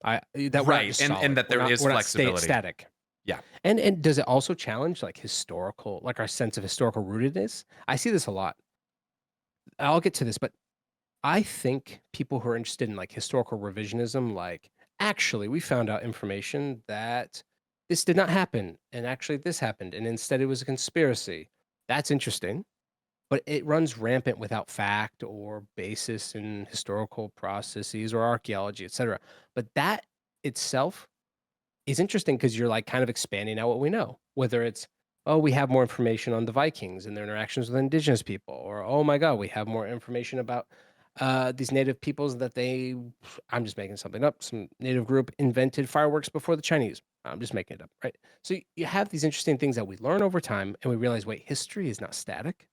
That we're not Right, just and solid. that there is we're not flexibility. static. Yeah. And does it also challenge like historical, like our sense of historical rootedness? I see this a lot. I'll get to this, but I think people who are interested in like historical revisionism, like actually we found out information that this did not happen, and actually this happened, and instead it was a conspiracy. That's interesting, but it runs rampant without fact or basis in historical processes or archaeology, etc. But that itself is interesting because you're like kind of expanding out what we know, whether it's, oh, we have more information on the Vikings and their interactions with indigenous people, or oh my God, we have more information about these native peoples that I'm just making something up, some native group invented fireworks before the Chinese. I'm just making it up, right? So you have these interesting things that we learn over time and we realize, wait, history is not static.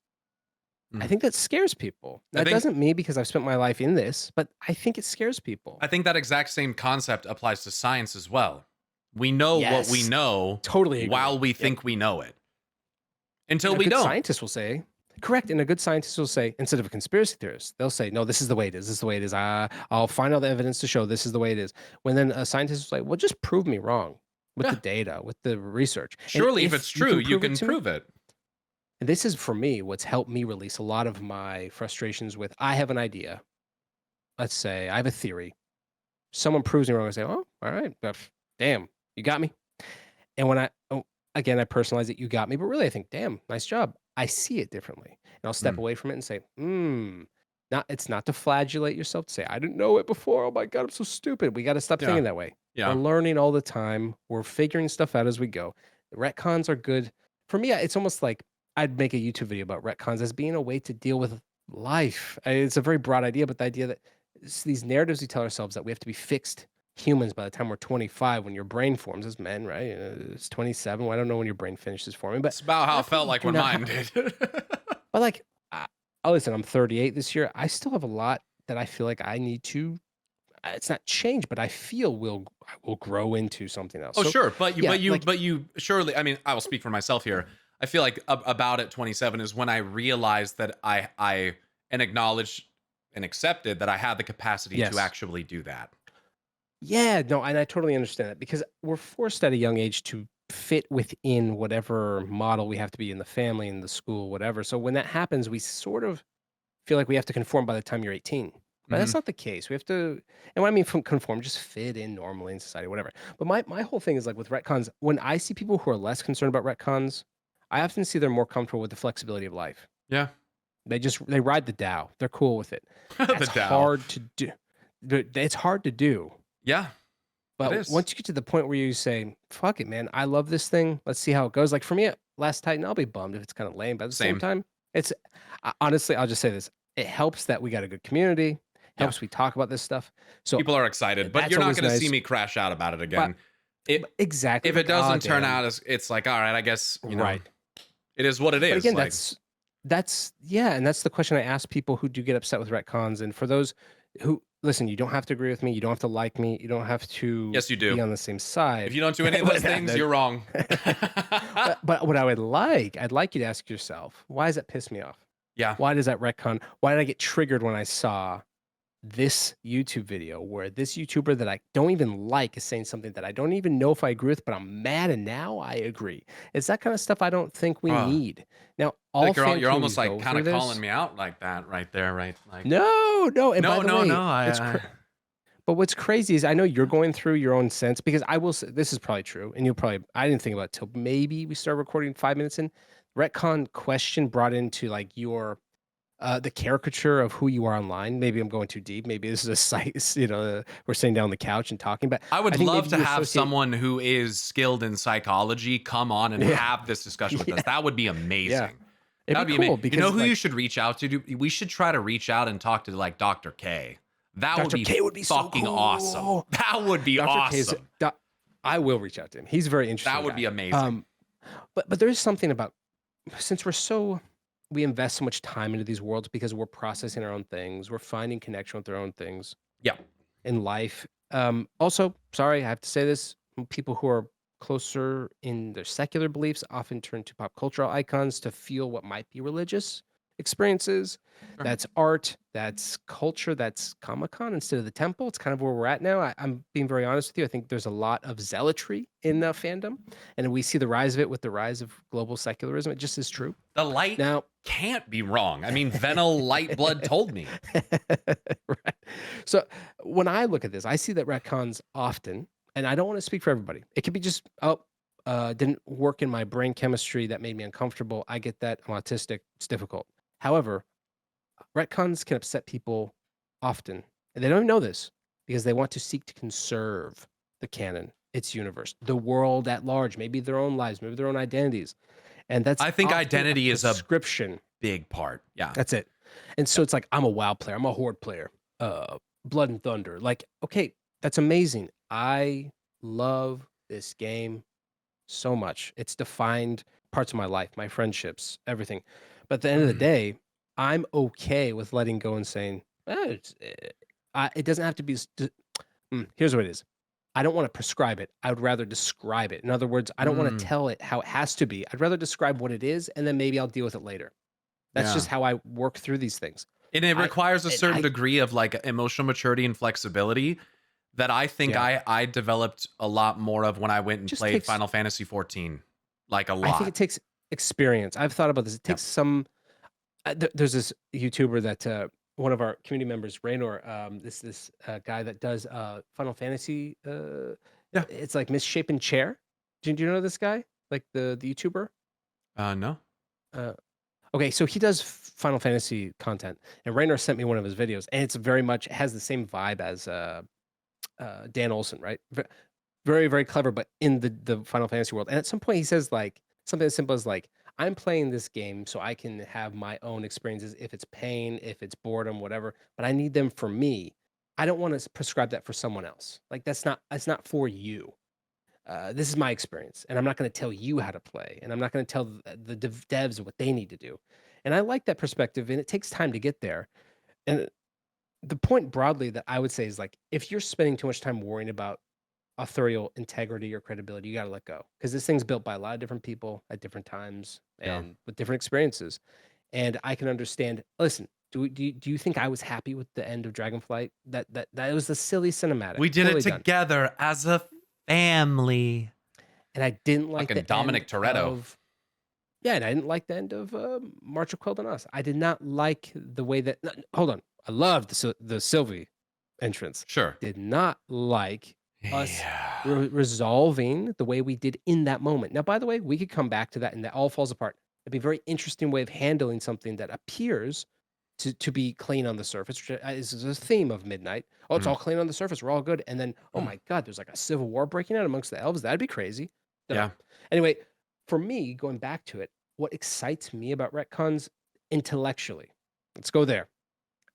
I think that scares people. That doesn't mean because I've spent my life in this, but I think it scares people. I think that exact same concept applies to science as well. We know what we Yes. know Totally agree. while we think we know it. Until And a we good don't. scientist will say, correct, and a good scientist will say, instead of a conspiracy theorist, they'll say, no, this is the way it is. This is the way it is. I'll find all the evidence to show this is the way it is. When then a scientist will say, well, just prove me wrong with the data, with the research. And Surely, if it's true, you can prove it. And this is, for me, what's helped me release a lot of my frustrations with, I have an idea. Let's say I have a theory. Someone proves me wrong. I say, oh, all right. Damn, you got me. And when again, I personalize it, you got me. But really, I think, damn, nice job. I see it differently. And I'll step away from it and say, it's not to flagellate yourself, to say, I didn't know it before. Oh my God, I'm so stupid. We got to stop thinking that way. Yeah. We're learning all the time. We're figuring stuff out as we go. The retcons are good. For me, it's almost like I'd make a YouTube video about retcons as being a way to deal with life. It's a very broad idea, but the idea that it's these narratives we tell ourselves that we have to be fixed humans by the time we're 25, when your brain forms as men, right? It's 27. Well, I don't know when your brain finishes forming, but it's about how it felt like when mine did. But like, listen, I'm 38 this year. I still have a lot that I feel like I need to. It's not change, but I feel will grow into something else. Oh, so, sure, but you surely. I mean, I will speak for myself here. I feel like about at 27 is when I realized that I acknowledged and accepted that I had the capacity to actually do that. Yeah, no, and I totally understand that, because we're forced at a young age to fit within whatever model we have to be in the family, in the school, whatever. So when that happens, we sort of feel like we have to conform by the time you're 18. But that's not the case. We have to, and when I mean from conform, just fit in normally in society, whatever. But my whole thing is like with retcons, when I see people who are less concerned about retcons, I often see they're more comfortable with the flexibility of life. Yeah. They ride the Dow. They're cool with it. That's hard to do. It's hard to do. Yeah. But once you get to the point where you say, fuck it, man, I love this thing. Let's see how it goes. Like for me, Last Titan, I'll be bummed if it's kind of lame. But at the same time, it's honestly, I'll just say this. It helps that we got a good community. Helps we talk about this stuff. So people are excited, but you're not going to see me crash out about it again. Exactly. If it doesn't turn out as, it's like, all right, I guess, you know, it is what it is. But again, that's and that's the question I ask people who do get upset with retcons. And for those who listen, you don't have to agree with me. You don't have to like me. You don't have to be on the same side. If you don't do any of those things, you're wrong. But what I'd like you to ask yourself, why does that piss me off? Yeah. Why does that retcon? Why did I get triggered when I saw this YouTube video where this YouTuber that I don't even like is saying something that I don't even know if I agree with, but I'm mad and now I agree? It's that kind of stuff I don't think we need. Now, you're almost like kind of calling me out like that right there, right? Like no. And by the way, but what's crazy is I know you're going through your own sense, because I will say this is probably true, and I didn't think about it till maybe we started recording 5 minutes in. Retcon question brought into like your the caricature of who you are online. Maybe I'm going too deep. Maybe this is a site, we're sitting down on the couch and talking. But I would love to have someone who is skilled in psychology come on and have this discussion with us. That would be amazing. Yeah. That would be cool, amazing. Because, you know who you should reach out to? We should try to reach out and talk to like Dr. K. That would be fucking awesome. That would be awesome. I will reach out to him. He's very interesting. That would be amazing. But there is something about, since we're so we invest so much time into these worlds because we're processing our own things. We're finding connection with our own things Yeah. in life. Also, sorry, I have to say this, people who are closer in their secular beliefs often turn to pop cultural icons to feel what might be religious experiences. Sure. That's art, that's culture, that's Comic-Con instead of the temple. It's kind of where we're at now. I'm being very honest with you. I think there's a lot of zealotry in fandom, and we see the rise of it with the rise of global secularism. It just is true. The light Now, can't be wrong. I mean, Venel Lightblood told me. right. So when I look at this, I see that retcons often, and I don't want to speak for everybody. It could be just, didn't work in my brain chemistry that made me uncomfortable. I get that. I'm autistic. It's difficult. However, retcons can upset people often, and they don't even know this because they want to seek to conserve the canon, its universe, the world at large, maybe their own lives, maybe their own identities. And that's I think often identity is a prescription. big part. Yeah. That's it. And so it's like, I'm a WoW player. I'm a Horde player. Blood and Thunder. Like, okay, that's amazing. I love this game so much. It's defined parts of my life, my friendships, everything. But at the end of the day, I'm okay with letting go and saying, it doesn't have to be. Here's what it is. I don't want to prescribe it. I would rather describe it. In other words, I don't want to tell it how it has to be. I'd rather describe what it is, and then maybe I'll deal with it later. That's just how I work through these things. And it requires a certain degree of like emotional maturity and flexibility that I think I developed a lot more of when I went and played Final Fantasy 14. Like a lot. I think it takes experience. I've thought about this. It takes some. There's this YouTuber that one of our community members, Raynor, this guy that does Final Fantasy. It's like Misshapen Chair. Do you know this guy? Like the YouTuber? No. Okay, so he does Final Fantasy content, and Raynor sent me one of his videos, and it's very much has the same vibe as Dan Olsen, right? Very, very clever, but in the Final Fantasy world. And at some point, he says like something as simple as like, "I'm playing this game so I can have my own experiences. If it's pain, if it's boredom, whatever, but I need them for me. I don't want to prescribe that for someone else. Like that's not for you." This is my experience, and I'm not going to tell you how to play, and I'm not going to tell the devs what they need to do. And I like that perspective, and it takes time to get there. And the point broadly that I would say is like, if you're spending too much time worrying about authorial integrity or credibility, you got to let go because this thing's built by a lot of different people at different times and with different experiences. And I can understand. Listen, do you think I was happy with the end of Dragonflight? That was a silly cinematic. We did it together as a family. And I didn't like the Dominic Toretto. And I didn't like the end of March of Quelled on Us. I did not like the way that. Hold on, I loved the Sylvie entrance. Sure. Did not like us resolving the way we did in that moment. Now, by the way, we could come back to that, and that all falls apart. It'd be a very interesting way of handling something that appears to be clean on the surface. This is a theme of Midnight. Oh, it's all clean on the surface. We're all good. And then, oh my God, there's like a civil war breaking out amongst the elves. That'd be crazy. Yeah. Anyway, for me, going back to it, what excites me about retcons intellectually, let's go there,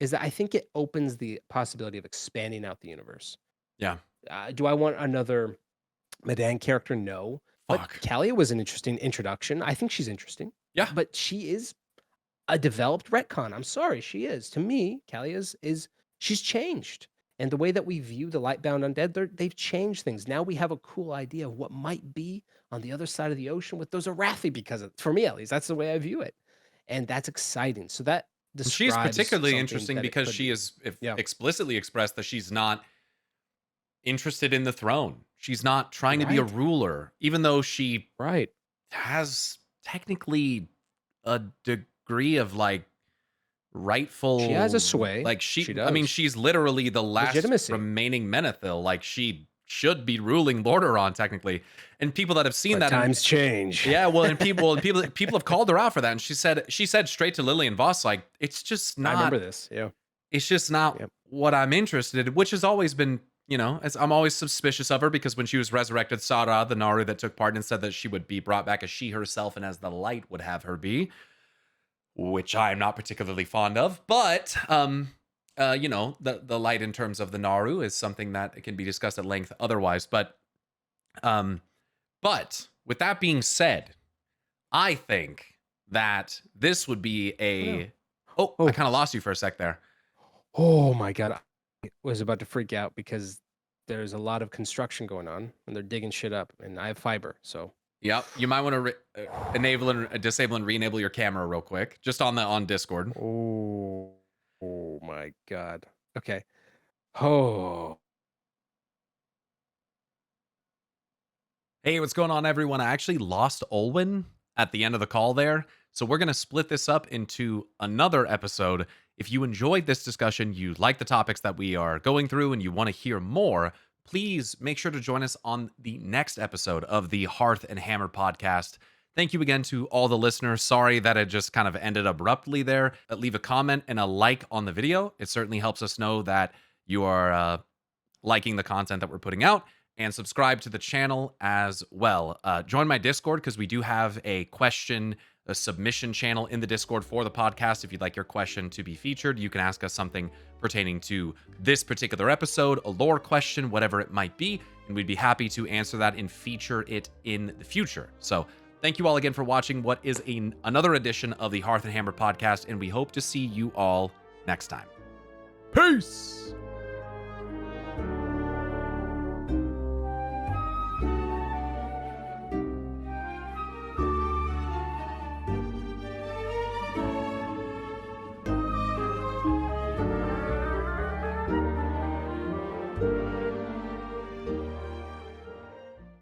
is that I think it opens the possibility of expanding out the universe. Yeah. Do I want another Medan character? No. But Kalia was an interesting introduction. I think she's interesting. Yeah. But she is a developed retcon. I'm sorry, she is. To me, Kalia she's changed. And the way that we view the Lightbound Undead, they've changed things. Now we have a cool idea of what might be on the other side of the ocean with those Arathi, because for me at least, that's the way I view it. And that's exciting. So that she's particularly interesting because she is explicitly expressed that she's not interested in the throne. She's not trying to be a ruler, even though she has technically a degree of like rightful. She has a sway. Like she does. I mean, she's literally the last remaining Menethil. Like she should be ruling Lordaeron technically. And people that have seen that times change. Yeah, well, and people have called her out for that. And she said straight to Lillian Voss, like, it's just not. I remember this. Yeah. It's just not what I'm interested in, which has always been, as I'm always suspicious of her, because when she was resurrected, Sara, the Naru that took part, and said that she would be brought back as she herself and as the light would have her be, which I'm not particularly fond of. But, the light in terms of the Naru is something that can be discussed at length otherwise. But with that being said, I think that this would be a... Oh. I kind of lost you for a sec there. Oh my God. I was about to freak out because there's a lot of construction going on and they're digging shit up and I have fiber. So Yep. You might want to enable and disable and re-enable your camera real quick, just on Discord. oh my God. Okay. Oh. Hey, what's going on, everyone? I actually lost Olwenn at the end of the call there. So we're going to split this up into another episode. If you enjoyed this discussion, you like the topics that we are going through, and you want to hear more, please make sure to join us on the next episode of the Hearth and Hammer podcast. Thank you again to all the listeners. Sorry that it just kind of ended abruptly there. Leave a comment and a like on the video. It certainly helps us know that you are liking the content that we're putting out. And subscribe to the channel as well. Join my Discord because we do have a submission channel in the Discord for the podcast. If you'd like your question to be featured, you can ask us something pertaining to this particular episode, a lore question, whatever it might be, and we'd be happy to answer that and feature it in the future. So thank you all again for watching what is another edition of the Hearth and Hammer podcast, and we hope to see you all next time. Peace!